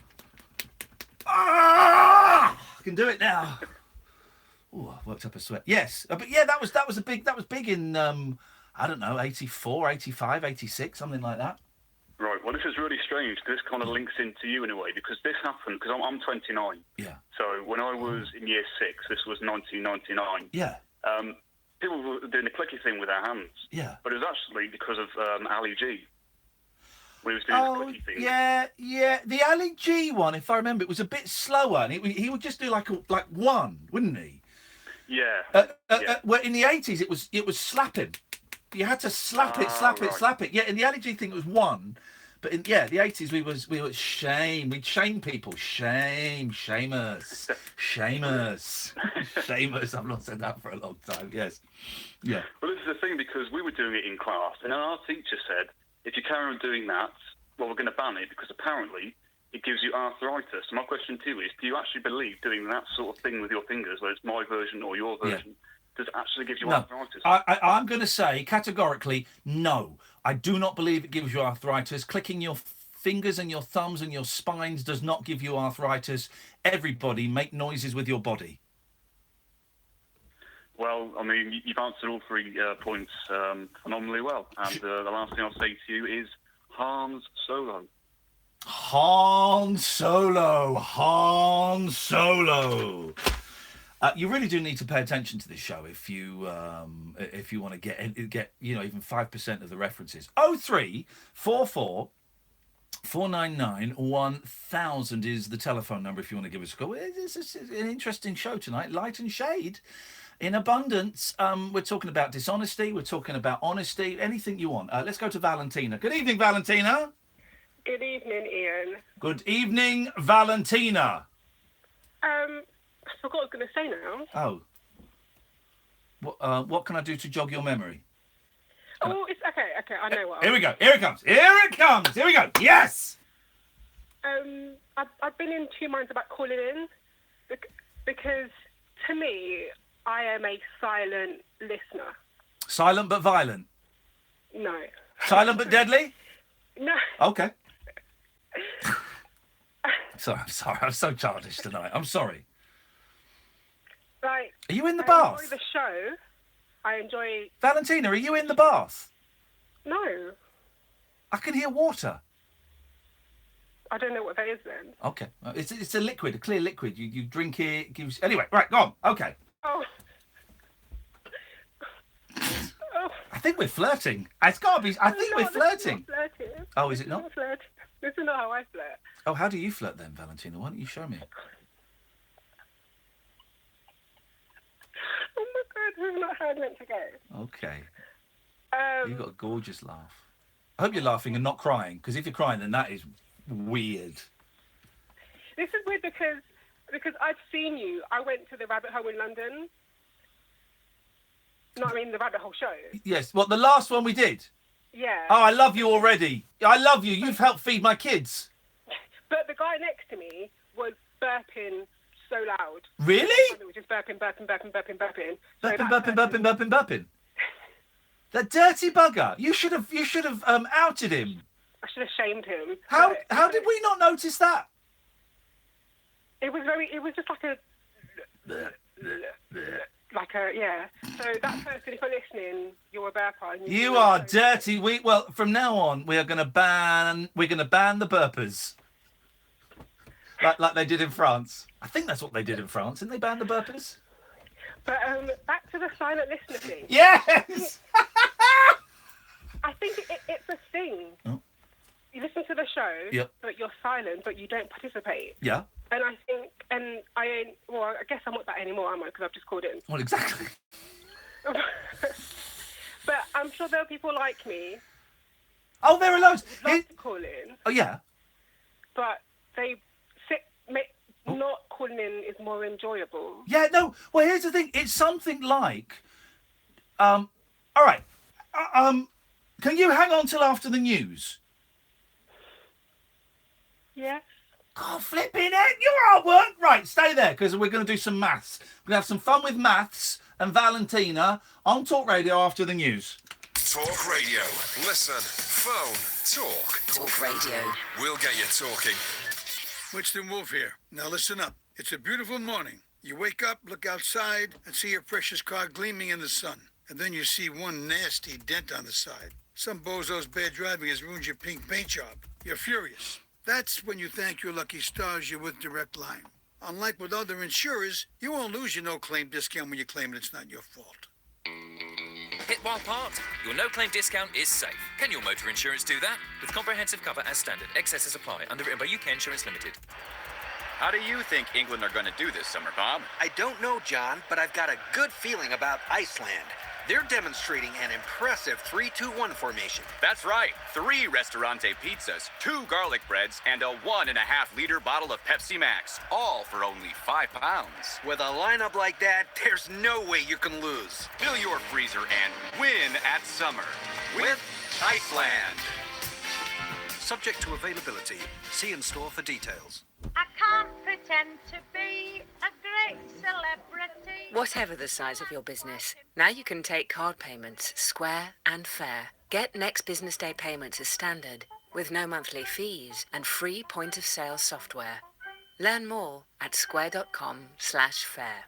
I can do it now. Oh, I worked up a sweat. Yes, but yeah, that was big in I don't know, 84, 85, 86, something like that. Right. Well, this is really strange. This kind of links into you in a way because this happened because I'm 29. Yeah. So when I was in year 6, this was 1999. Yeah. People were doing the clicky thing with their hands. Yeah. But it was actually because of Ali G. When he was doing the clicky thing. Yeah. The Ali G one, if I remember, it was a bit slower, and he would just do like one, wouldn't he? Yeah. Well, in the 80s, it was slapping. You had to slap it. Yeah, in the Ali G thing, it was one. But in the 80s, we were shame. We'd shame people. Shame us. I've not said that for a long time. Yes. Yeah. Well, this is the thing because we were doing it in class, and our teacher said, if you carry on doing that, well, we're going to ban it because apparently it gives you arthritis. So my question to you is, do you actually believe doing that sort of thing with your fingers, whether it's my version or your version, does it actually give you arthritis? I'm going to say categorically, no. I do not believe it gives you arthritis. Clicking your fingers and your thumbs and your spines does not give you arthritis. Everybody make noises with your body. Well, I mean, you've answered all 3 points phenomenally well. And the last thing I'll say to you is, Han Solo. Han Solo. You really do need to pay attention to this show if you want to get even 5% of the references. 0344 499 1000 is the telephone number if you want to give us a call. It's an interesting show tonight. Light and shade in abundance. We're talking about dishonesty. We're talking about honesty. Anything you want. Let's go to Valentina. Good evening, Valentina. Good evening, Ian. Good evening, Valentina. I forgot what I was going to say now. Oh. What can I do to jog your memory? It's okay, I know what. Here we go. Here it comes. Here we go. Yes! I've been in two minds about calling in because, to me, I am a silent listener. Silent but violent? No. Silent but deadly? No. Okay. I'm sorry. I'm so childish tonight. I'm sorry. Like, are you in the I bath? enjoy the show. I enjoy... Valentina, are you in the bath? No. I can hear water. I don't know what that is then. Okay. It's a liquid, a clear liquid. You drink it, gives... Anyway, right, go on. Okay. Oh. I think we're flirting. It's got to be... I think we're flirting. This is not flirting. Oh, is it not? This is not how I flirt. Oh, how do you flirt then, Valentina? Why don't you show me? Oh my God, we've not heard meant to go. Okay. You've got a gorgeous laugh. I hope you're laughing and not crying, because if you're crying, then that is weird. This is weird because I've seen you. I went to the Rabbit Hole in London. No, I mean the Rabbit Hole show. Yes. What, the last one we did? Yeah. Oh, I love you already. I love you. You've helped feed my kids. But the guy next to me was burping so loud. Really? It was just burping. Burping. That dirty bugger. You should have outed him. I should have shamed him. How did we not notice that? It was just like a yeah. So that person, if you're listening, you're a burper. You are dirty. From now on, we're going to ban the burpers. Like they did in France. I think that's what they did in France. Didn't they ban the burpers? But back to the silent listener thing. Yes! I think it's a thing. Oh. You listen to the show, Yep. but you're silent, but you don't participate. Yeah. And I think, I guess I'm not that anymore, am I? Because I've just called in. Well, exactly. But I'm sure there are people like me. Oh, there are loads. Who'd love to call in. Oh, yeah. But they not calling in is more enjoyable. Yeah, no. Well, here's the thing. It's something like, all right. Can you hang on till after the news? Yes. God, flipping it. You're at work. Right, stay there, because we're going to do some maths. We're going to have some fun with maths and Valentina on Talk Radio after the news. Talk Radio. Listen, phone, talk. Talk Radio. We'll get you talking. Winston Wolf here. Now listen up. It's a beautiful morning. You wake up, look outside, and see your precious car gleaming in the sun. And then you see one nasty dent on the side. Some bozo's bad driving has ruined your pink paint job. You're furious. That's when you thank your lucky stars you're with Direct Line. Unlike with other insurers, you won't lose your no-claim discount when you claim it's not your fault. Hit while parked. Your no-claim discount is safe. Can your motor insurance do that? With comprehensive cover as standard. Excesses apply. Underwritten by UK Insurance Limited. How do you think England are going to do this summer, Bob? I don't know, John, but I've got a good feeling about Iceland. They're demonstrating an impressive 3-2-1 formation. That's right. 3 Restaurante pizzas, 2 garlic breads, and a 1.5-liter bottle of Pepsi Max. All for only £5. With a lineup like that, there's no way you can lose. Fill your freezer and win at summer with Iceland. Subject to availability. See in store for details. I can't pretend to be a great celebrity. Whatever the size of your business, now you can take card payments square and fair. Get next business day payments as standard, with no monthly fees and free point-of-sale software. Learn more at square.com/fair.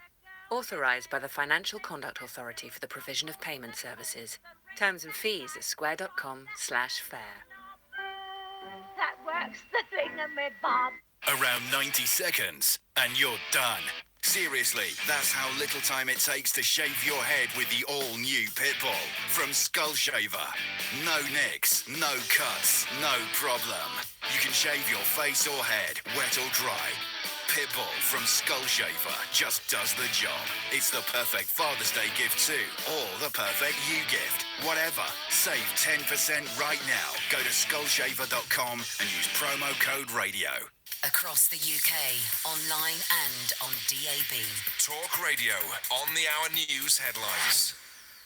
Authorised by the Financial Conduct Authority for the provision of payment services. Terms and fees at square.com/fair. calling me Bob. Around 90 seconds, and you're done. Seriously, that's how little time it takes to shave your head with the all-new Pitbull from Skull Shaver. No nicks, no cuts, no problem. You can shave your face or head, wet or dry. Pitbull from Skull Shaver just does the job. It's the perfect Father's Day gift too, or the perfect you gift. Whatever. Save 10% right now. Go to skullshaver.com and use promo code radio. Across the UK, online and on DAB. Talk Radio, on the hour news headlines.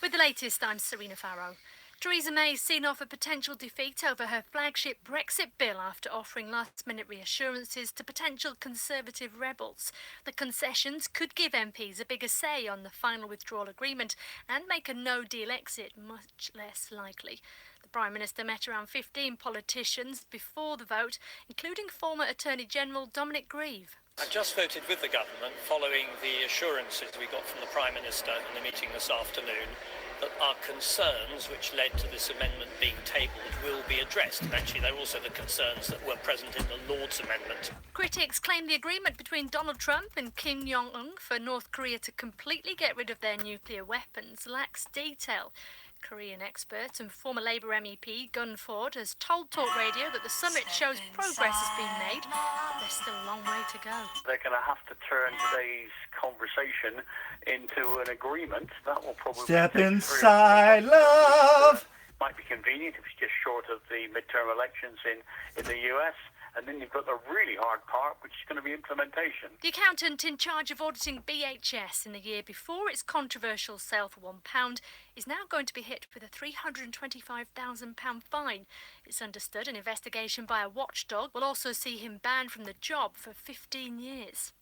With the latest, I'm Serena Farrow. Theresa May's seen off a potential defeat over her flagship Brexit bill after offering last-minute reassurances to potential Conservative rebels. The concessions could give MPs a bigger say on the final withdrawal agreement and make a no-deal exit much less likely. The Prime Minister met around 15 politicians before the vote, including former Attorney General Dominic Grieve. I just voted with the government following the assurances we got from the Prime Minister in the meeting this afternoon that our concerns which led to this amendment being tabled will be addressed. And actually, they're also the concerns that were present in the Lord's amendment. Critics claim the agreement between Donald Trump and Kim Jong-un for North Korea to completely get rid of their nuclear weapons lacks detail. Korean expert and former Labour MEP Gun Ford has told Talk Radio that the summit shows progress has been made, but there's still a long way to go. They're going to have to turn today's conversation into an agreement. That will probably step inside, love. Might be convenient if it's just short of the midterm elections in the US. And then you've got the really hard part, which is going to be implementation. The accountant in charge of auditing BHS in the year before its controversial sale for £1 is now going to be hit with a £325,000 fine. It's understood an investigation by a watchdog will also see him banned from the job for 15 years.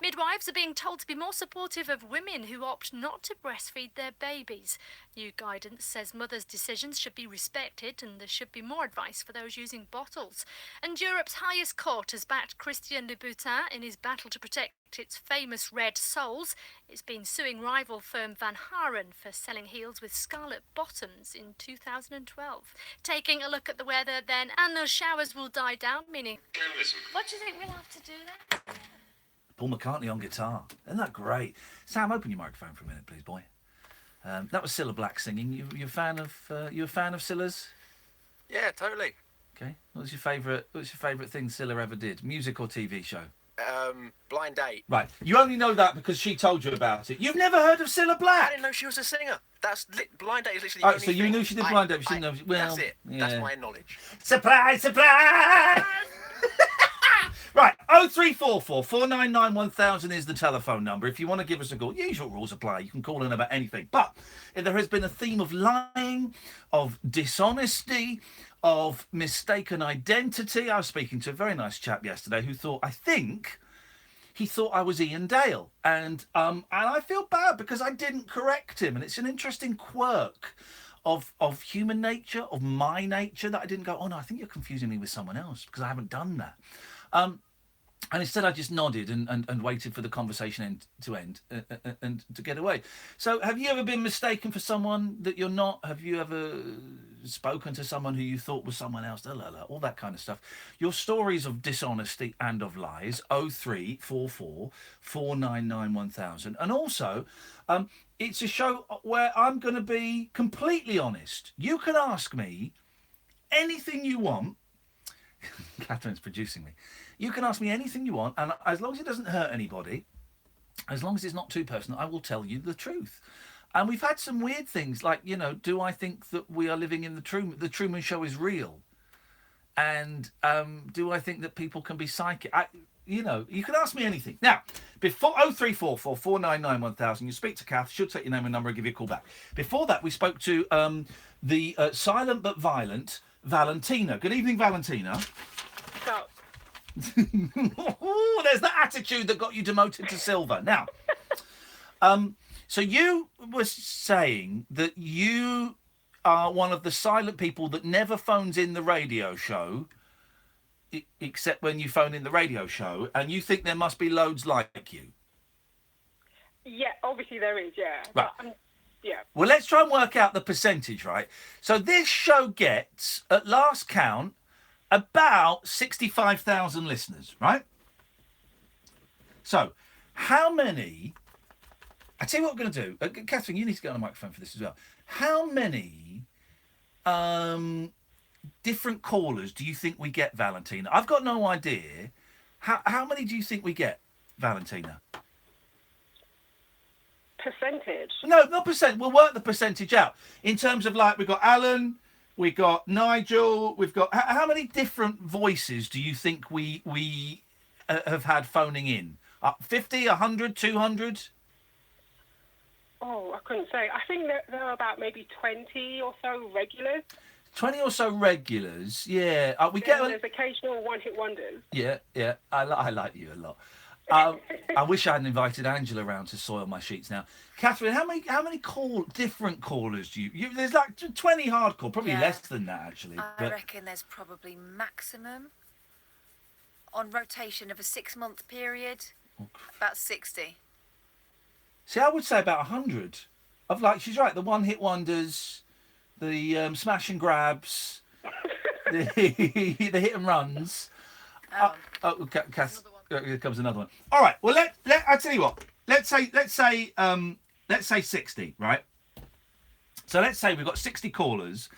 Midwives are being told to be more supportive of women who opt not to breastfeed their babies. New guidance says mothers' decisions should be respected and there should be more advice for those using bottles. And Europe's highest court has backed Christian Louboutin in his battle to protect its famous red soles. It's been suing rival firm Van Haren for selling heels with scarlet bottoms in 2012. Taking a look at the weather then, and those showers will die down, meaning... What do you think we'll have to do then? Paul McCartney on guitar. Isn't that great? Sam, open your microphone for a minute, please, boy. That was Cilla Black singing. You a fan of Cilla's? Yeah, totally. Okay. What's your favourite thing Cilla ever did? Music or TV show? Blind Date. Right. You only know that because she told you about it. You've never heard of Cilla Black? I didn't know she was a singer. Blind Date is literally. Oh, so you knew she did Blind Date? But she didn't know. Well, that's it. Yeah. That's my knowledge. Surprise! Right, 0344 499 1000 is the telephone number. If you want to give us a call, usual rules apply. You can call in about anything. But if there has been a theme of lying, of dishonesty, of mistaken identity. I was speaking to a very nice chap yesterday who thought, he thought I was Ian Dale. And I feel bad because I didn't correct him. And it's an interesting quirk of human nature, of my nature, that I didn't go, oh no, I think you're confusing me with someone else, because I haven't done that. And instead I just nodded and waited for the conversation to end and to get away. So have you ever been mistaken for someone that you're not? Have you ever spoken to someone who you thought was someone else? All that kind of stuff. Your stories of dishonesty and of lies, 0344 499 1000. And also, it's a show where I'm going to be completely honest. You can ask me anything you want. Catherine's producing me. You can ask me anything you want, and as long as it doesn't hurt anybody, as long as it's not too personal, I will tell you the truth. And we've had some weird things, like, do I think that we are living in the Truman Show is real? And do I think that people can be psychic? You can ask me anything. Now, before 0344 499 1000, you speak to Kath, she'll take your name and number and give you a call back. Before that, we spoke to the silent but violent Valentina. Good evening, Valentina. Stop. There's the attitude that got you demoted to silver. Now, so you were saying that you are one of the silent people that never phones in the radio show, except when you phone in the radio show, and you think there must be loads like you. Yeah, obviously there is, yeah. Right. But, yeah. Well, let's try and work out the percentage, right? So this show gets, at last count, about 65,000 listeners, right? So, how many... I tell you what we're going to do. Catherine, you need to get on the microphone for this as well. How many different callers do you think we get, Valentina? I've got no idea. How many do you think we get, Valentina? Percentage? No, not percent. We'll work the percentage out. In terms of, like, we've got Alan, we've got Nigel, we've got... How many different voices do you think we have had phoning in? 50, 100, 200? Oh, I couldn't say. I think there are about maybe 20 or so regulars. 20 or so regulars, yeah. There's occasional one-hit wonders. Yeah. I like you a lot. I wish I hadn't invited Angela around to soil my sheets now. Catherine, how many different callers do you... There's like 20 hardcore, probably less than that, actually. I reckon there's probably maximum, on rotation of a 6-month period, about 60. See, I would say about 100. Of like, she's right, the one-hit wonders, the smash and grabs, the hit and runs. Cass, here comes another one. All right. Well, I tell you what. Let's say 60, right? So let's say we've got 60 callers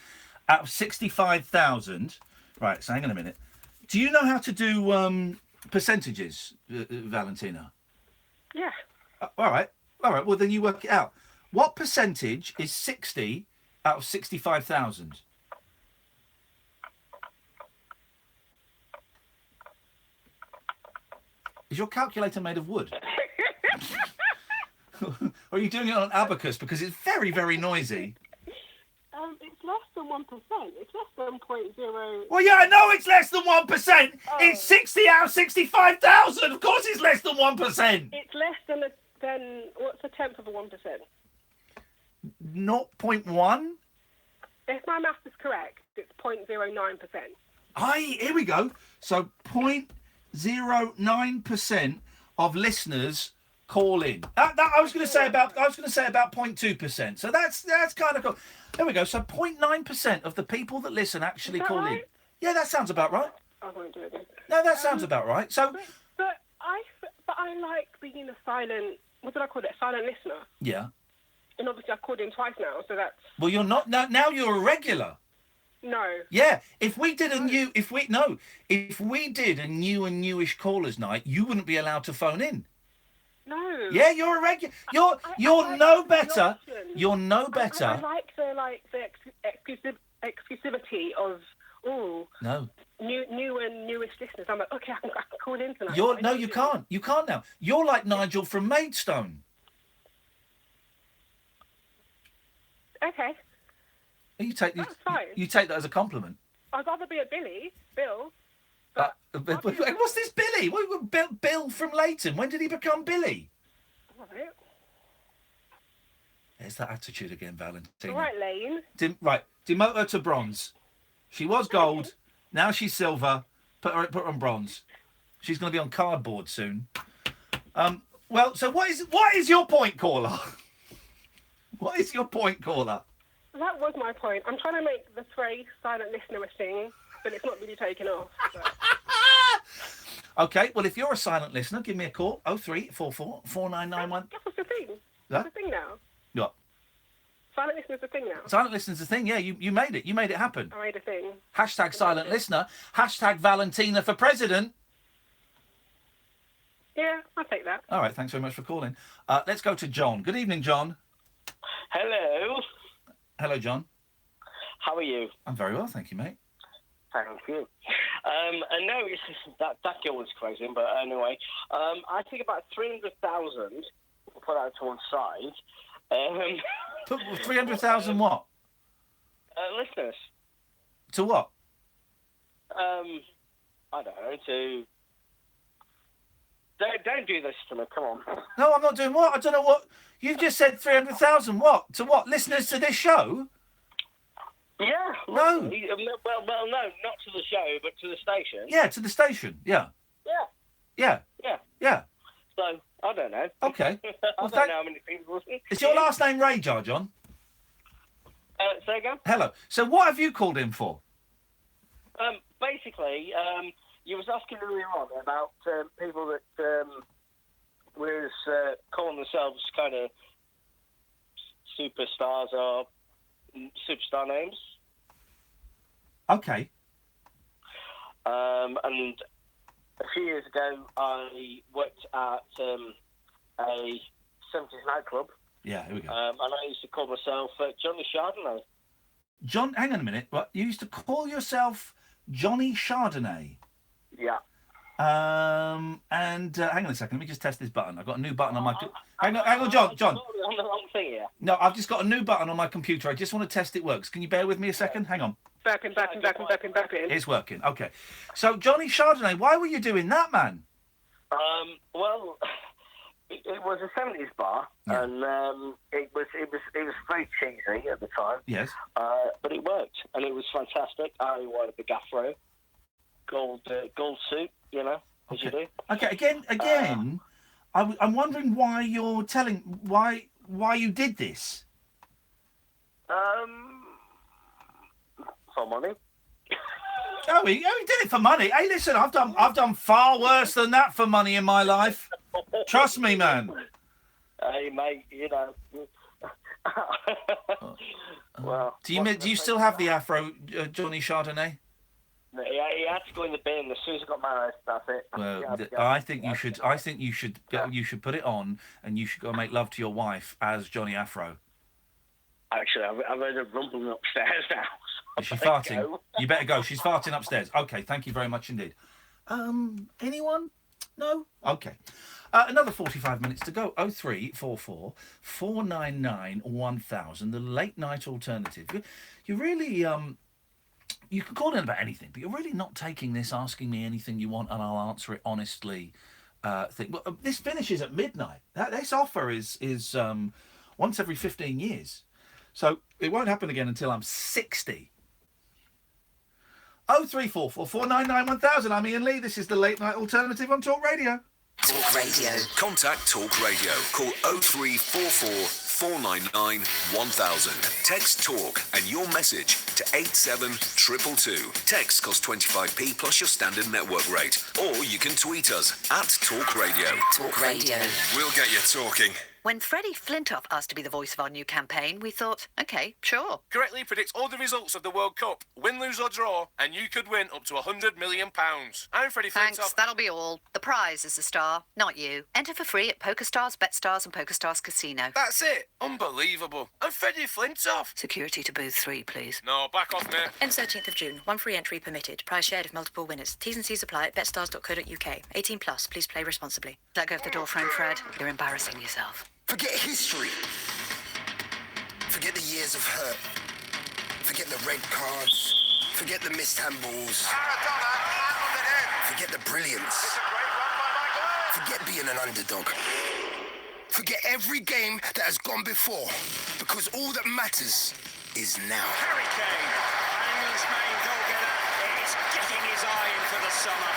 out of 65,000. Right. So hang on a minute. Do you know how to do percentages, Valentina? Yeah. All right. Well, then you work it out. What percentage is 60 out of 65,000? Is your calculator made of wood? Or are you doing it on an abacus? Because it's very, very noisy. It's less than 1%. It's less than 0.0... Well, yeah, I know it's less than 1%. Oh. It's 60 out of 65,000. Of course it's less than 1%. It's less than what's a tenth of a 1%? 0.1? If my math is correct, it's 0.09%. Here we go. So 0.09% of listeners call in. I was going to say about 0.2%. So that's kind of cool. There we go. So 0.9% of the people that listen actually call in. Yeah, that sounds about right. I won't do it then. No, that sounds about right. So, but I like being a silent. What did I call it? A silent listener. Yeah. And obviously I've called in twice now, so that's... Well, you're not... Now you're a regular. No. Yeah. If we did a new and newish callers night, you wouldn't be allowed to phone in. No. Yeah, you're a regular. You're no better. You're no better. I like the exclusivity of no. New and newish listeners. I'm like, okay, I can call in tonight. You can't. You can't now. You're like Nigel from Maidstone. Okay. You take that as a compliment. I'd rather be a Bill. What's this Billy? Bill from Leighton. When did he become Billy? All right. There's that attitude again, Valentina. All right, Lane. Demote her to bronze. She was gold. Now she's silver. Put her on bronze. She's going to be on cardboard soon. Well, so what is your point, caller? What is your point, caller? That was my point. I'm trying to make the phrase silent listener a thing, but it's not really taken off. Okay, well, if you're a silent listener, give me a call. 0344 4991. That's the thing. That's the thing now. What? Silent listener's a thing now. Silent listener's a thing, yeah. You made it. You made it happen. I made a thing. Hashtag silent listener. Hashtag Valentina for president. Yeah, I'll take that. All right, thanks very much for calling. Let's go to John. Good evening, John. Hello. Hello, John. How are you? I'm very well, thank you, mate. Thank you. I know that girl was crazy, but anyway, I think about 300,000 put out to one side. 300,000 what? Listeners. To what? I don't know, to... Don't do this to me, come on. No, I'm not doing what? I don't know what... You've just said 300,000 what? To what? Listeners to this show? Yeah. No. Well, no, not to the show, but to the station. Yeah, to the station, yeah. Yeah. Yeah. So, I don't know. Okay. I don't know how many people listen. Is your last name Rajar, John? Say again? Hello. So what have you called in for? Basically, you was asking earlier on about people that was calling themselves kind of superstars or superstar names. Okay. And a few years ago, I worked at a 70s nightclub. Yeah, here we go. And I used to call myself Johnny Chardonnay. John, hang on a minute. What, you used to call yourself Johnny Chardonnay? Yeah. And hang on a second. Let me just test this button. I've got a new button on my... Hang on, John. I'm on the wrong thing here. No, I've just got a new button on my computer. I just want to test it works. Can you bear with me a second? Hang on. Back in. It's working. Okay. So, Johnny Chardonnay, why were you doing that, man? Well, it was a 70s bar, and it was very cheesy at the time. Yes. But it worked, and it was fantastic. I wore a big afro, gold suit, you know, as you do. Okay. Again, I'm wondering why you're why you did this. For money. Oh, he did it for money. Hey, listen, I've done far worse than that for money in my life. Trust me, man. Hey, mate, you know. Well, do you still have the afro, Johnny Chardonnay? He had to go in the bin as soon as I got married. That's it. Well, I think you should. I think you should. You should put it on, and you should go make love to your wife as Johnny Afro. Actually, I've heard her rumbling upstairs now. Is she farting? Go. You better go. She's farting upstairs. Okay, thank you very much indeed. Anyone? No? Okay. Another 45 minutes to go. 0344 499 1000. The late night alternative. You really you can call in about anything, but you're really not taking this asking me anything you want and I'll answer it honestly thing. Well, this finishes at midnight. This offer is once every 15 years. So it won't happen again until I'm 60. 0344 499 1000. I'm Iain Lee. This is the Late Night Alternative on Talk Radio. Talk Radio. Contact Talk Radio. Call 0344 499 1000. Text Talk and your message to 87222. Text costs 25p plus your standard network rate. Or you can tweet us at Talk Radio. Talk Radio. We'll get you talking. When Freddie Flintoff asked to be the voice of our new campaign, we thought, OK, sure. Correctly predict all the results of the World Cup. Win, lose or draw, and you could win up to £100 million. I'm Freddie Flintoff. Thanks, that'll be all. The prize is the star, not you. Enter for free at PokerStars, BetStars and PokerStars Casino. That's it. Unbelievable. I'm Freddie Flintoff. Security to booth 3, please. No, back off now. End 13th of June. One free entry permitted. Prize shared if multiple winners. T's and C's apply at betstars.co.uk. 18 plus. Please play responsibly. Let go of the door frame, Fred. You're embarrassing yourself. Forget history. Forget the years of hurt. Forget the red cards. Forget the missed handballs. Forget the brilliance. Forget being an underdog. Forget every game that has gone before. Because all that matters is now. Harry Kane, England's main goal-getter, is getting his eye in for the summer.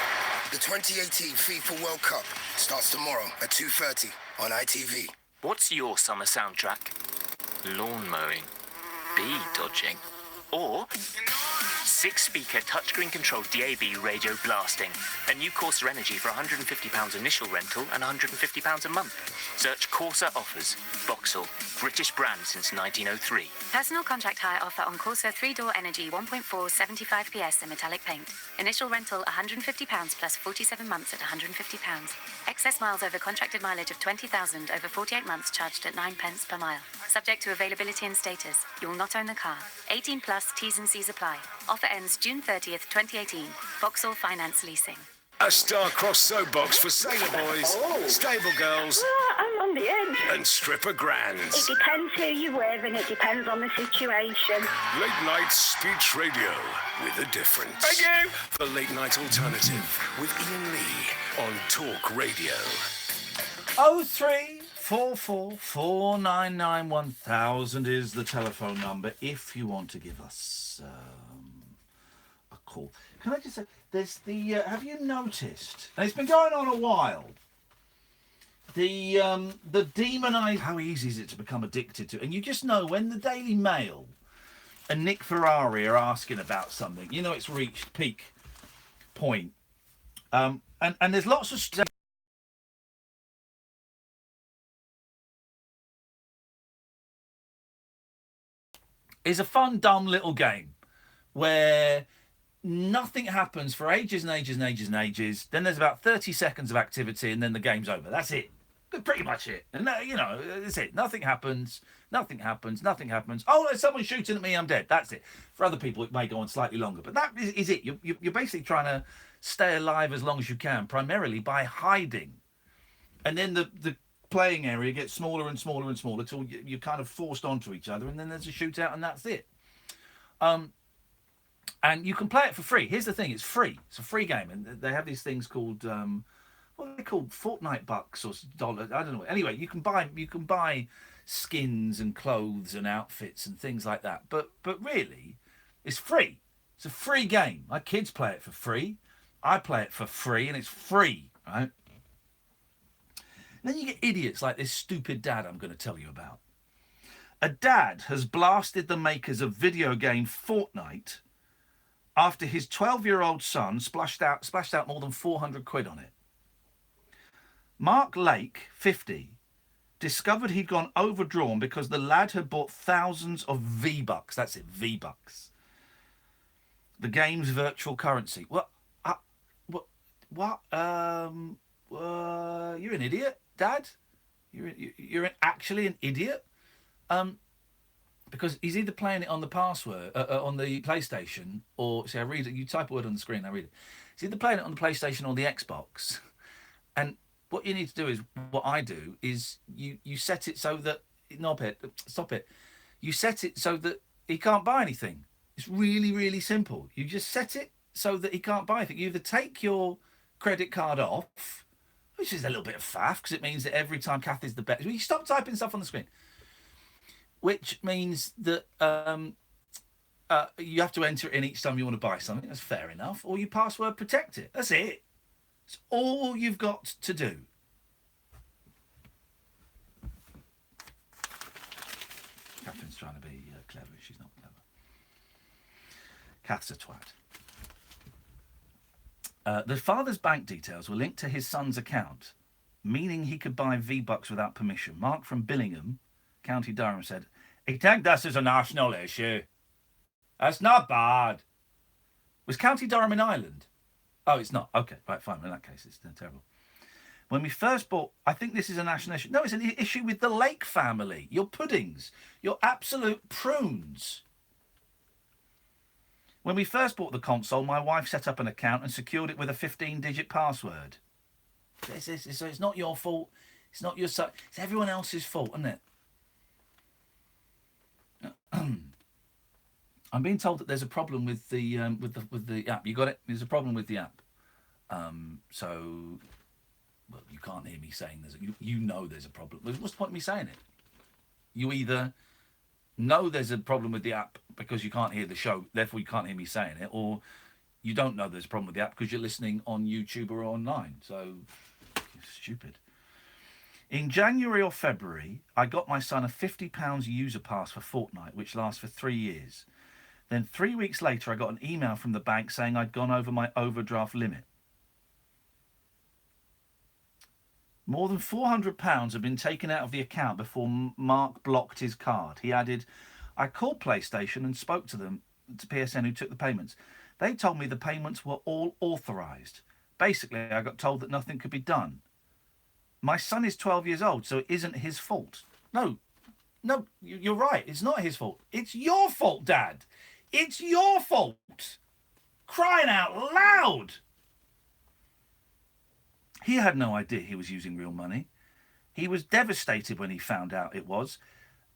The 2018 FIFA World Cup starts tomorrow at 2:30 on ITV. What's your summer soundtrack? Lawn mowing, bee dodging, or 6-speaker touchscreen controlled DAB radio blasting. A new Corsa Energy for £150 initial rental and £150 a month. Search Corsa offers. Vauxhall, British brand since 1903. Personal contract hire offer on Corsa 3-door Energy 1.4 75 PS in metallic paint. Initial rental £150 plus 47 months at £150. Excess miles over contracted mileage of 20,000 over 48 months charged at 9 pence per mile. Subject to availability and status. You will not own the car. 18 plus T's and C's apply. Offer ends June 30th, 2018. Vauxhall Finance Leasing. A star-crossed soapbox for sailor boys, stable girls, I'm on the edge. and stripper grands. It depends who you're with and it depends on the situation. Late night speech radio with a difference. Thank you. The Late Night Alternative with Iain Lee on Talk Radio. 0344 499 1000 is the telephone number if you want to give us a call. Can I just say, there's the, have you noticed, and it's been going on a while, the demonised, how easy is it to become addicted to, and you just know when the Daily Mail and Nick Ferrari are asking about something, you know it's reached peak point. And there's lots of stuff. It's a fun, dumb little game where nothing happens for ages and ages and ages and ages. Then there's about 30 seconds of activity, and then the game's over. That's it. Pretty much it. And, you know, that's it. Nothing happens. Nothing happens. Nothing happens. Oh, there's someone shooting at me. I'm dead. That's it. For other people, it may go on slightly longer. But that is it. You're basically trying to stay alive as long as you can, primarily by hiding. And then the playing area gets smaller and smaller and smaller till you're kind of forced onto each other, and then there's a shootout, and that's it. And you can play it for free. Here's the thing: it's free. It's a free game, and they have these things called what are they called? Fortnite bucks or dollars? I don't know. Anyway, you can buy skins and clothes and outfits and things like that. But really, it's free. It's a free game. My kids play it for free. I play it for free, and it's free, right? And then you get idiots like this stupid dad I'm going to tell you about. A dad has blasted the makers of video game Fortnite after his 12-year-old son splashed out more than 400 quid on it. Mark Lake, 50, discovered he'd gone overdrawn because the lad had bought thousands of V-Bucks. That's it, V-Bucks. The game's virtual currency. What? You're an idiot, Dad. You're actually an idiot. Because he's either playing it on the password on the PlayStation, or see, I read it. You type a word on the screen, I read it. He's either playing it on the PlayStation or the Xbox. And what you need to do is what I do is you set it so that stop it. You set it so that he can't buy anything. It's really, really simple. You just set it so that he can't buy anything. You either take your credit card off, which is a little bit of faff because it means that every time Kathy's the best. You stop typing stuff on the screen. Which means that you have to enter it in each time you want to buy something. That's fair enough. Or you password protect it. That's it. It's all you've got to do. Catherine's trying to be clever. She's not clever. Kath's a twat. The father's bank details were linked to his son's account, meaning he could buy V-Bucks without permission. Mark from Billingham, County Durham, said, "I think this is a national issue. That's not bad." Was County Durham in Ireland? Oh, it's not. Okay, right, fine. In that case, it's terrible. When we first bought, I think this is a national issue. No, it's an issue with the Lake family. Your puddings. Your absolute prunes. When we first bought the console, my wife set up an account and secured it with a 15-digit password. So it's not your fault. It's not your son. It's everyone else's fault, isn't it? I'm being told that there's a problem with the app. You got it? There's a problem with the app. So, well, you can't hear me saying you know there's a problem. What's the point of me saying it? You either know there's a problem with the app because you can't hear the show, therefore you can't hear me saying it, or you don't know there's a problem with the app because you're listening on YouTube or online. So, stupid. In January or February, I got my son a £50 user pass for Fortnite, which lasts for 3 years. Then 3 weeks later, I got an email from the bank saying I'd gone over my overdraft limit. More than £400 had been taken out of the account before Mark blocked his card. He added, "I called PlayStation and spoke to them, to PSN, who took the payments. They told me the payments were all authorised. Basically, I got told that nothing could be done. My son is 12 years old, so it isn't his fault." No, you're right. It's not his fault. It's your fault, Dad. It's your fault. Crying out loud. He had no idea he was using real money. He was devastated when he found out it was.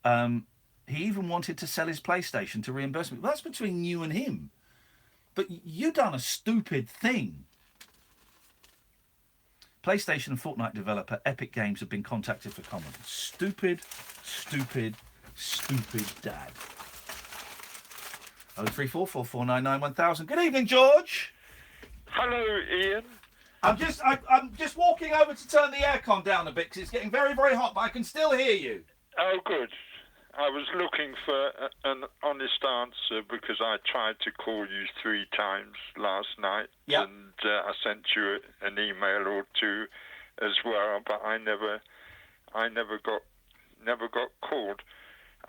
He even wanted to sell his PlayStation to reimburse me. Well, that's between you and him. But you done a stupid thing. PlayStation and Fortnite developer Epic Games have been contacted for comment. Stupid dad. 03444991000. Good evening, George. Hello, Ian. I'm just walking over to turn the aircon down a bit because it's getting very, very hot, but I can still hear you. Oh, good. I was looking for an honest answer because I tried to call you 3 times last night, and I sent you an email or 2 as well, but I never got called.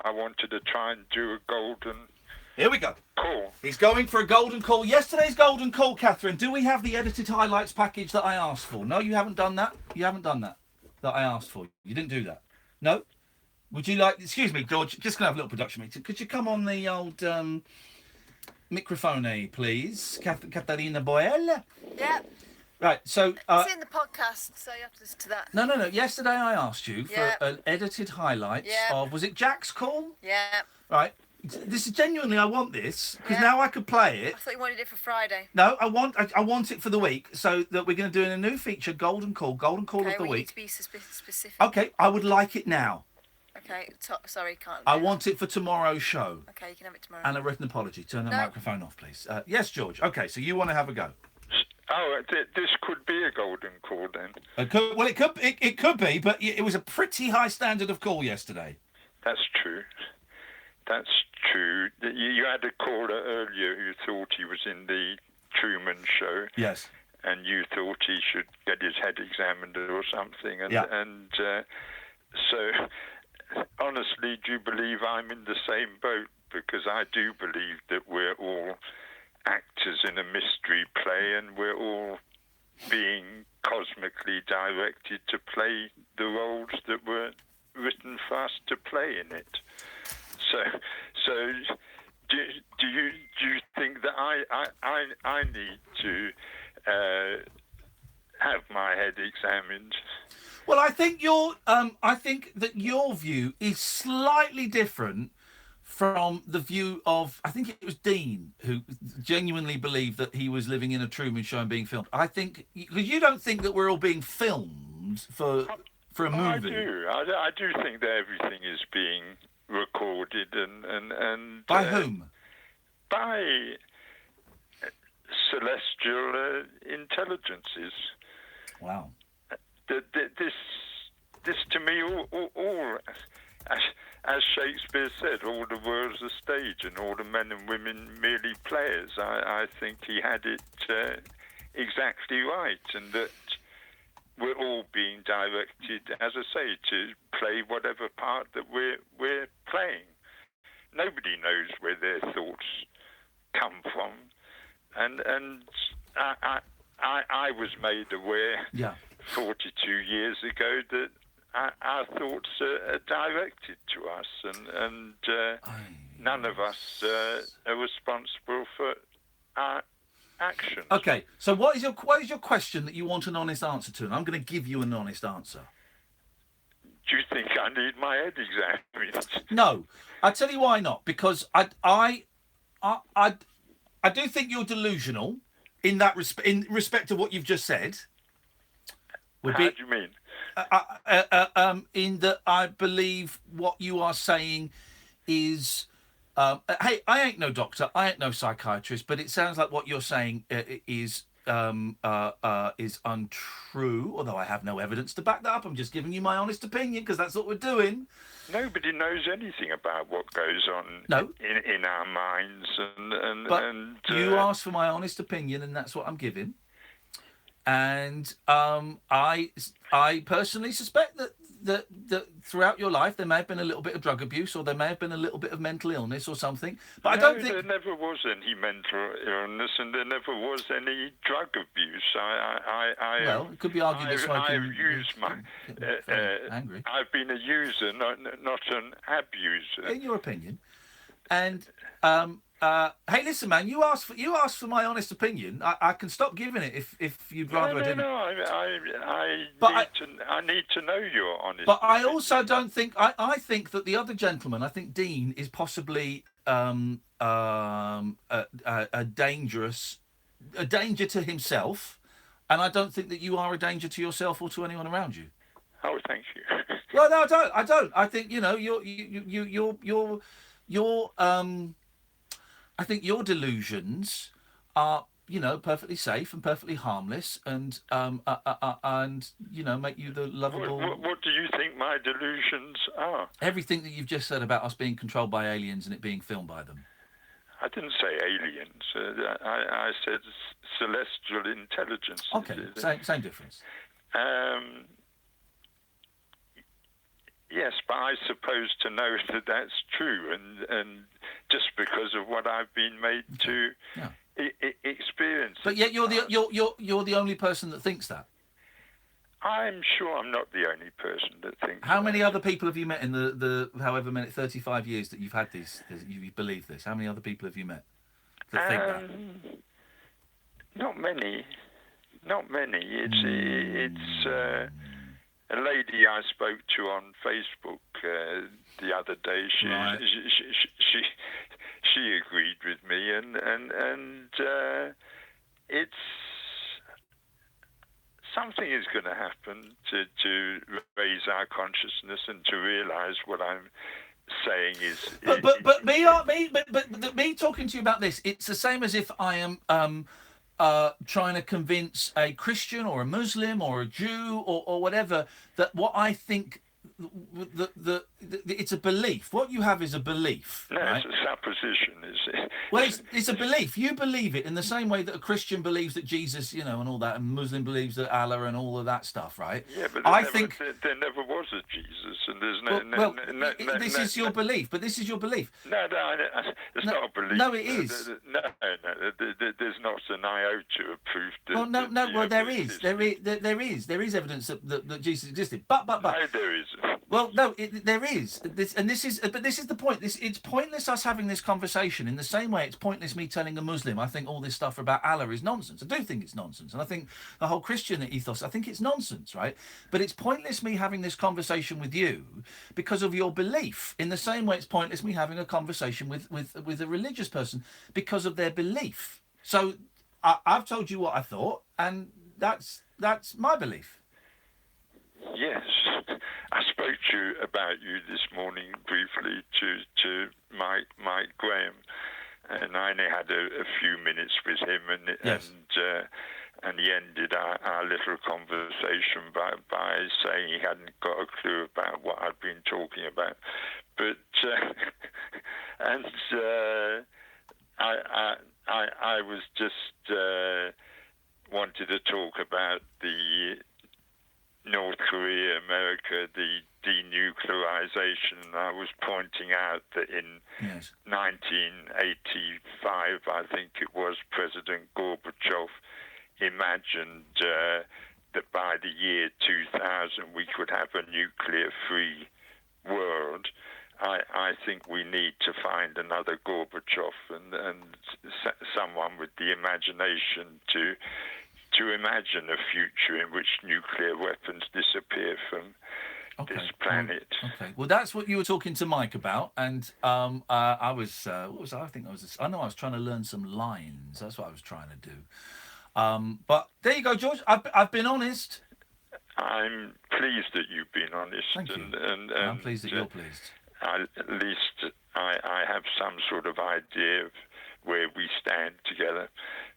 I wanted to try and do a golden. Here we go. Call. He's going for a golden call. Yesterday's golden call, Catherine. Do we have the edited highlights package that I asked for? No, you haven't done that. You haven't done that I asked for. You didn't do that. No? Would you like... Excuse me, George. Just going to have a little production meeting. Could you come on the old microphone, please? Caterina Boel? Yeah. Right, so... it's in the podcast, so you have to listen to that. No. Yesterday I asked you for an edited highlights of... Was it Jack's call? Yeah. Right. This is genuinely... I want this, because now I could play it. I thought you wanted it for Friday. No, I want it for the week, so that we're going to do in a new feature, Golden Call of the we Week. need to be specific. Okay, I would like it now. Okay, sorry, can't. I want it for tomorrow's show. Okay, you can have it tomorrow. And a written apology. Turn the microphone off, please. Yes, George. Okay, so you want to have a go. Oh, this could be a golden call then. It could be, but it was a pretty high standard of call yesterday. That's true. You had a caller earlier who thought he was in the Truman Show. Yes. And you thought he should get his head examined or something. And so, honestly, do you believe I'm in the same boat? Because I do believe that we're all actors in a mystery play, and we're all being cosmically directed to play the roles that were written for us to play in it. So do you think that I need to have my head examined? Well, I think that your view is slightly different from the view of, I think it was Dean, who genuinely believed that he was living in a Truman Show and being filmed. I think, because you don't think that we're all being filmed for a movie. I do think that everything is being recorded and by whom? By celestial intelligences. Wow. This to me, all as Shakespeare said, all the world's a stage and all the men and women merely players. I think he had it exactly right, and that we're all being directed, as I say, to play whatever part that we're playing. Nobody knows where their thoughts come from, and I was made aware 42 years ago that our thoughts are directed to us, and none of us are responsible for our actions. Okay, so what is your question that you want an honest answer to? And I'm going to give you an honest answer. Do you think I need my head examined? No, I tell you why not. Because I do think you're delusional in that in respect of what you've just said. How do you mean? In that I believe what you are saying is, hey, I ain't no doctor, I ain't no psychiatrist, but it sounds like what you're saying is untrue, although I have no evidence to back that up. I'm just giving you my honest opinion because that's what we're doing. Nobody knows anything about what goes on in our minds, and you asked for my honest opinion, and that's what I'm giving. And I personally suspect that throughout your life there may have been a little bit of drug abuse, or there may have been a little bit of mental illness or something. But I don't think there never was any mental illness, and there never was any drug abuse. Well, it could be argued that smoking. I've used my. Angry. I've been a user, not an abuser. In your opinion, and hey, listen, man. You asked for my honest opinion. I can stop giving it if you'd rather I didn't. No. I need to know your honest. But I also don't think. I think that the other gentleman, I think Dean, is possibly a danger to himself, and I don't think that you are a danger to yourself or to anyone around you. Oh, thank you. Well, no, I don't. I think you're I think your delusions are perfectly safe and perfectly harmless, and make you the lovable. What do you think my delusions are? Everything that you've just said about us being controlled by aliens and it being filmed by them. I didn't say aliens. I said celestial intelligence. Okay, same difference. Yes, but I suppose to know that that's true, and just because of what I've been made to experience. But yet you're the only person that thinks that. I'm sure I'm not the only person that thinks. How many other people have you met in the however many 35 years that you've had this you believe this? How many other people have you met that think that? Not many. It's a lady I spoke to on Facebook the other day. She agreed with me, and it's. Something is going to happen to raise our consciousness and to realise what I'm saying is. But me talking to you about this, it's the same as if I am trying to convince a Christian or a Muslim or a Jew or whatever that what I think. It's a belief. What you have is a belief. No, right? It's a supposition, is it? Well, it's a belief. You believe it in the same way that a Christian believes that Jesus, and all that, and Muslim believes that Allah and all of that stuff, right? Yeah, but there never was a Jesus, and there's no. This is your belief, but this is your belief. No, it's not a belief. No, it is. No, there's not an iota of proof. Well, there is. There is evidence that Jesus existed, but. No, there isn't. Well, no, there is. This is the point. It's pointless us having this conversation in the same way it's pointless me telling a Muslim I think all this stuff about Allah is nonsense. I do think it's nonsense, and I think the whole Christian ethos, I think it's nonsense, right? But it's pointless me having this conversation with you because of your belief. In the same way, it's pointless me having a conversation with a religious person because of their belief. So I've told you what I thought, and that's my belief. Yes, I spoke to you about you this morning briefly to Mike Graham, and I only had a few minutes with him, and he ended our little conversation by saying he hadn't got a clue about what I'd been talking about, but I was just wanted to talk about the North Korea, America, the denuclearization. I was pointing out that in 1985, I think it was, President Gorbachev imagined that by the year 2000 we could have a nuclear-free world. I think we need to find another Gorbachev and someone with the imagination to imagine a future in which nuclear weapons disappear from this planet. Okay. Well, that's what you were talking to Mike about, and I was. What was I? I think I was. I know I was trying to learn some lines. That's what I was trying to do. But there you go, George. I've been honest. I'm pleased that you've been honest. Thank you. And I'm pleased that you're pleased. At least I have some sort of idea of where we stand together.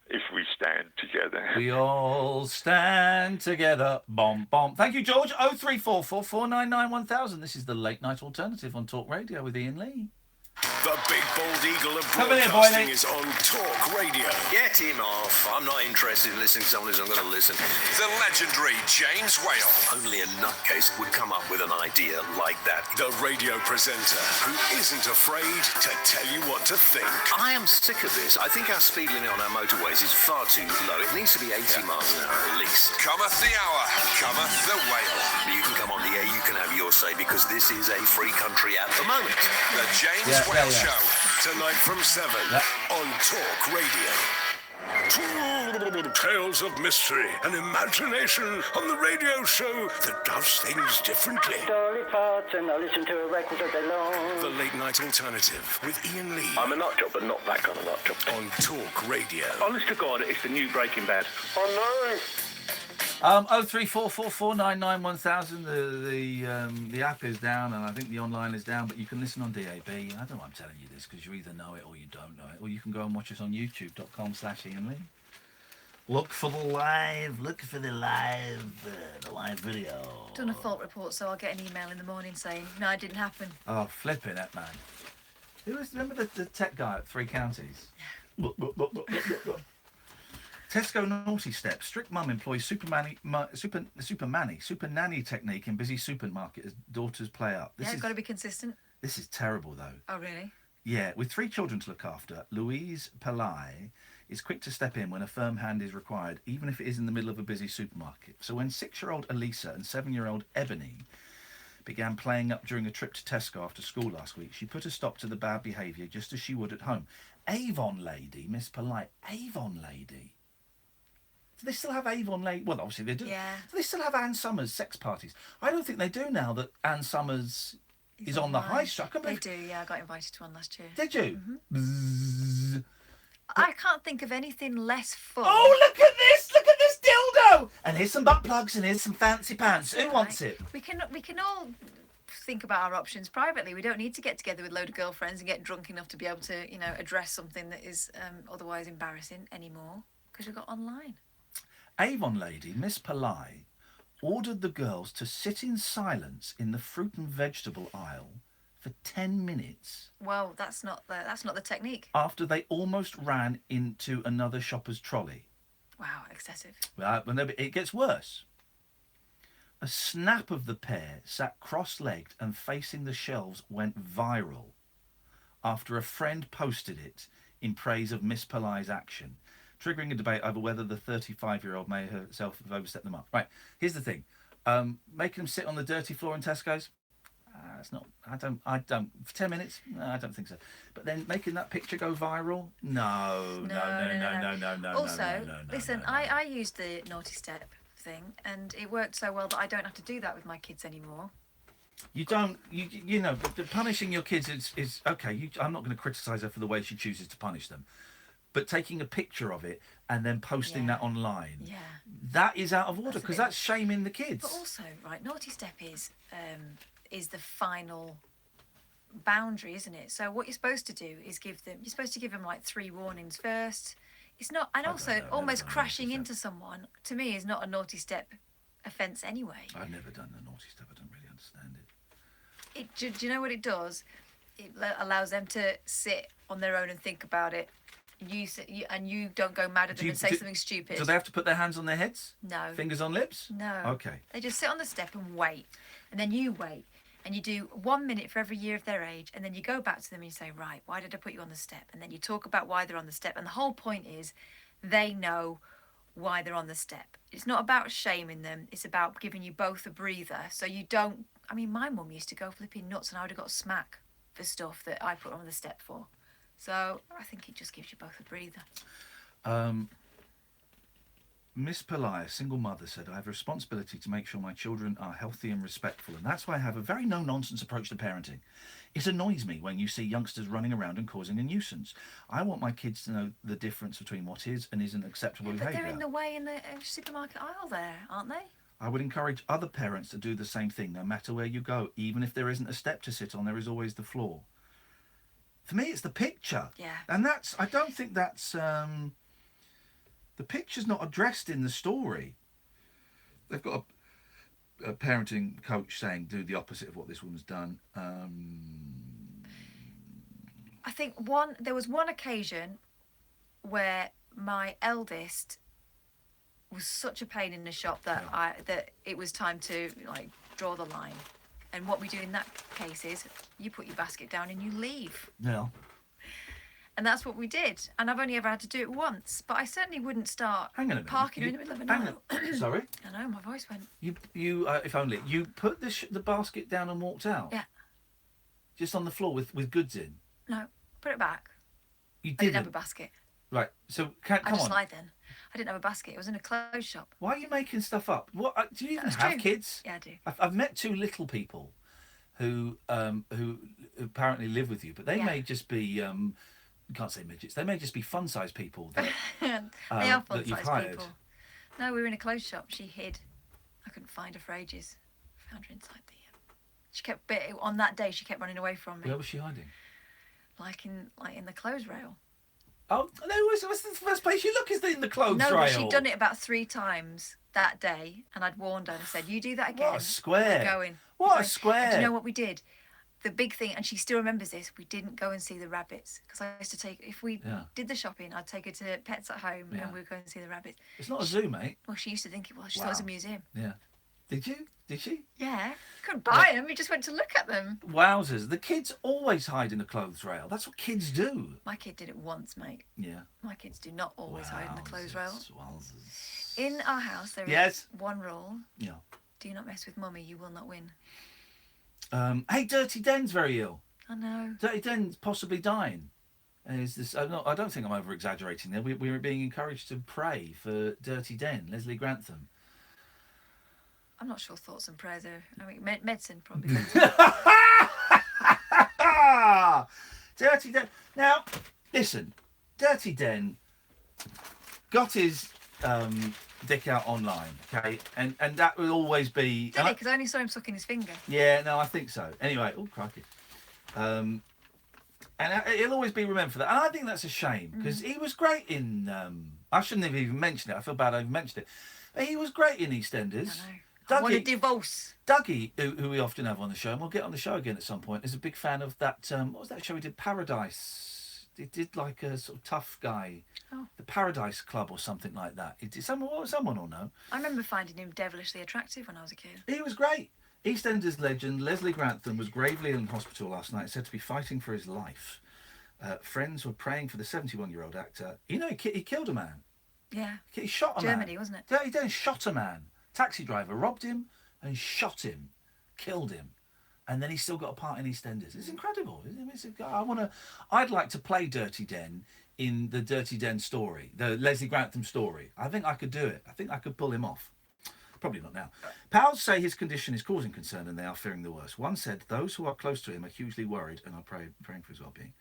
If we stand together. We all stand together. Bomb, bomb. Thank you, George. 0344 499 1000. This is the Late Night Alternative on Talk Radio with Iain Lee. The big bald eagle of Come in here, broadcasting boy, is on Talk Radio. Get him off. I'm not interested in listening to someone who's not going to listen. The legendary James Whale. Only a nutcase would come up with an idea like that. The radio presenter who isn't afraid to tell you what to think. I am sick of this. I think our speed limit on our motorways is far too low. It needs to be 80 miles an hour at least. Cometh the hour. Cometh the Whale. You can come on the air. You can have your say because this is a free country at the moment. The James Whale Show. Tonight from 7 on Talk Radio. Tales of mystery and imagination on the radio show that does things differently. Dolly Parton, I listen to a record all day long. The Late Night Alternative with Iain Lee. I'm a nut job, but not that kind of nut job. On Talk Radio. Honest to God, it's the new Breaking Bad. Oh no! 0344 499 1000. The app is down, and I think the online is down, but you can listen on DAB. I don't know why I'm telling you this, because you either know it or you don't know it. Or you can go and watch us on youtube.com/Iain Lee. Look for the live video. Done a fault report, so I'll get an email in the morning saying, no, it didn't happen. Oh, flipping it, man. Remember the tech guy at Three Counties? Tesco naughty step. Strict mum employs super nanny technique in busy supermarket as daughters play up. It's got to be consistent. This is terrible, though. Oh, really? Yeah, with 3 children to look after, Louise Pillai is quick to step in when a firm hand is required, even if it is in the middle of a busy supermarket. So when 6-year-old Elisa and 7-year-old Ebony began playing up during a trip to Tesco after school last week, she put a stop to the bad behaviour just as she would at home. Avon lady, Miss Polite, Avon lady. Do they still have Avon lady? Well, obviously they do. Yeah. Do they still have Anne Summers sex parties? I don't think they do now that Anne Summers is on the high street. They do, yeah. I got invited to one last year. Did you? Mm-hmm. I can't think of anything less fun. Oh, look at this! Look at this dildo! And here's some butt plugs and here's some fancy pants. Who wants it? We can all think about our options privately. We don't need to get together with a load of girlfriends and get drunk enough to be able to, address something that is otherwise embarrassing anymore because we've got online. Avon lady, Miss Pillai, ordered the girls to sit in silence in the fruit and vegetable aisle for 10 minutes. Well, that's not the technique. After they almost ran into another shopper's trolley. Wow, excessive. Well, no, but it gets worse. A snap of the pair sat cross-legged and facing the shelves went viral after a friend posted it in praise of Miss Pillai's action, triggering a debate over whether the 35-year-old may herself have overstepped the mark. Right, here's the thing. Making them sit on the dirty floor in Tesco's, it's not. I don't. For 10 minutes, no, I don't think so. But then making that picture go viral, no. Also, listen, I used the naughty step thing, and it worked so well that I don't have to do that with my kids anymore. You don't. You know, the punishing your kids is okay. I'm not going to criticise her for the way she chooses to punish them, but taking a picture of it and then posting that online, that is out of order because that's shaming the kids. But also, right, naughty step is the final boundary, isn't it? So what you're supposed to do is you're supposed to give them like 3 warnings first. It's not, and also almost crashing into someone to me is not a naughty step offence anyway. I've never done the naughty step. I don't really understand it. Do you know what it does? It allows them to sit on their own and think about it. You don't go mad at them and say something stupid. Do they have to put their hands on their heads? No. Fingers on lips? No. Okay. They just sit on the step and wait. And then you wait. And you do 1 minute for every year of their age. And then you go back to them and you say, right, why did I put you on the step? And then you talk about why they're on the step. And the whole point is they know why they're on the step. It's not about shaming them. It's about giving you both a breather. So you don't... I mean, my mum used to go flipping nuts and I would have got smack for stuff that I put her on the step for. So I think it just gives you both a breather. Miss Pillai, a single mother, said, I have a responsibility to make sure my children are healthy and respectful, and that's why I have a very no-nonsense approach to parenting. It annoys me when you see youngsters running around and causing a nuisance. I want my kids to know the difference between what is and isn't acceptable behaviour. But they're in the way in the supermarket aisle there, aren't they? I would encourage other parents to do the same thing, no matter where you go. Even if there isn't a step to sit on, there is always the floor. For me, it's the picture. Yeah. And I don't think that's... The picture's not addressed in the story. They've got a parenting coach saying, do the opposite of what this woman's done. I think there was one occasion where my eldest was such a pain in the shop that that it was time to draw the line. And what we do in that case is you put your basket down and you leave. Yeah. And that's what we did. And I've only ever had to do it once. But I certainly wouldn't start parking in the middle of a night. Sorry? I know, my voice went. You if only. You put the basket down and walked out? Yeah. Just on the floor with goods in? No, put it back. You didn't? I didn't have a basket. Right, so come on. I just lied then. I didn't have a basket. It was in a clothes shop. Why are you making stuff up? What do you even That's have true. kids? Yeah, I do. I've met 2 little people who apparently live with you, but they may just be you can't say midgets. They may just be fun-sized people that they are that you've fun-sized hired. people. No, we were in a clothes shop. She hid. I couldn't find her for ages. Found her inside the. She kept on that day. She kept running away from me. Where was she hiding? Like in the clothes rail. Oh, no, what's the first place you look is in the clothes No, rail. but she'd done it about 3 times that day, and I'd warned her and said, you do that again. What a square. We're going. What a square. And do you know what we did? The big thing, and she still remembers this, we didn't go and see the rabbits. Because I used to take, if we did the shopping, I'd take her to Pets at Home and we'd go and see the rabbits. It's not a zoo, mate. Well, she used to think it was. She thought it was a museum. Yeah. Did you? Did she? Yeah. Couldn't buy them. We just went to look at them. Wowzers. The kids always hide in the clothes rail. That's what kids do. My kid did it once, mate. Yeah. My kids do not always hide in the clothes rail. Wowzers. In our house, there is one rule. Yeah. Do not mess with Mummy. You will not win. Hey, Dirty Den's very ill. I know. Dirty Den's possibly dying. Is this? I don't think I'm over exaggerating there. We were being encouraged to pray for Dirty Den, Leslie Grantham. I'm not sure thoughts and prayers are. I mean, medicine probably. Dirty Den. Now, listen. Dirty Den got his dick out online, okay, and that will always be. Did he? Because I only saw him sucking his finger. Yeah, no, I think so. Anyway, oh crikey. And he'll always be remembered for that. And I think that's a shame because he was great in. I shouldn't have even mentioned it. I feel bad I even mentioned it. But he was great in EastEnders. I want a divorce. Dougie, who we often have on the show, and we'll get on the show again at some point, is a big fan of that. What was that show he did? Paradise. He did like a sort of tough guy, the Paradise Club or something like that. He did, someone will know. I remember finding him devilishly attractive when I was a kid. He was great. EastEnders legend Leslie Grantham was gravely ill in hospital last night, said to be fighting for his life. Friends were praying for the 71-year-old actor. You know, he killed a man. Yeah. He shot a man. Germany, wasn't it? He then shot a man. Taxi driver robbed him and shot him, killed him, and then he's still got a part in EastEnders. It's incredible. I'd like to play Dirty Den in the Dirty Den story, the Leslie Grantham story. I think I could do it. I think I could pull him off. Probably not now. Pals say his condition is causing concern and they are fearing the worst. One said those who are close to him are hugely worried and are praying for his well-being.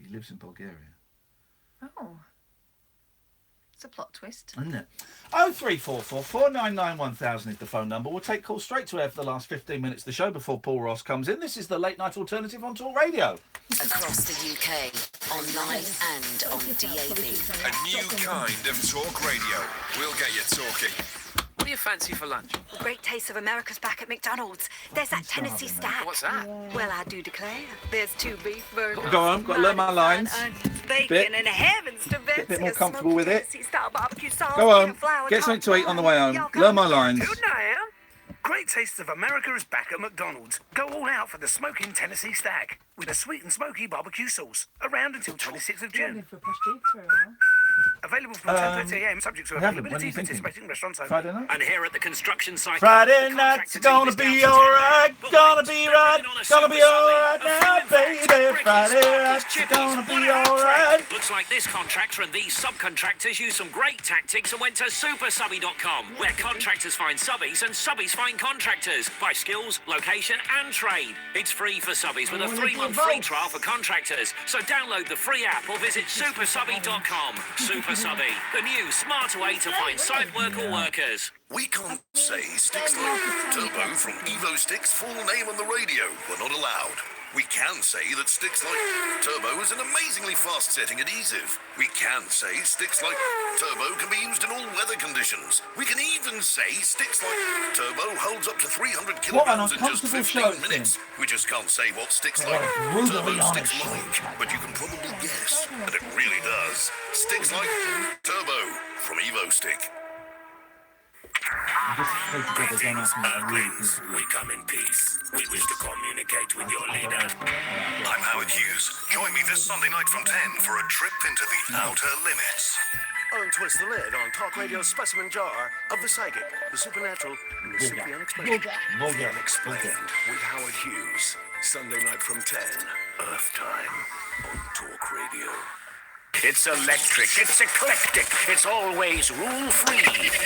He lives in Bulgaria. Oh. It's a plot twist. Isn't it? 0344 499 1000 is the phone number. We'll take calls straight to air for the last 15 minutes of the show before Paul Ross comes in. This is the Late Night Alternative on Talk Radio. Across the UK, online and on DAB. A new kind of talk radio. We'll get you talking. What do you fancy for lunch? The great taste of America's back at McDonald's. There's that Tennessee stack. What's that? Well, I do declare. There's 2 beef burgers. Go on, got to learn my lines. Bacon and heavens to bits. Bit more comfortable with it. Style barbecue sauce. Go on, get something to eat on the way home. Learn my lines. Great taste of America is back at McDonald's. Go all out for the smoking Tennessee stack with a sweet and smoky barbecue sauce. Around until 26th of June. Available from 10:30 a.m. subject to availability participating restaurants only. Friday night? And here at the construction site. Friday night's gonna be alright, gonna be right, gonna be alright now, baby. Friday night's gonna be alright. Looks like this contractor and these subcontractors used some great tactics and went to supersubby.com, where contractors find subbies and subbies find contractors by skills, location and trade. It's free for subbies with a 3-month free trial for contractors. So download the free app or visit supersubby.com. Super Subby, the new smarter way to find site work or workers. We can't say Sticks Like Turbo from Evo Sticks' full name on the radio. We're not allowed. We can say that Sticks Like Turbo is an amazingly fast-setting adhesive. We can say Sticks Like Turbo can be used in all weather conditions. We can even say Sticks Like Turbo holds up to 300 kilograms in just 15 minutes. We just can't say what Sticks Like Turbo sticks like, but you can probably guess, and it really does. Sticks Like Turbo from Evo Stick. Friends, we come in peace. We wish to communicate with your leader. I'm Howard Hughes. Join me this Sunday night from 10 for a trip into the outer limits. Untwist the lid on Talk Radio's specimen jar of the psychic, the supernatural, and the simply unexplained. The unexplained with Howard Hughes. Sunday night from 10, Earth time, on Talk Radio. It's electric, it's eclectic, it's always rule-free.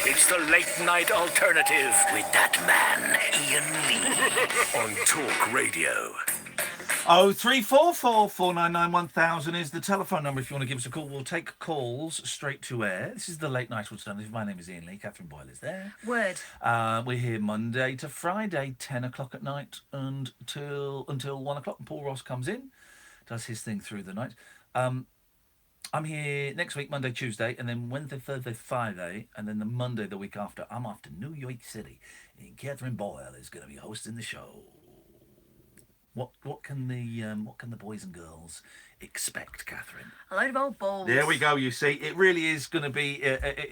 It's the late-night alternative with that man, Iain Lee. On Talk Radio. 0344 499 1000 is the telephone number if you want to give us a call. We'll take calls straight to air. This is the Late Night Alternative. My name is Iain Lee. Catherine Boyle is there. Word. We're here Monday to Friday, 10 o'clock at night until 1 o'clock. And Paul Ross comes in. does his thing through the night. I'm here next week, Monday, Tuesday, and then Wednesday, Thursday, Friday, and then the Monday the week after, I'm off to New York City. And Catherine Boyle is going to be hosting the show. What can the boys and girls expect, Catherine? A load of old balls. There we go. You see, it really is going to be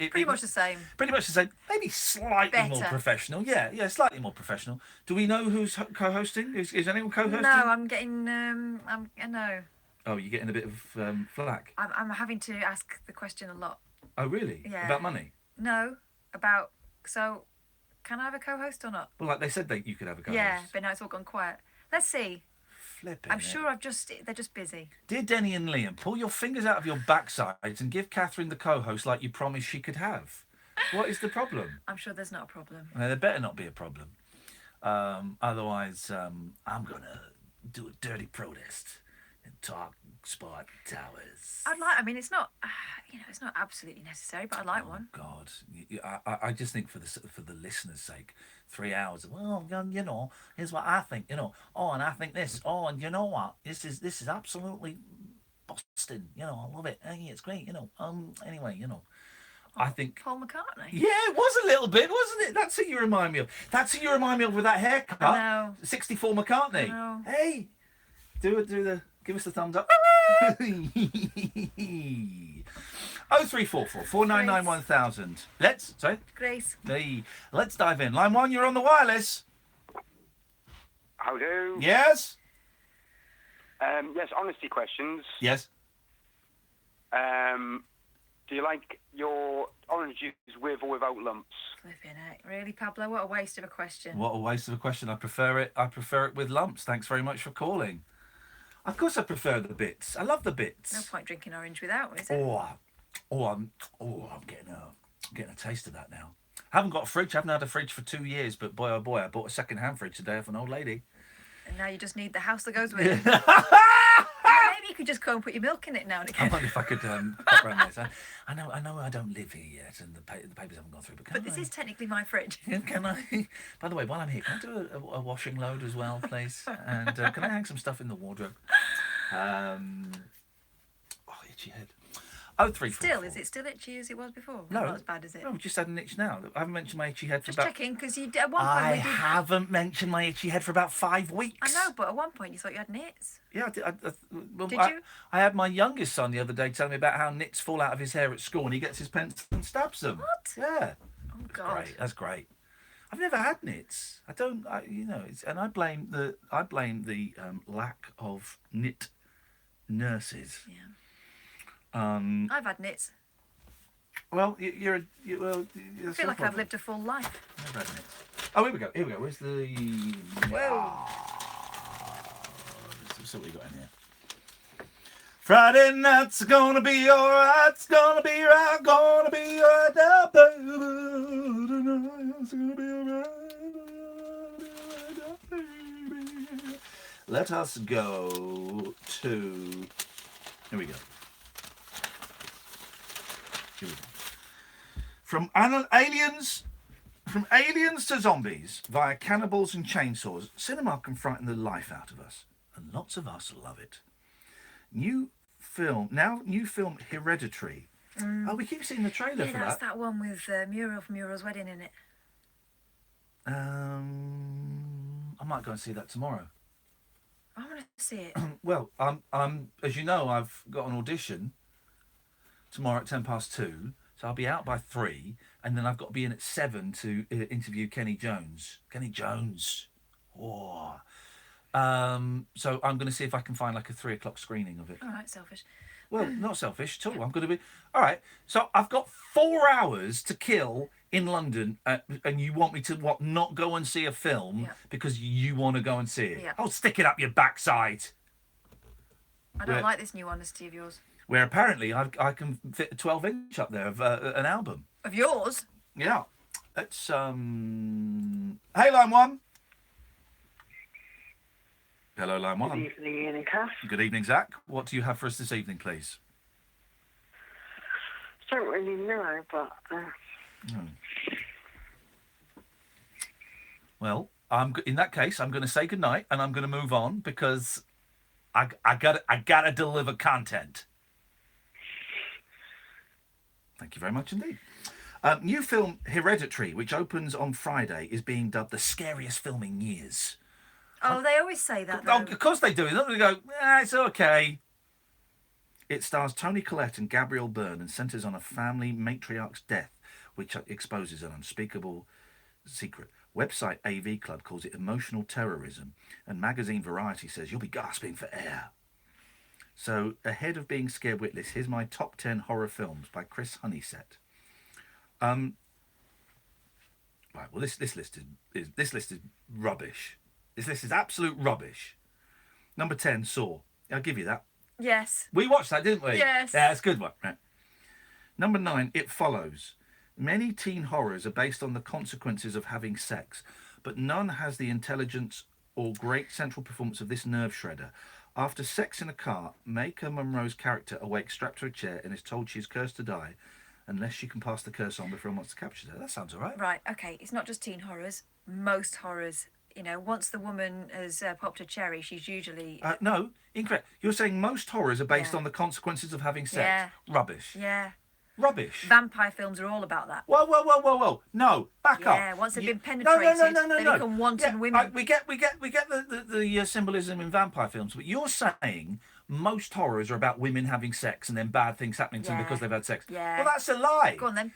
Pretty much the same. Pretty much the same. Maybe slightly more Better. professional. Yeah, slightly more professional. Do we know who's co-hosting? Is anyone co-hosting? No, I'm getting. No. Oh, you're getting a bit of flack. I'm having to ask the question a lot. Oh, really? Yeah. About money? No, about. So, can I have a co-host or not? Well, like they said that you could have a co-host. Yeah, but now it's all gone quiet. Let's see. Flipping I'm it. sure they're just busy. Dear Denny and Liam, pull your fingers out of your backsides and give Catherine the co-host like you promised she could have. What is the problem? I'm sure there's not a problem. There better not be a problem. Otherwise, I'm going to do a dirty protest and talk Spot Towers. I mean, it's not, it's not absolutely necessary, but I'd like one. God, I just think for the listeners' sake, 3 hours. Well, here's what I think. Oh, and I think this. Oh, and you know what? This is absolutely busting. I love it. Hey, it's great. Anyway, I think Paul McCartney. Yeah, it was a little bit, wasn't it? That's who you remind me of. That's who you remind me of with that haircut. I know. 64 McCartney. I know. Hey, give us the thumbs up. 0344 499 1000. Grace. Let's dive in. Line 1, you're on the wireless. How do? Yes. Yes, honesty questions. Yes. Do you like your orange juice with or without lumps? Flipping heck. Really, Pablo? What a waste of a question. What a waste of a question. I prefer it with lumps. Thanks very much for calling. Of course I prefer the bits. I love the bits. No point drinking orange without, is it? I'm getting a taste of that now. I haven't got a fridge. I haven't had a fridge for 2 years, but boy, oh boy, I bought a second-hand fridge today off an old lady. And now you just need the house that goes with it. Maybe you could just go and put your milk in it now and I again. wonder if I could pop around this. I know I don't live here yet, and the papers haven't gone through, But this is technically my fridge. Can I? By the way, while I'm here, can I do a washing load as well, please? And can I hang some stuff in the wardrobe? Itchy head. 0344. Still, is it still itchy as it was before? No. Not as bad as it? No, we just had an itch now. I haven't mentioned my itchy head for Just about... checking, because you at one point... I haven't mentioned my itchy head for about 5 weeks. I know, but at one point you thought you had nits. Yeah, I did. Did you? I had my youngest son the other day telling me about how nits fall out of his hair at school and he gets his pencil and stabs them. What? Yeah. Oh, God. Great. That's great. I've never had nits. I don't, and I blame the lack of nit nurses. Yeah. I've had nits. Well, I feel like I've lived a full life. Never had nits. Oh, here we go. Where's the... Whoa. Let's see what we got in here. Friday night's gonna be alright. It's gonna be right. Gonna be alright. It's gonna be alright. Let us go to... Here we go. From aliens to zombies, via cannibals and chainsaws, cinema can frighten the life out of us, and lots of us love it. New film Hereditary. Oh, we keep seeing the trailer for that's that. that one with Muriel from Muriel's Wedding in it. I might go and see that tomorrow. I want to see it. Well, I'm as you know, I've got an audition tomorrow at 2:10, so I'll be out by 3, and then I've got to be in at 7 to interview Kenny Jones. Oh. So I'm going to see if I can find like a 3 o'clock screening of it. All right, selfish. Well, not selfish at all. I'm going to be... All right, so I've got 4 hours to kill in London, and you want me to, not go and see a film because you want to go and see it? Yeah. Oh, stick it up your backside. I don't like this new honesty of yours. Where apparently I can fit a 12-inch up there of an album. Of yours? Yeah. It's, Hey, Line 1. Hello, Line 1. Good evening, Ian and Kath. Good evening, Zach. What do you have for us this evening, please? Don't really know, but... Well, in that case, I'm going to say goodnight and I'm going to move on because I gotta deliver content. Thank you very much indeed. New film Hereditary, which opens on Friday, is being dubbed the scariest film in years. Oh, they always say that, though. Oh, of course they do. They're not going to go, it's okay. It stars Toni Collette and Gabrielle Byrne and centres on a family matriarch's death, which exposes an unspeakable secret. Website AV Club calls it emotional terrorism, and magazine Variety says you'll be gasping for air. So, ahead of being scared witless, here's my top 10 horror films by Chris Honeysett. Right, well, this list is rubbish. This list is absolute rubbish. Number 10, Saw. I'll give you that. Yes. We watched that, didn't we? Yes. Yeah, it's a good one. Right. Number 9, It Follows. Many teen horrors are based on the consequences of having sex, but none has the intelligence or great central performance of this nerve shredder. After sex in a car, Maika Monroe's character awakes strapped to a chair and is told she is cursed to die unless she can pass the curse on before a monster captures her. That sounds all right. Right, okay. It's not just teen horrors. Most horrors, you know, once the woman has popped a cherry, she's usually... No, incorrect. You're saying most horrors are based on the consequences of having sex. Yeah. Rubbish. Yeah. Rubbish. Vampire films are all about that. Whoa. No, back up. Yeah, once they've been penetrated, they become wanton women. We get the symbolism in vampire films, but you're saying most horrors are about women having sex and then bad things happening to them because they've had sex. Yeah. Well, that's a lie. Go on then.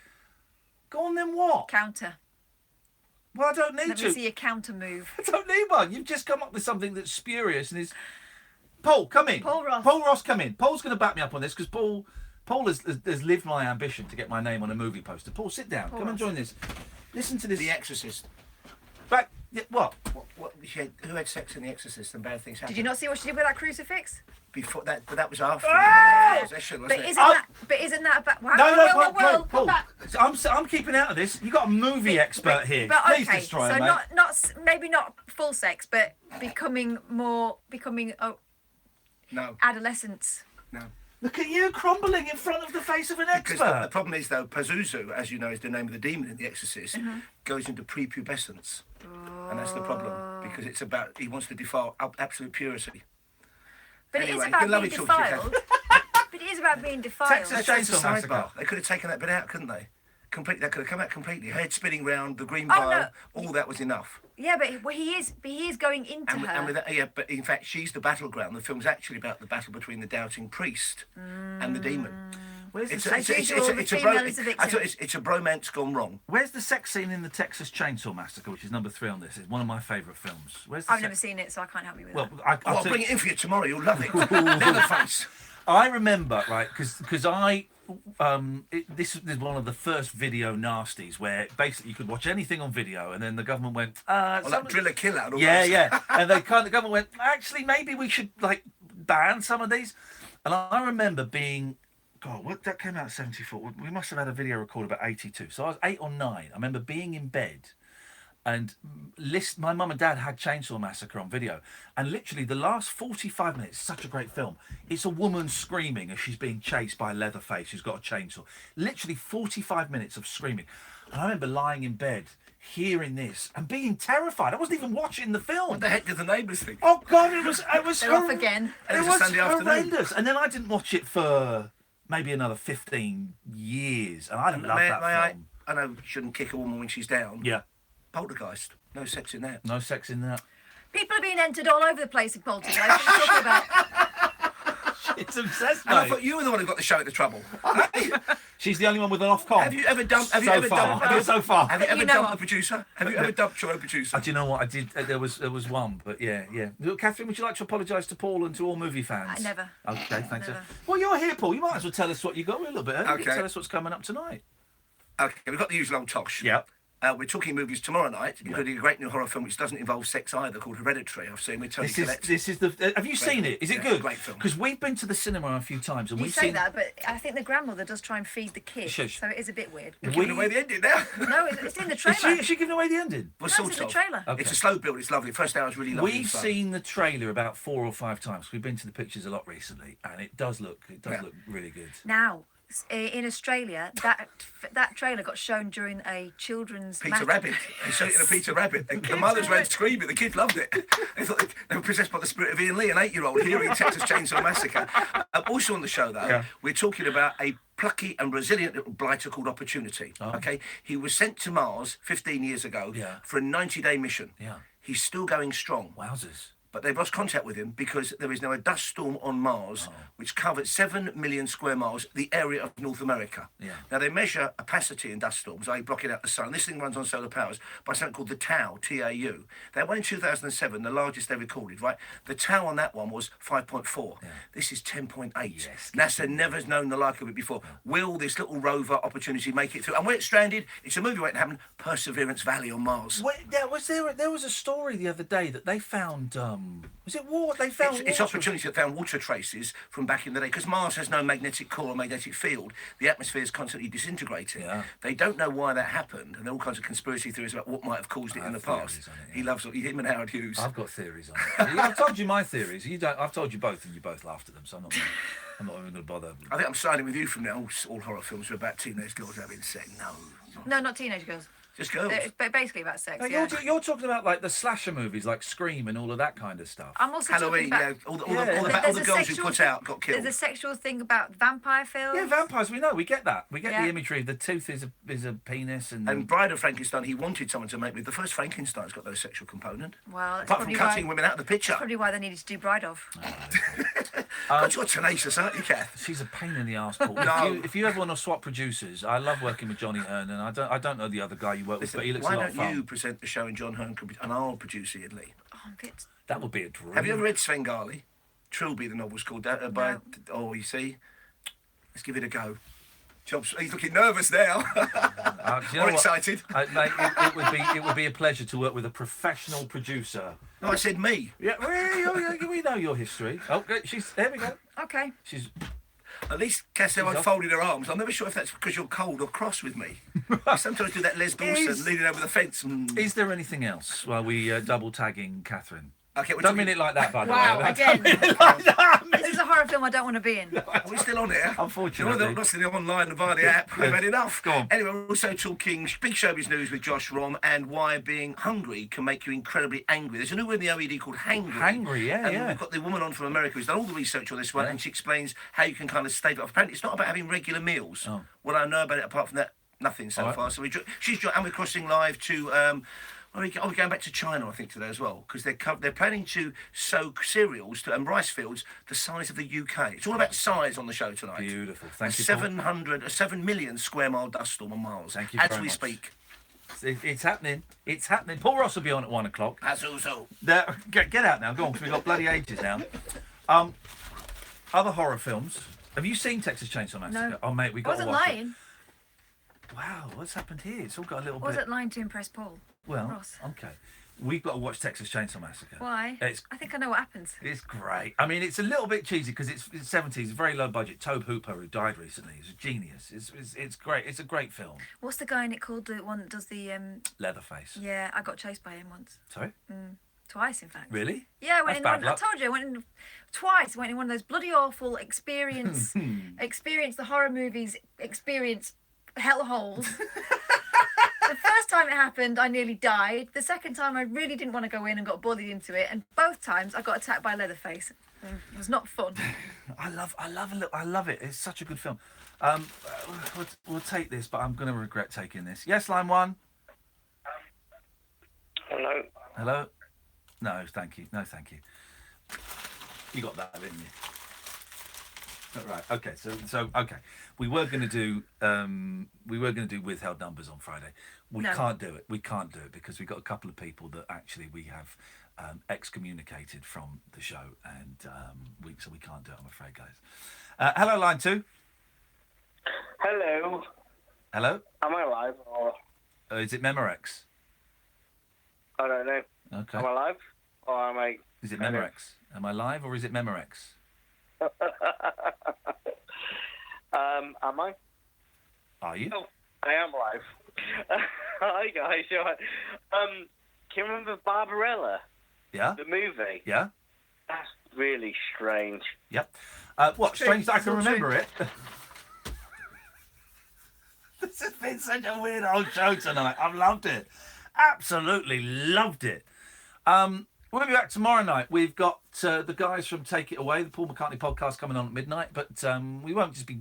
Go on then what? Counter. Well, I don't need Let to. me see a counter move. I don't need one. You've just come up with something that's spurious and is... Paul, come in. Paul Ross. Paul Ross, come in. Paul's going to back me up on this because Paul has lived my ambition to get my name on a movie poster. Paul, sit down. Paul Come and Ross. join this. Listen to this. The Exorcist. What? Who had sex in The Exorcist and bad things happened? Did you not see what she did with that crucifix? Before that, but that was after possession, But wasn't isn't that about... No, Paul. I'm keeping out of this. You've got a movie expert here. But Please okay, destroy so him, mate. maybe not full sex, but becoming adolescence. No. Look at you crumbling in front of the face of an expert. Because the problem is, though, Pazuzu, as you know, is the name of the demon in The Exorcist, goes into prepubescence. And that's the problem, because it's about, he wants to defile absolute purity. But anyway, it is about lovely being talking to you, defiled. But it is about being defiled. Texas Chainsaw Massacre. They could have taken that bit out, couldn't they? That could have come out completely. Head spinning round, the green vial, all that was enough. Yeah, but he is going into her. And with that, but in fact, she's the battleground. The film's actually about the battle between the doubting priest and the demon. It's a bromance gone wrong. Where's the sex scene in the Texas Chainsaw Massacre, which is number 3 on this? It's one of my favourite films. I've never seen it, so I can't help you with that. I'll bring it in for you tomorrow. You'll love it. Leatherface. I remember, right, because this is one of the first video nasties where basically you could watch anything on video, and then the government went, like Driller Killer. And all yeah, that. and the government went, actually, maybe we should ban some of these. And I remember being, that came out in 74. We must have had a video recorded about 82. So I was 8 or 9. I remember being in bed. And my mum and dad had Chainsaw Massacre on video, and literally the last 45 minutes, such a great film. It's a woman screaming as she's being chased by Leatherface, who's got a chainsaw. Literally 45 minutes of screaming. And I remember lying in bed, hearing this, and being terrified. I wasn't even watching the film. What the heck did the neighbours think? Oh God, it was. They're off again. It was was a Sunday horrendous. afternoon. And then I didn't watch it for maybe another 15 years, and I love that film. I know you shouldn't kick a woman when she's down. Yeah. Poltergeist. No sex in that. No sex in that. People are being entered all over the place in Poltergeist. What are you talking about? It's obsessed, And I mate. thought you were the one who got the show into trouble. She's the only one with an Off-com. Have you ever dumped? Have you So ever far. dumped? So far. Have you ever You know dumped of. the producer? Have you ever dumped your own producer? Do you know what I did? There was one, but yeah. Look, Catherine, would you like to apologise to Paul and to all movie fans? Never. Okay, thanks. Never. Well, you're here, Paul. You might as well tell us what you got a little bit. You Okay. can tell us what's coming up tonight. Okay, we've got the usual old tosh. Yeah. We're talking movies tomorrow night, including a great new horror film which doesn't involve sex either, called Hereditary. I've seen with Toni Collette. This is the. Have you seen it? Is it good? Great film. Because we've been to the cinema a few times and You we've say seen that, but I think the grandmother does try and feed the kids, Shush. so it is a bit weird. We're giving away the ending now. No, it's in the trailer. Is she giving away the ending? Well, No, sort it's in of. the trailer. Okay. It's a slow build. It's lovely. First hour is really lovely. We've seen the trailer about 4 or 5 times. We've been to the pictures a lot recently, and it does look really good. Now, in Australia, that trailer got shown during a children's Peter Rabbit. They showed it in a Peter Rabbit. And the mothers ran screaming. The kids loved it. They thought they were possessed by the spirit of Iain Lee, an 8-year-old, hearing Texas Chainsaw Massacre. Also on the show, though, we're talking about a plucky and resilient little blighter called Opportunity. Okay, he was sent to Mars 15 years ago for a 90-day mission. He's still going strong. Wowzers. But they've lost contact with him because there is now a dust storm on Mars which covers 7 million square miles, the area of North America. Now, they measure opacity in dust storms, i.e. blocking out the sun. This thing runs on solar powers by something called the TAU, T-A-U. That one in 2007, the largest they recorded, right? The TAU on that one was 5.4. This is 10.8. NASA never has known the like of it before. Will this little rover Opportunity make it through? And where it's stranded, it's a movie waiting to happen, Perseverance Valley on Mars. There was a story the other day that they found... was it water? They found it's Opportunity that found water traces from back in the day, because Mars has no magnetic core or magnetic field. The atmosphere is constantly disintegrating. They don't know why that happened, and there are all kinds of conspiracy theories about what might have caused it in the past. He loves him and Howard Hughes. I've got theories on it. I've told you my theories. You don't. I've told you both, and you both laughed at them. So I'm not even going to bother. I think I'm siding with you from now. All horror films are about teenage girls having sex. No, not teenage girls. Just girls. But basically about sex. No, you're talking about like the slasher movies, like Scream and all of that kind of stuff. I'm also Halloween, talking about, all the girls who put out got killed. There's a sexual thing about vampire films. Yeah, vampires. We know. We get that. We get the imagery. The tooth is a penis, and Bride of Frankenstein. He wanted someone to make with. The first Frankenstein's got no sexual component. Well, apart from cutting women out of the picture. That's probably why they needed to do Bride of. God, you're tenacious, aren't you, Kath? She's a pain in the arse, Paul. If you ever want to swap producers, I love working with Johnny Hearn, and I don't know the other guy you work with, but he looks a lot of fun. Why don't you present the show and John Hearn and I'll produce Iain Lee? That would be a dream. Have you ever read Svengali? Trilby, the novel's called. You see? Let's give it a go. He's looking nervous now. Or excited. It would be a pleasure to work with a professional producer. No, I said me. Yeah, we know your history. Oh, there we go. Okay. She's. At least Cassie folded her arms. I'm never sure if that's because you're cold or cross with me. I sometimes do that Les Dawson leaning over the fence. Is there anything else while we double tagging Catherine? Okay, don't mean it like that, by the way. Wow, again. This is a horror film I don't want to be in. Are we still on here? Unfortunately. They're not still online and via the app. We've had enough. Go on. Anyway, we're also talking big showbiz news with Josh Rom and why being hungry can make you incredibly angry. There's a new one in the OED called Hangry. Hangry, And we've got the woman on from America who's done all the research on this one, and she explains how you can kind of stave it off. Apparently, it's not about having regular meals. What I know about it, apart from that, nothing so far. So she's joined, and we're crossing live to... we're going back to China, I think, today as well, because they're planning to sow cereals and rice fields the size of the UK. It's all about size on the show tonight. Beautiful. Thank you. 7 million square mile dust storm on Mars. Thank you as very we much. speak. It's happening. It's happening. Paul Ross will be on at 1 o'clock. That's also. Get out now. Go on, because we've got bloody ages now. Other horror films. Have you seen Texas Chainsaw Massacre? No. Oh, mate, we got to watch lying. it. Wow, what's happened here? It's all got a little I wasn't bit... lying to impress Paul. Well, Ross. okay. We've got to watch Texas Chainsaw Massacre. Why? I think I know what happens. It's great. I mean, it's a little bit cheesy because it's 70s, very low budget. Tobe Hooper, who died recently, is a genius. It's great. It's a great film. What's the guy in it called? The one that does the... Leatherface. Yeah, I got chased by him once. Sorry? Twice, in fact. Really? Yeah, I went That's in bad one. I luck. told you, I went in twice. I went in one of those bloody awful experience the horror movies, experience hellholes. The first time it happened, I nearly died. The second time, I really didn't want to go in and got bullied into it. And both times, I got attacked by Leatherface. It was not fun. I love it. It's such a good film. We'll take this, but I'm going to regret taking this. Yes, line 1. Hello. Hello? No, thank you. No, thank you. You got that, didn't you? Right. Okay. So okay. We were going to do withheld numbers on Friday. We can't do it. We can't do it because we've got a couple of people that actually we have excommunicated from the show, and so we can't do it. I'm afraid, guys. Hello, line 2. Hello. Hello. Am I live or? Is it Memorex? I don't know. Okay. Am I live or am I? Is it Memorex? Am I live or is it Memorex? Am I? Are you? Oh, I am live. Hi guys. Can you remember Barbarella? Yeah. The movie. Yeah. That's really strange. Yep. What? Strange that I can remember it. This has been such a weird old show tonight. I've loved it. Absolutely loved it. We'll be back tomorrow night. We've got the guys from Take It Away, the Paul McCartney podcast, coming on at midnight. But we won't just be,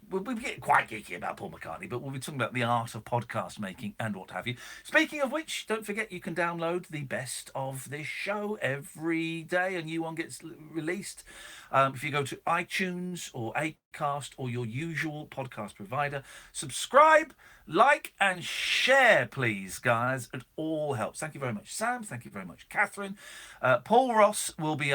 we'll get quite geeky about Paul McCartney, but we'll be talking about the art of podcast making and what have you. Speaking of which, don't forget you can download the best of this show every day. A new one gets released. If you go to iTunes or Acast or your usual podcast provider, subscribe, like and share, please, guys. It all helps. Thank you very much, Sam. Thank you very much, Catherine. Paul Ross will be